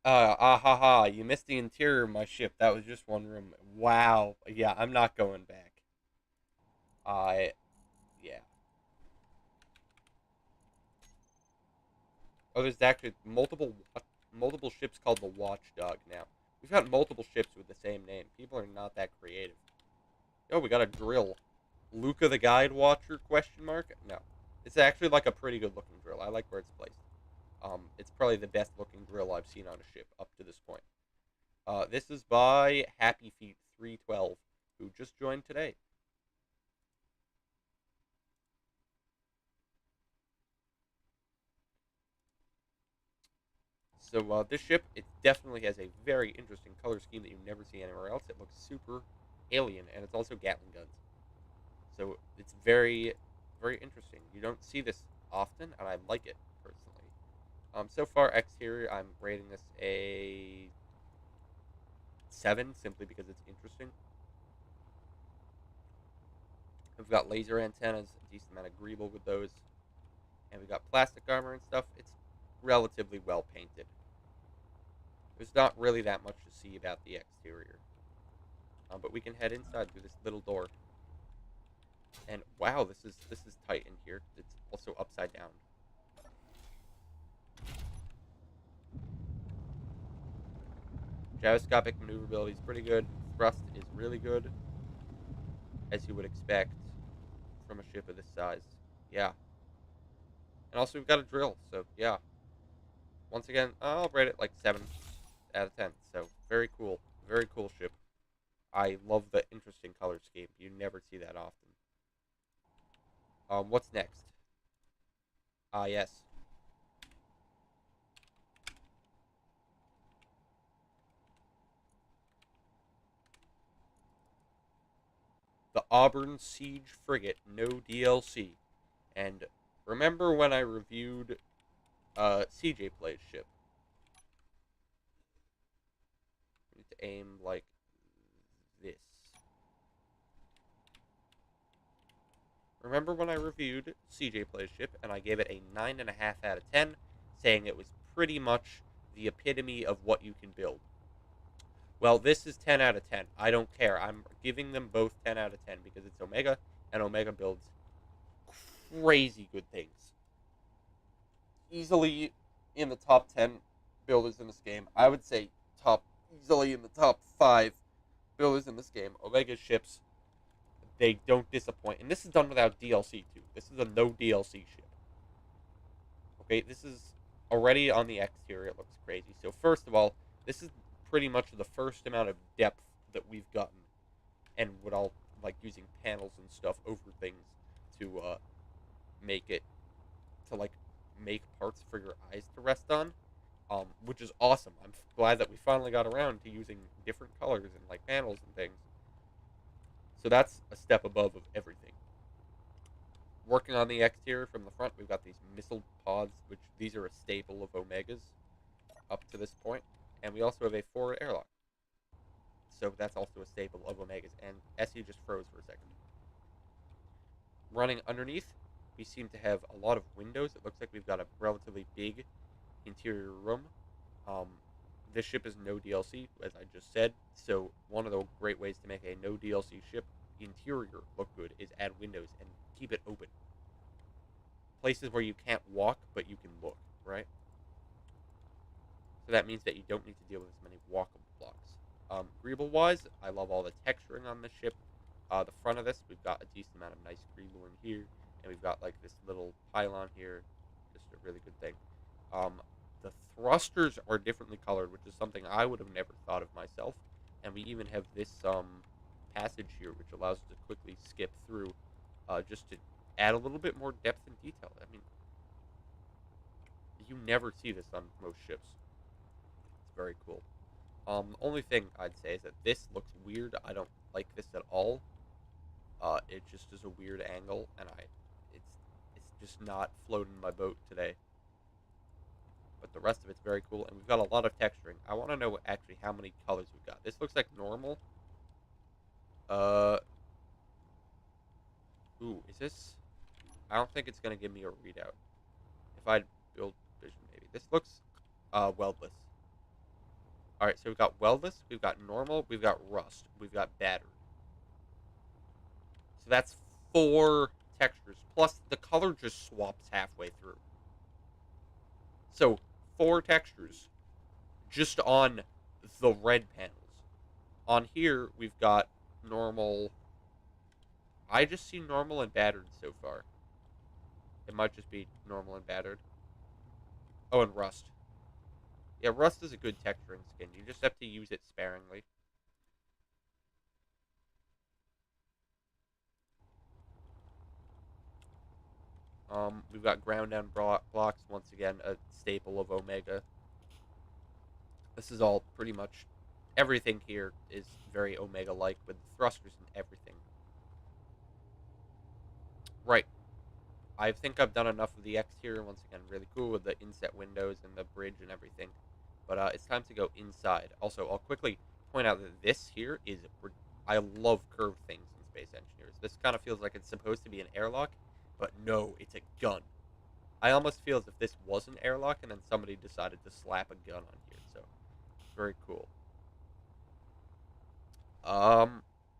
Ha ha, you missed the interior of my ship. That was just one room. Wow. Yeah, I'm not going back. Yeah. Oh, there's actually multiple ships called the Watchdog now. We've got multiple ships with the same name. People are not that creative. Oh, we got a drill. Luca the Guide Watcher, question mark? No. It's actually like a pretty good looking drill. I like where it's placed. It's probably the best looking drill I've seen on a ship up to this point. This is by Happy Feet 312, who just joined today. So this ship, it definitely has a very interesting color scheme that you never see anywhere else. It looks super alien, and it's also Gatling guns. So it's very, very interesting. You don't see this often, and I like it personally. So far exterior, I'm rating this a 7, simply because it's interesting. We've got laser antennas, a decent amount of greeble with those, and we've got plastic armor and stuff. It's relatively well painted. There's not really that much to see about the exterior. But we can head inside through this little door. And wow, this is tight in here. It's also upside down. Gyroscopic maneuverability is pretty good. Thrust is really good, as you would expect from a ship of this size. Yeah. And also we've got a drill, so yeah. Once again, I'll rate it like 7 out of 10. So very cool. Very cool ship. I love the interesting color scheme. You never see that often. What's next? Yes. The Auburn Siege frigate, no DLC. And remember when I reviewed CJ Play's ship? I need to aim like this. Remember when I reviewed CJ Play's ship and I gave it a 9.5 out of 10, saying it was pretty much the epitome of what you can build? Well, this is 10 out of 10. I don't care. I'm giving them both 10 out of 10 because it's Omega, and Omega builds crazy good things. Easily in the top 10 builders in this game. I would say easily in the top 5 builders in this game. Omega ships, they don't disappoint. And this is done without DLC, too. This is a no DLC ship. Okay, this is already on the exterior. It looks crazy. So first of all, this is pretty much the first amount of depth that we've gotten. And what I'll like using panels and stuff over things to make it, to like make parts for your eyes to rest on. Which is awesome. I'm glad that we finally got around to using different colors and like panels and things. So that's a step above of everything. Working on the exterior from the front, we've got these missile pods, which these are a staple of Omegas up to this point. And we also have a forward airlock. So that's also a staple of Omegas. And SE just froze for a second. Running underneath, we seem to have a lot of windows. It looks like we've got a relatively big interior room. This ship is no DLC, as I just said, so one of the great ways to make a no DLC ship interior look good is add windows and keep it open. Places where you can't walk, but you can look, right? So that means that you don't need to deal with as many walkable blocks. Greeble-wise, I love all the texturing on the ship. The front of this, we've got a decent amount of nice greeble in here, and we've got like this little pylon here, just a really good thing. The thrusters are differently colored, which is something I would have never thought of myself. And we even have this passage here, which allows us to quickly skip through, just to add a little bit more depth and detail. I mean, you never see this on most ships. It's very cool. The only thing I'd say is that this looks weird. I don't like this at all. It just is a weird angle, and it's just not floating my boat today. But the rest of it's very cool, and we've got a lot of texturing. I want to know actually how many colors we've got. This looks like normal. Ooh, is this? I don't think it's gonna give me a readout. If I build vision, maybe. This looks, weldless. All right, so we've got weldless, we've got normal, we've got rust, we've got battered. So that's 4 textures. Plus, the color just swaps halfway through. So 4 textures just on the red panels. On here, we've got normal. I just see normal and battered so far. It might just be normal and battered. Oh, and rust. Yeah, rust is a good texturing skin. You just have to use it sparingly. We've got ground down blocks, once again, a staple of Omega. This is all pretty much, everything here is very Omega-like with thrusters and everything. Right. I think I've done enough of the exterior. Once again, really cool with the inset windows and the bridge and everything. But it's time to go inside. Also, I'll quickly point out that this here is, I love curved things in Space Engineers. This kind of feels like it's supposed to be an airlock, but no, it's a gun. I almost feel as if this was an airlock and then somebody decided to slap a gun on here. So, very cool.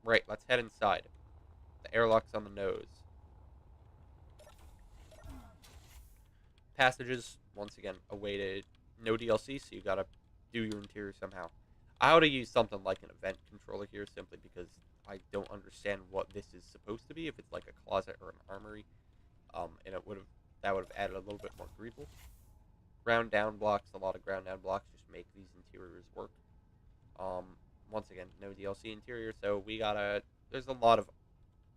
Right, let's head inside. The airlock's on the nose. Passages, once again, awaited. No DLC, so you gotta do your interior somehow. I ought to use something like an event controller here, simply because I don't understand what this is supposed to be. If it's like a closet or an armory, and that would have added a little bit more greeble. Ground down blocks, a lot of ground down blocks just make these interiors work. Once again, no DLC interior, so we gotta. There's a lot of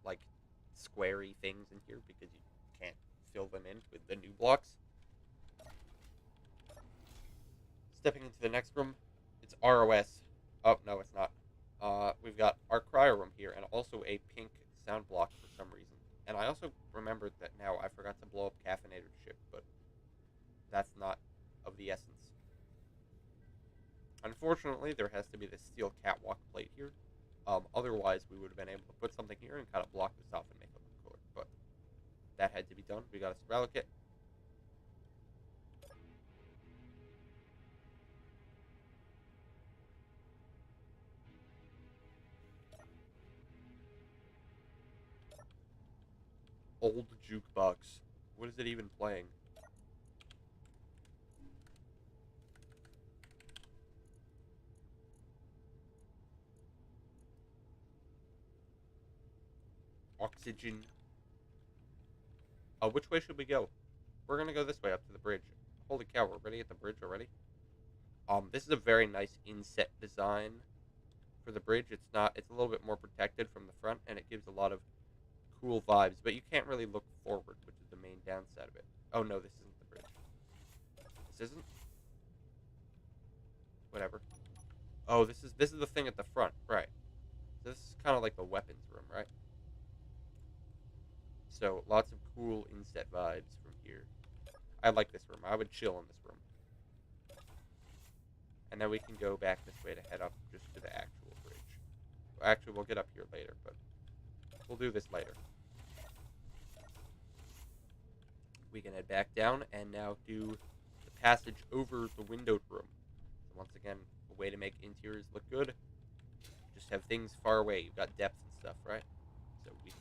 like squarey things in here because you can't fill them in with the new blocks. Stepping into the next room, it's ROS. Oh, no, it's not. We've got our cryo room here, and also a pink sound block for some reason. And I also remembered that now I forgot to blow up Caffeinator's ship, but that's not of the essence. Unfortunately, there has to be this steel catwalk plate here. Otherwise, we would have been able to put something here and kind of block this off and make it look cooler. But that had to be done. We got a survival kit. Old jukebox. What is it even playing? Oxygen. Which way should we go? We're gonna go this way up to the bridge. Holy cow, we're already at the bridge already? This is a very nice inset design for the bridge. It's a little bit more protected from the front, and it gives a lot of cool vibes, but you can't really look forward, which is the main downside of it. Oh no, this isn't the bridge. This isn't? Whatever. Oh, this is the thing at the front, right. So this is kind of like the weapons room, right? So, lots of cool inset vibes from here. I like this room. I would chill in this room. And then we can go back this way to head up just to the actual bridge. Well, actually, we'll get up here later, but we'll do this later. We can head back down and now do the passage over the windowed room. So once again, a way to make interiors look good. Just have things far away. You've got depth and stuff, right? So we can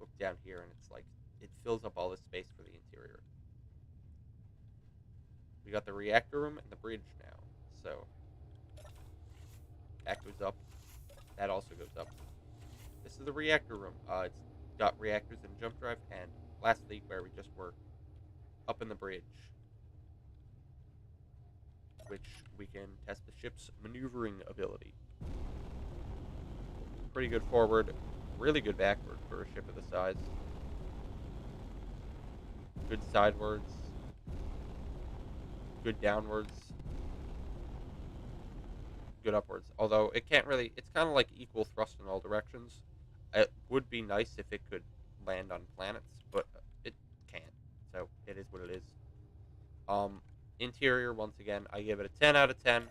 look down here and it's like, it fills up all this space for the interior. We got the reactor room and the bridge now. So that goes up. That also goes up. This is the reactor room. It's got reactors and jump drive, and lastly, where we just were, up in the bridge, which we can test the ship's maneuvering ability. Pretty good forward, really good backward for a ship of the size. Good sidewards, good downwards, good upwards. Although it can't really, it's kind of like equal thrust in all directions. It would be nice if it could land on planets, but it can't. So it is what it is. Interior, once again, I give it a 10 out of 10.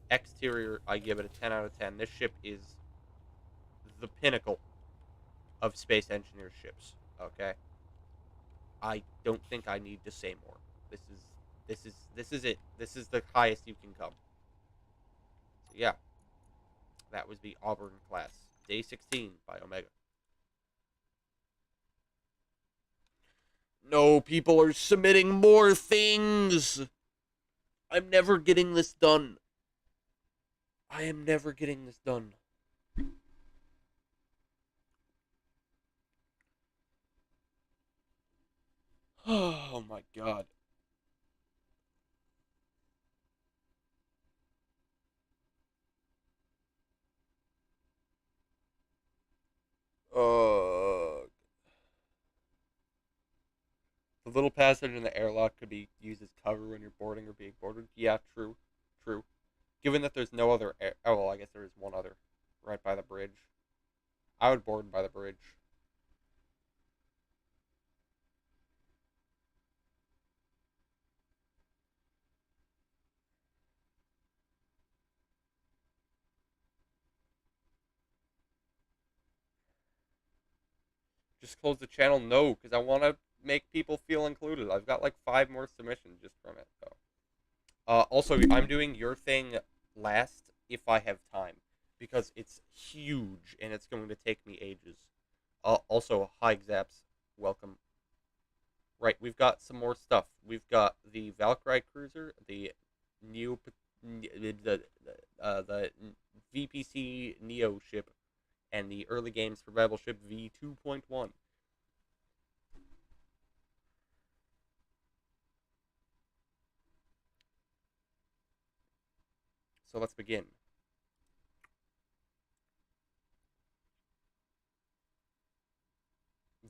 Exterior, I give it a 10 out of 10. This ship is the pinnacle of space engineer ships. Okay, I don't think I need to say more. This is it. This is the highest you can come. So yeah, that was the Auburn class, day 16 by Omega. No, people are submitting more things. I'm never getting this done. I am never getting this done. Oh my god. Uh, the little passage in the airlock could be used as cover when you're boarding or being boarded. Yeah, true. True. Given that there's no other air... Oh, well, I guess there is one other. Right by the bridge. I would board by the bridge. Just close the channel? No, because I want to make people feel included. I've got like 5 more submissions just from it, though. Also, I'm doing your thing last if I have time, because it's huge and it's going to take me ages. Also, hi Zaps, welcome. Right, we've got some more stuff. We've got the Valkyrie Cruiser, the Neo, the VPC Neo ship, and the early game survival ship V2.1. So let's begin.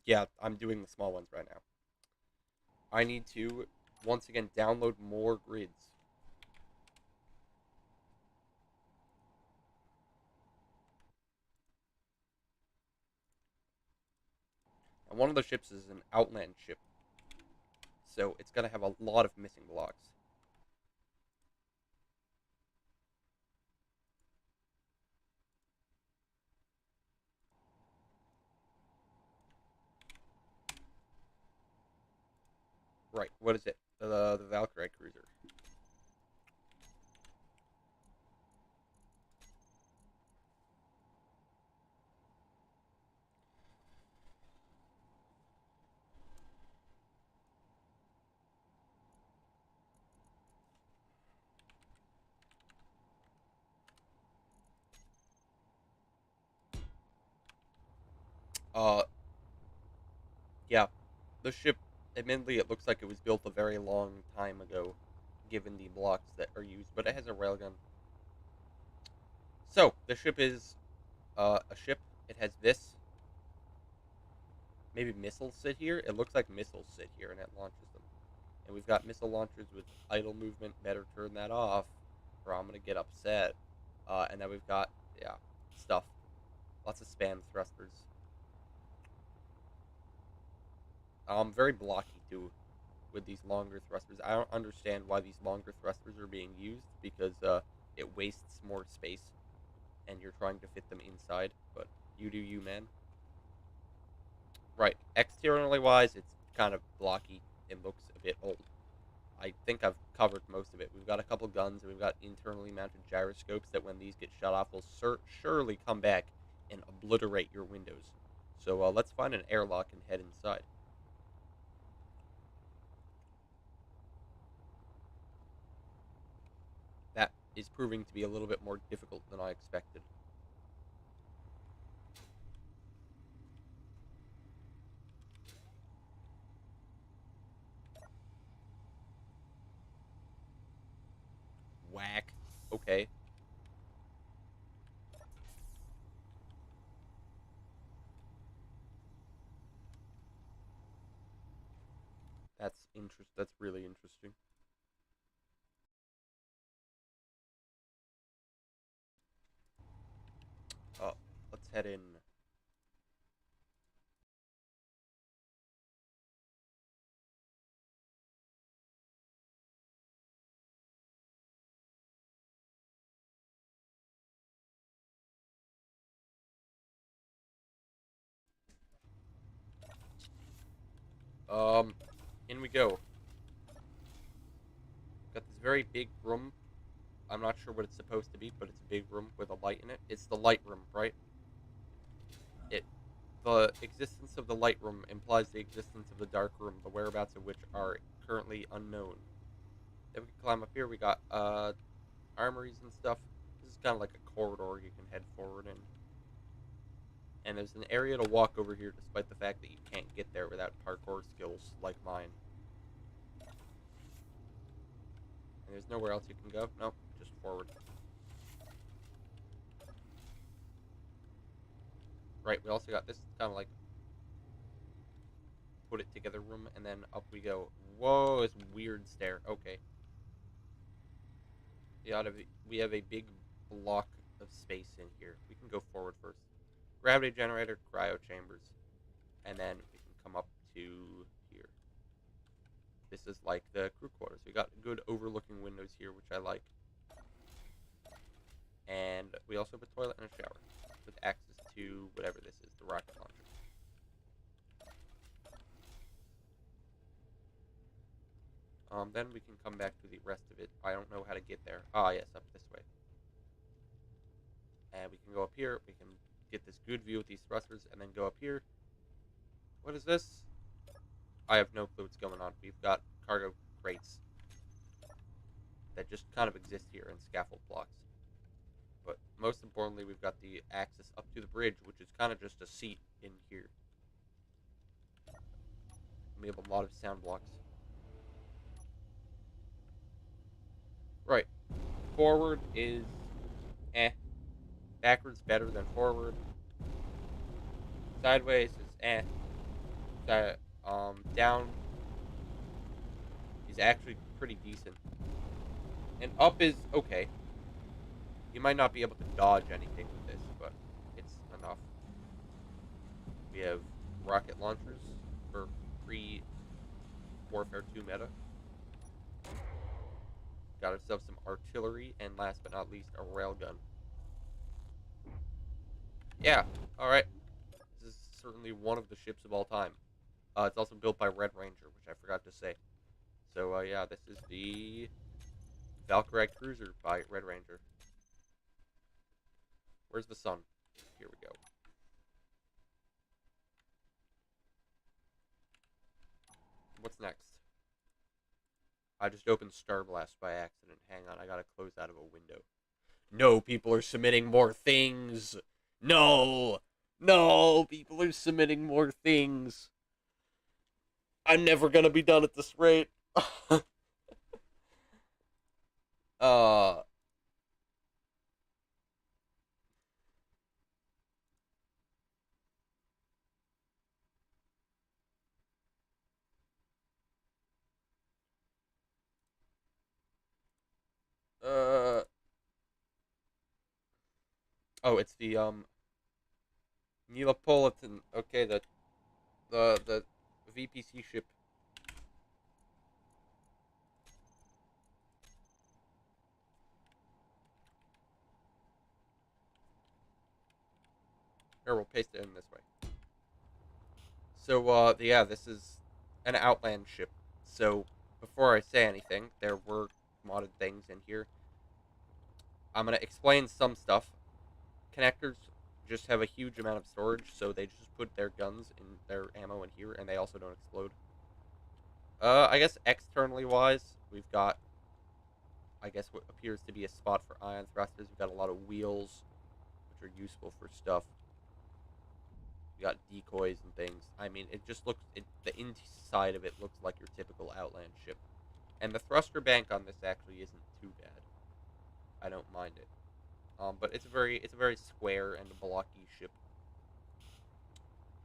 Yeah, I'm doing the small ones right now. I need to, once again, download more grids. And one of the ships is an Outland ship, so it's going to have a lot of missing blocks. Right. What is it? The Valkyrie Cruiser. Uh, yeah. The ship, admittedly, it looks like it was built a very long time ago, given the blocks that are used, but it has a railgun. So, the ship is a ship. It has this. Maybe missiles sit here. It looks like missiles sit here, and it launches them. And we've got missile launchers with idle movement. Better turn that off, or I'm gonna get upset. And then we've got, yeah, stuff. Lots of spam thrusters. Very blocky too with these longer thrusters. I don't understand why these longer thrusters are being used because it wastes more space, and you're trying to fit them inside. But you do you, man. Right. Externally wise, it's kind of blocky. It looks a bit old. I think I've covered most of it. We've got a couple guns, and we've got internally mounted gyroscopes that when these get shut off will surely come back and obliterate your windows. So let's find an airlock and head inside. That is proving to be a little bit more difficult than I expected. Whack. Okay. That's really interesting. Oh, let's head in. Um, in we go. Got this very big room. I'm not sure what it's supposed to be, but it's a big room with a light in it. It's the light room, right? It The existence of the light room implies the existence of the dark room, the whereabouts of which are currently unknown. Then we can climb up here. We got armories and stuff. This is kind of like a corridor you can head forward in. And there's an area to walk over here despite the fact that you can't get there without parkour skills like mine. And there's nowhere else you can go. Nope, just forward. Right, we also got this kind of like put it together room, and then up we go. Whoa, it's weird stair. Okay. We have a big block of space in here. We can go forward first. Gravity generator, cryo chambers, and then we can come up to here. This is like the crew quarters. We got good overlooking windows here, which I like. And we also have a toilet and a shower with access to whatever this is, the rocket launcher. Then we can come back to the rest of it. I don't know how to get there. Ah, yes, up this way. And we can go up here. We can get this good view with these thrusters, and then go up here. What is this? I have no clue what's going on. We've got cargo crates that just kind of exist here in scaffold blocks. But most importantly, we've got the access up to the bridge, which is kind of just a seat in here. We have a lot of sound blocks. Right. Forward is eh. Backwards better than forward. Sideways is eh. Down is actually pretty decent. And up is okay. You might not be able to dodge anything with this, but it's enough. We have rocket launchers for pre-Warfare 2 meta. Got ourselves some artillery, and last but not least, a railgun. Yeah, alright. This is certainly one of the ships of all time. It's also built by Red Ranger, which I forgot to say. yeah, this is the Valkyrie Cruiser by Red Ranger. Where's the sun? Here we go. What's next? I just opened Star Blast by accident. Hang on, I gotta close out of a window. No, people are submitting more things. No! No, people are submitting more things. I'm never gonna be done at this rate. uh... Uh... Oh, it's the, Neapolitan. Okay, the VPC ship. Here, we'll paste it in this way. So, yeah, this is an Outland ship. So, before I say anything, there were modded things in here. I'm gonna explain some stuff. Connectors just have a huge amount of storage, so they just put their guns in their ammo in here, and they also don't explode. I guess externally wise, we've got, I guess, what appears to be a spot for ion thrusters. We've got a lot of wheels, which are useful for stuff. We got decoys and things. I mean, it just looks, the inside of it looks like your typical Outland ship. And the thruster bank on this actually isn't too bad. I don't mind it. But it's a very square and blocky ship.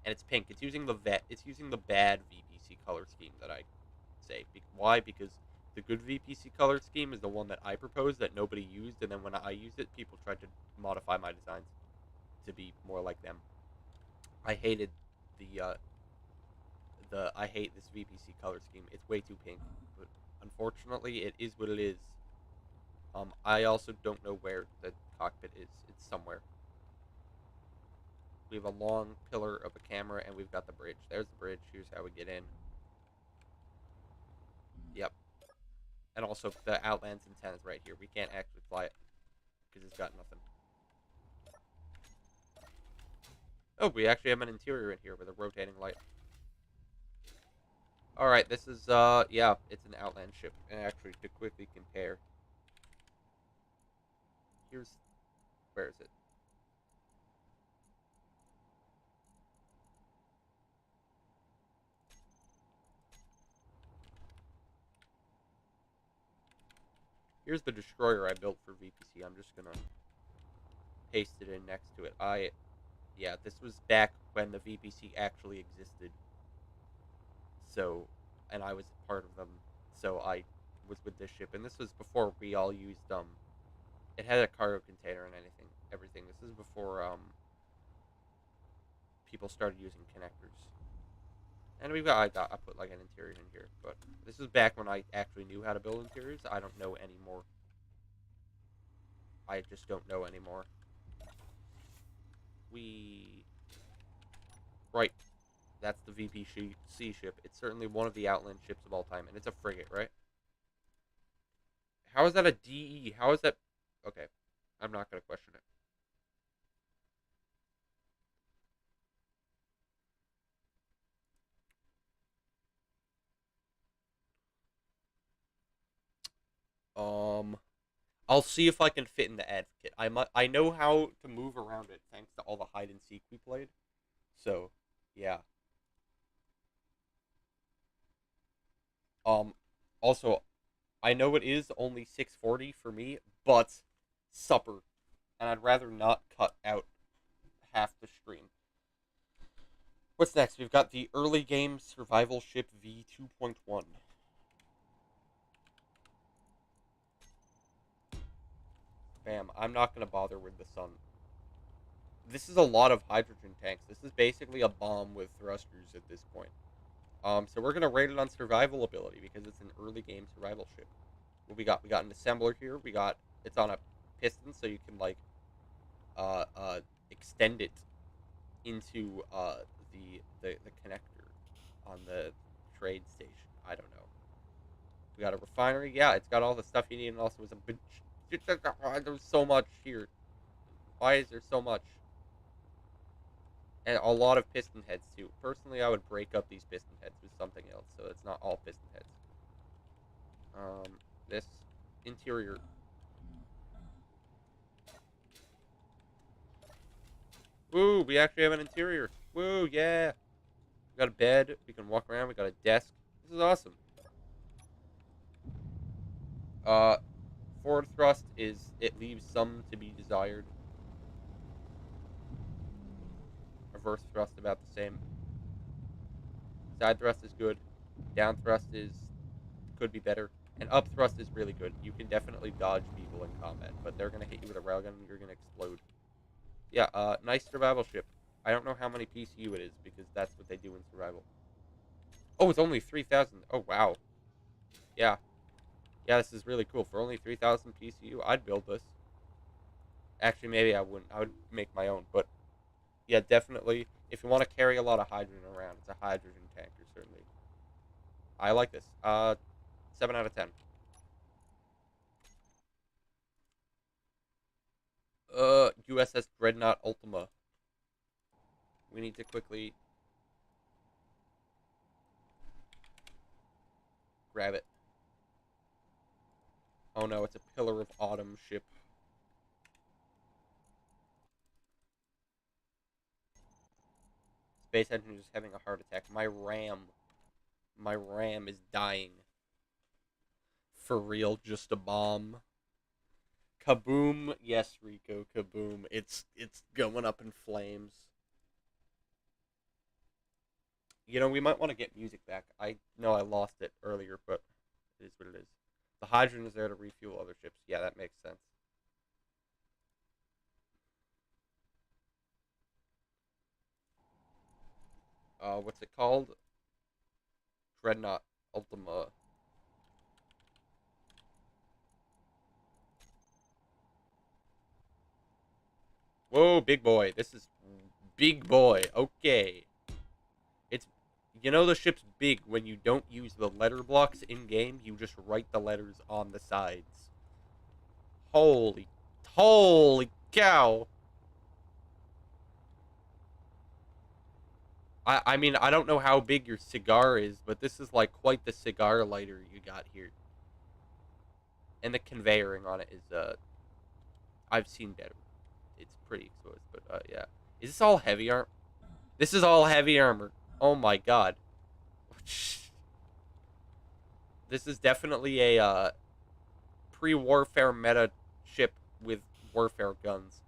And it's pink. It's using the bad VPC color scheme that I say. Why? Because the good VPC color scheme is the one that I proposed that nobody used, and then when I used it, people tried to modify my designs to be more like them. I hated I hate this VPC color scheme. It's way too pink, but unfortunately, it is what it is. I also don't know where the cockpit is. It's somewhere. We have a long pillar of a camera, and we've got the bridge. There's the bridge. Here's how we get in. Yep. And also, the Outland's antenna's right here. We can't actually fly it, because it's got nothing. Oh, we actually have an interior in here with a rotating light. Alright, this is, yeah, it's an Outland ship. And actually, to quickly compare, where is it? Here's the destroyer I built for VPC. I'm just gonna paste it in next to it. Yeah, this was back when the VPC actually existed. So, and I was part of them. So I was with this ship, and this was before we all used, it had a cargo container and everything. This is before, people started using connectors. And I put like an interior in here, but this is back when I actually knew how to build interiors. I don't know anymore. I just don't know anymore. Right. That's the VPC ship. It's certainly one of the Outland ships of all time, and it's a frigate, right? How is that a DE? How is that? Okay, I'm not gonna question it. Um, I'll see if I can fit in the advocate. I know how to move around it thanks to all the hide and seek we played. So, yeah. Um, Also, I know it is only 640 for me, but supper, and I'd rather not cut out half the stream. What's next? We've got the early game survival ship V2.1. Bam. I'm not going to bother with the sun. This is a lot of hydrogen tanks. This is basically a bomb with thrusters at this point. So we're going to rate it on survival ability because it's an early game survival ship. What we got? We got an assembler here. It's on a piston, so you can, like, extend it into, the connector on the trade station. I don't know. We got a refinery. Yeah, it's got all the stuff you need, and also it's a bitch. There's so much here. Why is there so much? And a lot of piston heads too. Personally, I would break up these piston heads with something else, so it's not all piston heads. This interior. Woo, we actually have an interior. Woo, yeah. We got a bed. We can walk around. We got a desk. This is awesome. Forward thrust it leaves some to be desired. Reverse thrust about the same. Side thrust is good. Down thrust could be better. And up thrust is really good. You can definitely dodge people in combat, but they're gonna hit you with a railgun and you're gonna explode. Yeah, nice survival ship. I don't know how many PCU it is because that's what they do in survival. Oh, it's only 3,000. Oh, wow. Yeah. Yeah, this is really cool. For only 3,000 PCU, I'd build this. Actually, maybe I wouldn't. I would make my own. But, yeah, definitely. If you want to carry a lot of hydrogen around, it's a hydrogen tanker, certainly. I like this. 7 out of 10. USS Dreadnought Ultima. We need to quickly grab it. Oh no, it's a Pillar of Autumn ship. Space engine is having a heart attack. My RAM is dying. For real, just a bomb. Kaboom! Yes, Rico, kaboom! It's going up in flames. You know, we might want to get music back. I know I lost it earlier, but it is what it is. The hydrogen is there to refuel other ships. Yeah, that makes sense. What's it called? Dreadnought Ultima. Whoa, big boy. This is big boy. Okay. It's, you know, the ship's big when you don't use the letter blocks in game. You just write the letters on the sides. Holy cow. I mean, I don't know how big your cigar is, but this is like quite the cigar lighter you got here. And the conveying on it is, I've seen better. It's pretty exposed, but, yeah. Is this all heavy armor? This is all heavy armor. Oh my god. This is definitely a, pre-warfare meta ship with warfare guns.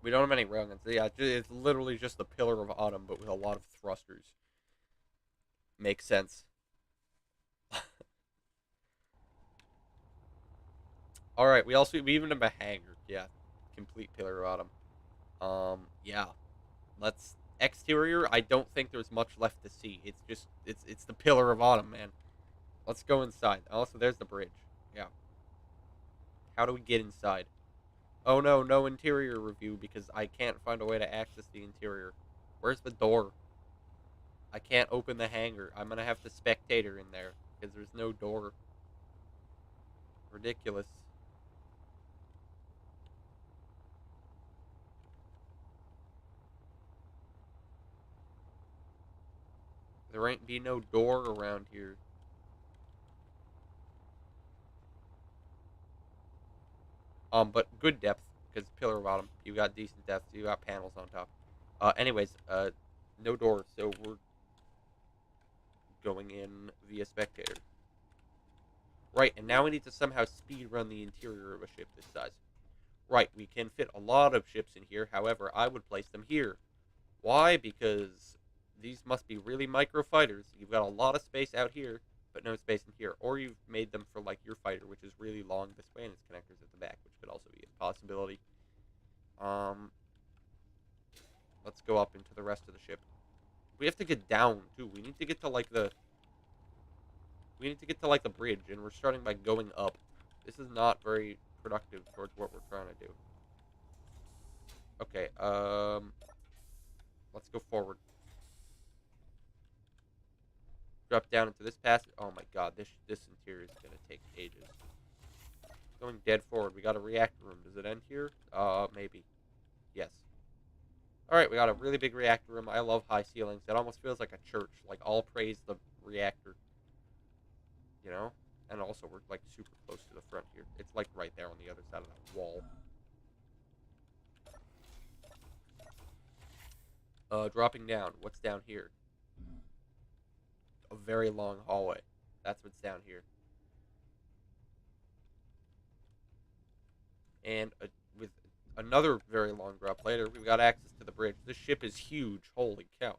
We don't have any railguns. Yeah, it's literally just the Pillar of Autumn, but with a lot of thrusters. Makes sense. Alright, we even have a hangar. Yeah, complete Pillar of Autumn. Yeah. Let's... Exterior, I don't think there's much left to see. It's just... It's the Pillar of Autumn, man. Let's go inside. Also, there's the bridge. Yeah. How do we get inside? Oh no, no interior review because I can't find a way to access the interior. Where's the door? I can't open the hangar. I'm gonna have to spectator in there because there's no door. Ridiculous. There ain't be no door around here. But good depth because Pillar of Autumn. You got decent depth. You got panels on top. Anyways, no door, so we're going in via spectator. Right, and now we need to somehow speed run the interior of a ship this size. Right, we can fit a lot of ships in here. However, I would place them here. Why? Because these must be really micro fighters. You've got a lot of space out here, but no space in here. Or you've made them for, like, your fighter, which is really long this way, and its connectors at the back, which could also be a possibility. Let's go up into the rest of the ship. We have to get down, too. We need to get to, like, the... We need to get to, like, the bridge, and we're starting by going up. This is not very productive towards what we're trying to do. Okay, let's go forward. drop down into this passage. Oh my god, this interior is gonna take ages. Going dead forward. We got a reactor room. Does it end here? Maybe. Yes. Alright, we got a really big reactor room. I love high ceilings. It almost feels like a church. Like, all praise the reactor. You know? And also, we're, like, super close to the front here. It's, like, right there on the other side of that wall. Dropping down. What's down here? A very long hallway. That's what's down here. And with another very long drop later, we've got access to the bridge. This ship is huge. Holy cow.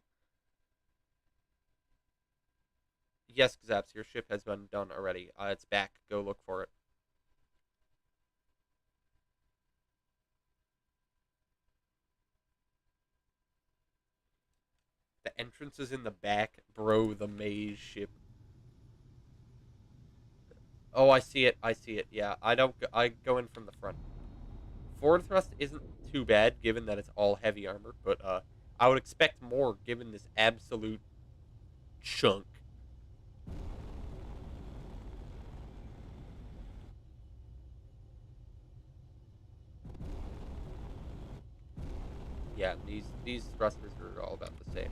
Yes, Zaps, your ship has been done already. It's back. Go look for it. The entrance is in the back. Bro, the maze ship. Oh, I see it. I see it. Yeah, I go in from the front. Forward thrust isn't too bad, given that it's all heavy armor, but I would expect more, given this absolute chunk. Yeah, these thrusters are all about the same.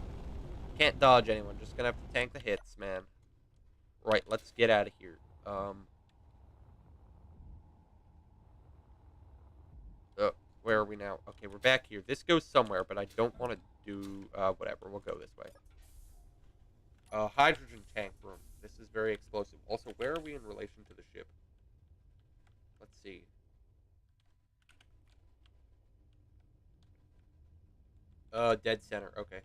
Can't dodge anyone. Just gonna have to tank the hits, man. Right, let's get out of here. Where are we now? Okay, we're back here. This goes somewhere, but I don't want to do, whatever. We'll go this way. Hydrogen tank room. This is very explosive. Also, where are we in relation to the ship? Let's see. Dead center. Okay.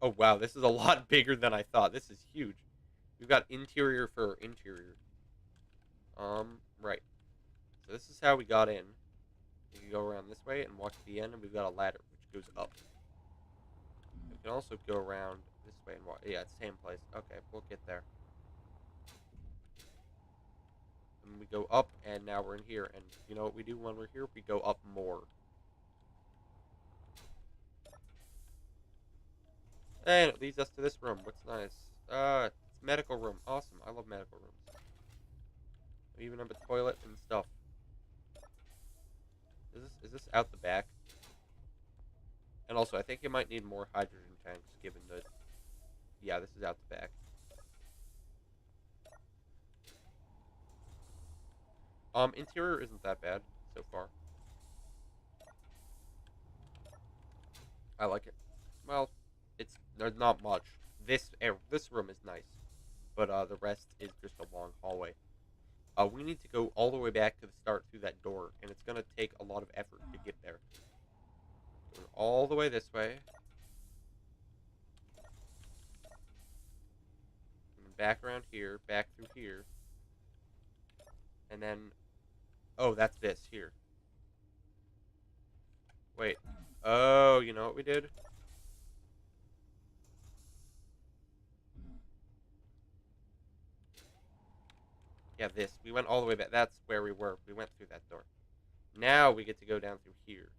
Oh, wow. This is a lot bigger than I thought. This is huge. We've got interior for interior. Right. So this is how we got in. You can go around this way and walk to the end, and we've got a ladder, which goes up. We can also go around this way and walk. Yeah, it's the same place. Okay, we'll get there. And we go up, and now we're in here. And you know what we do when we're here? We go up more. And it leads us to this room. What's nice? It's medical room. Awesome. I love medical rooms. We even have a toilet and stuff. Is this out the back? And also, I think you might need more hydrogen tanks, given that... Yeah, this is out the back. Interior isn't that bad so far. I like it. Well, there's not much. This room is nice, but the rest is just a long hallway. We need to go all the way back to the start through that door, and it's gonna take a lot of effort to get there. Going all the way this way. And back around here, back through here. And then... Oh, that's this, here. Wait. Oh, you know what we did? Yeah, this. We went all the way back. That's where we were. We went through that door. Now we get to go down through here.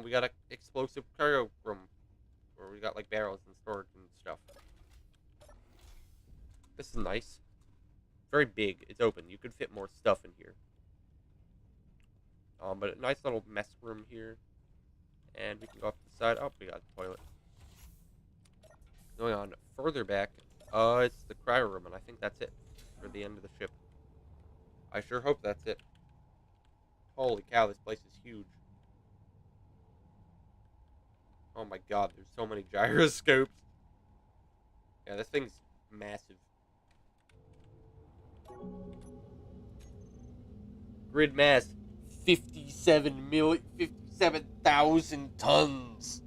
We got an explosive cargo room. Where we got, like, barrels and storage and stuff. This is nice. Very big. It's open. You could fit more stuff in here. But a nice little mess room here. And we can go up the side. Oh, we got a toilet. Going on further back. It's the cryo room, and I think that's it for the end of the ship. I sure hope that's it. Holy cow, this place is huge. Oh my god, there's so many gyroscopes. Yeah, this thing's massive. Grid mass, 57,000 tons.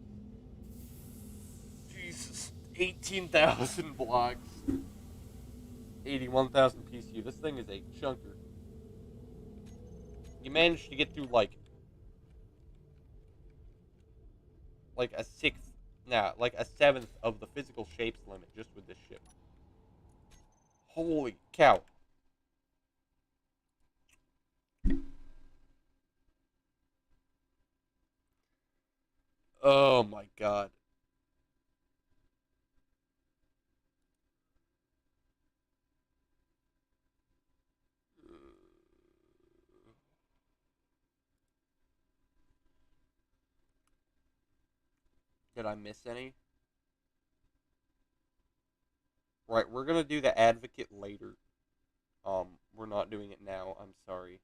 Jesus, 18,000 blocks. 81,000 PCU. This thing is a chunker. You managed to get through like a sixth, nah, like a seventh of the physical shapes limit just with this ship. Holy cow. Oh my god. Did I miss any? Right, we're gonna do the advocate later. We're not doing it now. I'm sorry.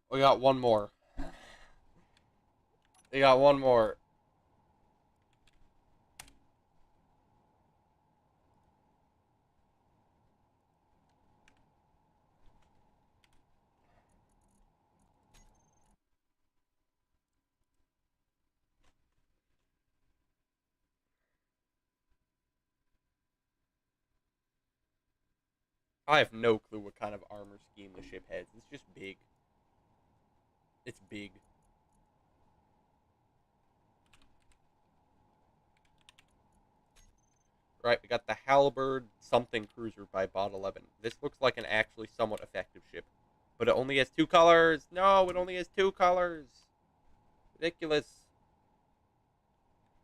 We got one more. We got one more. I have no clue what kind of armor scheme the ship has. It's just big. It's big. Right, we got the Halberd something cruiser by Bot 11. This looks like an actually somewhat effective ship. But it only has 2 colors! No, it only has 2 colors! Ridiculous.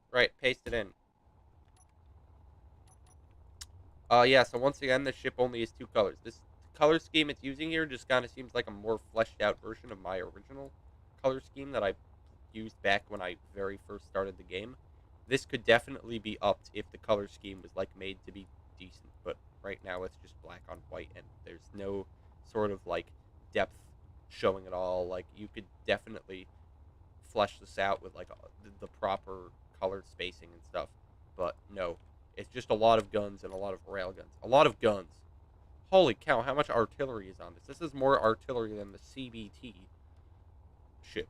Right, paste it in. Yeah, so once again, the ship only has 2 colors. This color scheme it's using here just kind of seems like a more fleshed out version of my original color scheme that I used back when I very first started the game. This could definitely be upped if the color scheme was like made to be decent, but right now it's just black on white and there's no sort of like depth showing at all. Like you could definitely flesh this out with like the proper color spacing and stuff, but no, it's just a lot of guns and a lot of railguns. A lot of guns. Holy cow, how much artillery is on this? This is more artillery than the CBT ship.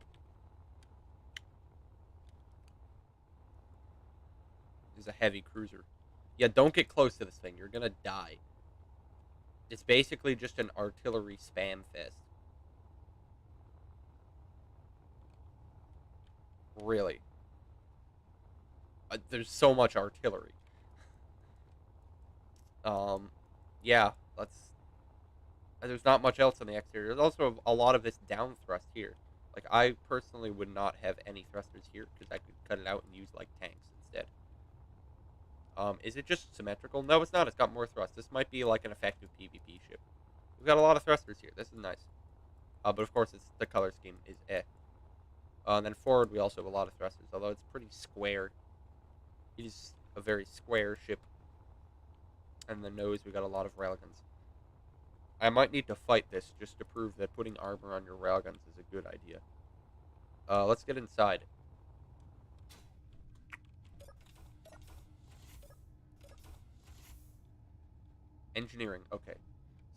This is a heavy cruiser. Yeah, don't get close to this thing. You're gonna die. It's basically just an artillery spam fest. Really. There's so much artillery. Yeah, let's... There's not much else on the exterior. There's also a lot of this down thrust here. Like, I personally would not have any thrusters here, because I could cut it out and use, like, tanks instead. Is it just symmetrical? No, it's not. It's got more thrust. This might be, like, an effective PvP ship. We've got a lot of thrusters here. This is nice. But, of course, the color scheme is eh. And then forward, we also have a lot of thrusters, although it's pretty square. It is a very square ship. And the nose, we got a lot of railguns. I might need to fight this just to prove that putting armor on your railguns is a good idea. Let's get inside. Engineering, okay.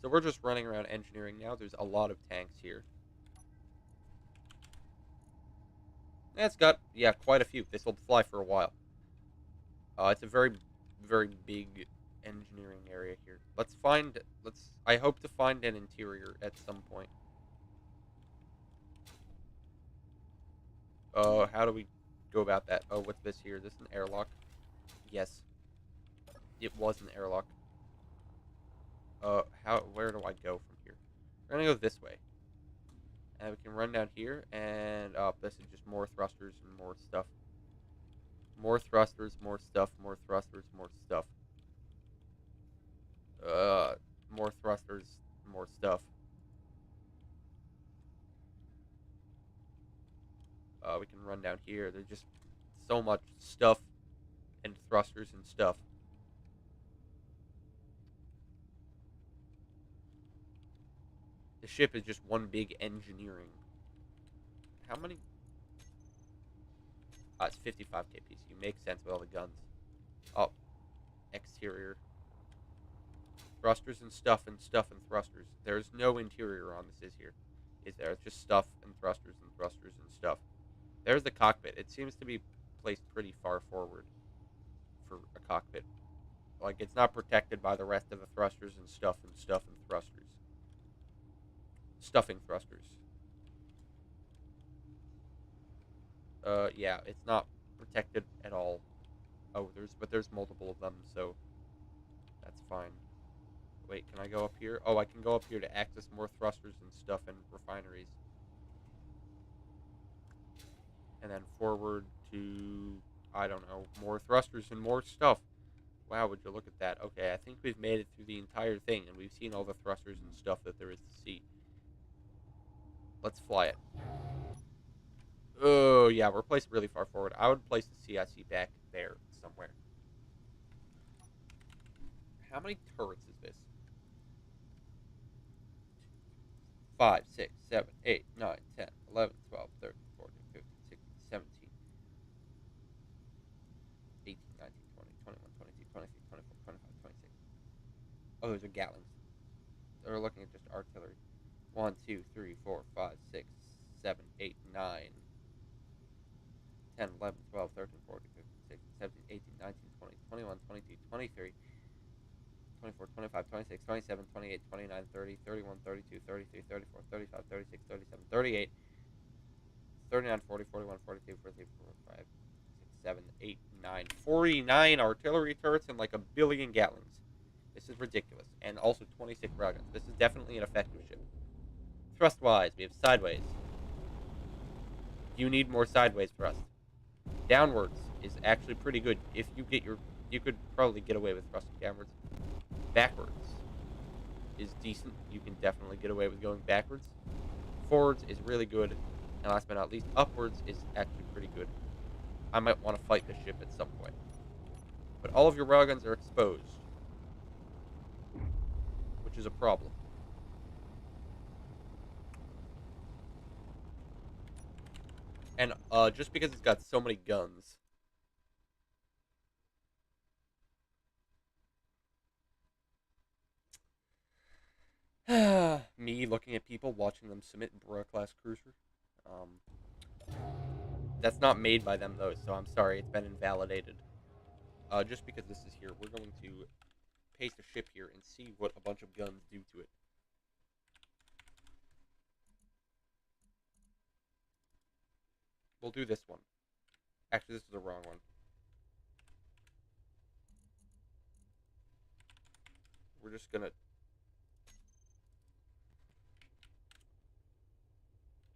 So we're just running around engineering now. There's a lot of tanks here. It's got, yeah, quite a few. This will fly for a while. It's a very, very big engineering area here. I hope to find an interior at some point. How do we go about that? Oh, what's this here? Is this an airlock? Yes. It was an airlock. Where do I go from here? We're gonna go this way. And we can run down here, and, this is just more thrusters and more stuff. More thrusters, more stuff, more thrusters, more stuff. More thrusters, more stuff. We can run down here. There's just so much stuff and thrusters and stuff. The ship is just one big engineering. How many? It's 55k PCU. Makes sense with all the guns. Oh, exterior. Thrusters and stuff and stuff and thrusters. There's no interior on this, is here? Is there? It's just stuff and thrusters and thrusters and stuff. There's the cockpit. It seems to be placed pretty far forward for a cockpit. Like, it's not protected by the rest of the thrusters and stuff and stuff and thrusters. Stuffing thrusters. Yeah, it's not protected at all. Oh, there's multiple of them, so that's fine. Wait, can I go up here? Oh, I can go up here to access more thrusters and stuff and refineries. And then forward to, I don't know, more thrusters and more stuff. Wow, would you look at that? Okay, I think we've made it through the entire thing, and we've seen all the thrusters and stuff that there is to see. Let's fly it. Oh, yeah, we're placed really far forward. I would place the CIC back there somewhere. How many turrets is this? 5, 6, 7, 8, 9, 10, 11, 12, 13, 14, 15, 16, 17, 18, 19, 20, 21, 22, 23, 24, 25, 26. Oh, those are Gatlings. We're looking at just artillery. 1, 2, 3, 4, 5, 6, 7, 8, 9, 10, 11, 12, 13, 14, 15, 16, 17, 18, 19, 20, 21, 22, 23, 24, 25, 26, 27, 28, 29, 30, 31, 32, 33, 34, 35, 36, 37, 38, 39, 40, 41, 42, 43, 45, 6, 7, 8, 9, 49 artillery turrets and like a billion Gatlings. This is ridiculous. And also 26 railguns. This is definitely an effective ship. Thrust-wise, we have sideways. You need more sideways thrust. Downwards is actually pretty good. If you get your... You could probably get away with thrusting downwards. Backwards is decent. You can definitely get away with going backwards. Forwards is really good. And last but not least, upwards is actually pretty good. I might want to fight this ship at some point. But all of your railguns are exposed. Which is a problem. And just because it's got so many guns. Me looking at people, watching them submit Boreal class cruiser. That's not made by them though, so I'm sorry, it's been invalidated. Just because this is here, we're going to paste a ship here and see what a bunch of guns do to it. We'll do this one. Actually, this is the wrong one. We're just gonna...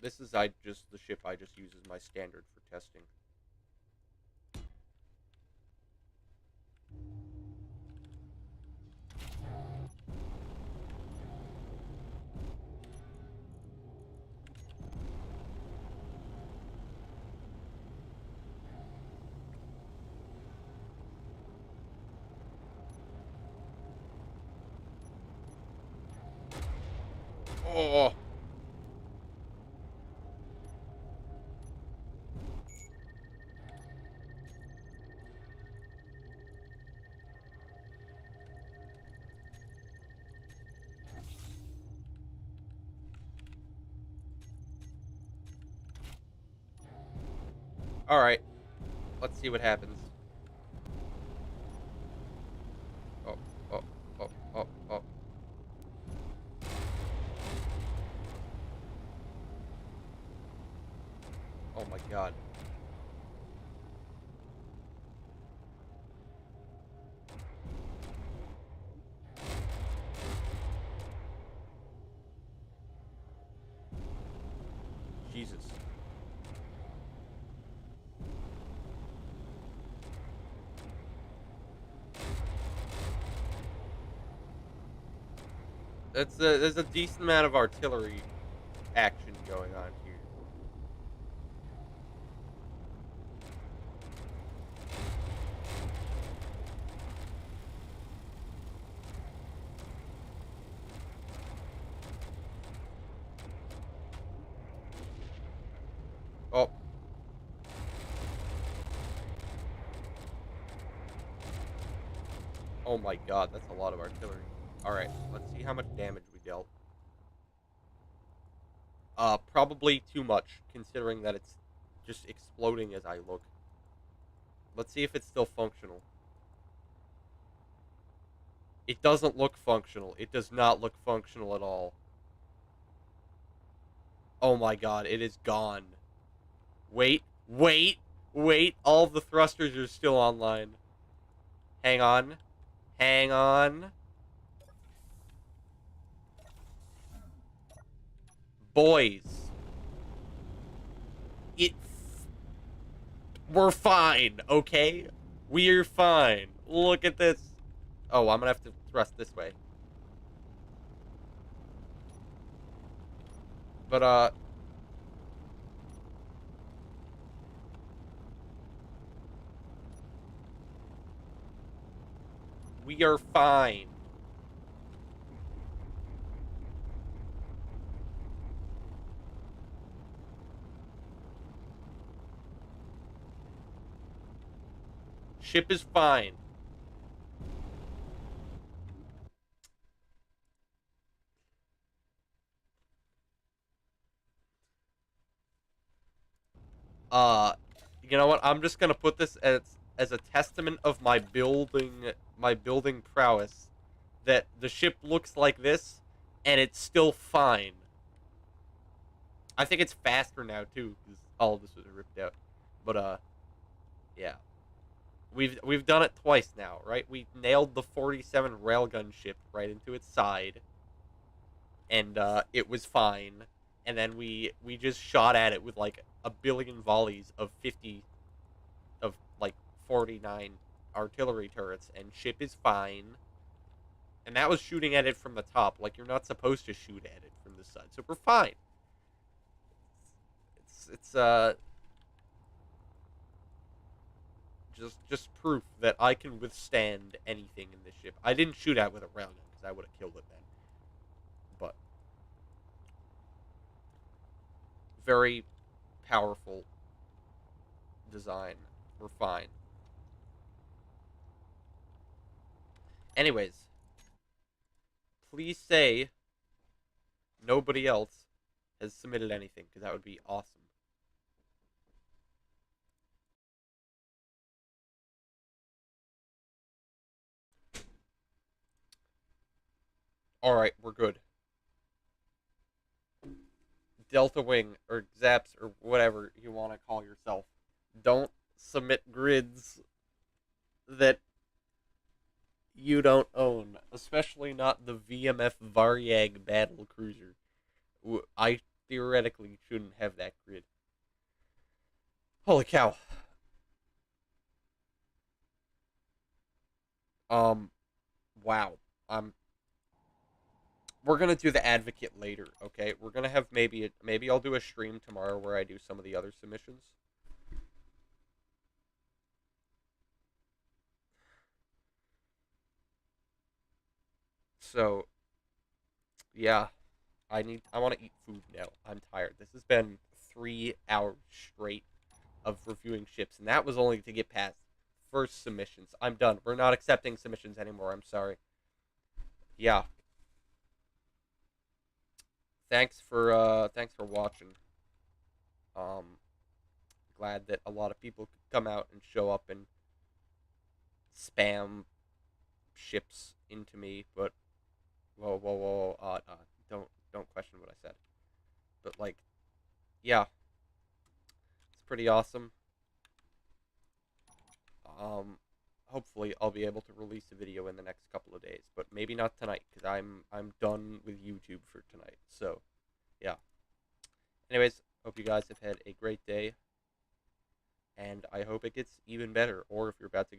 This is the ship I just use as my standard for testing. Oh! Alright. Let's see what happens. Oh, oh, oh, oh, oh. Oh my god. Jesus. There's a decent amount of artillery action going on here. Oh. Oh my god, that's a lot of artillery. Alright, let's see how much damage we dealt. Probably too much, considering that it's just exploding as I look. Let's see if it's still functional. It doesn't look functional. It does not look functional at all. Oh my god, it is gone. Wait, wait, wait. All of the thrusters are still online. Hang on. Hang on. Boys. We're fine, okay? We're fine. Look at this. Oh, I'm gonna have to thrust this way. But, We are fine. Ship is fine. You know what? I'm just gonna put this as a testament of my building prowess, that the ship looks like this, and it's still fine. I think it's faster now too, because all of this was ripped out. But yeah, we've done it twice now, right? We nailed the 47 railgun ship right into its side, and it was fine. And then we just shot at it with like a billion volleys of 50 of like 49 artillery turrets, and ship is fine. And that was shooting at it from the top. Like, you're not supposed to shoot at it from the side, so we're fine. It's just proof that I can withstand anything in this ship. I didn't shoot at it with a railgun because I would have killed it then. But very powerful design. We're fine. Anyways, please say nobody else has submitted anything, because that would be awesome. Alright, we're good. Delta Wing, or Zaps, or whatever you want to call yourself, don't submit grids that you don't own, especially not the VMF Varyag Battle Cruiser. I theoretically shouldn't have that grid. Holy cow. Wow. We're gonna do the advocate later, okay? We're gonna have maybe I'll do a stream tomorrow where I do some of the other submissions. So, yeah, I want to eat food now. I'm tired. This has been 3 hours straight of reviewing ships, and that was only to get past first submissions. I'm done. We're not accepting submissions anymore. I'm sorry. Yeah. Thanks for watching. Um Glad that a lot of people could come out and show up and spam ships into me, but whoa, don't question what I said. But like, yeah, it's pretty awesome. Hopefully I'll be able to release a video in the next couple of days, but maybe not tonight, because I'm done with YouTube for tonight. So, yeah. Anyways, hope you guys have had a great day, and I hope it gets even better. Or if you're about to go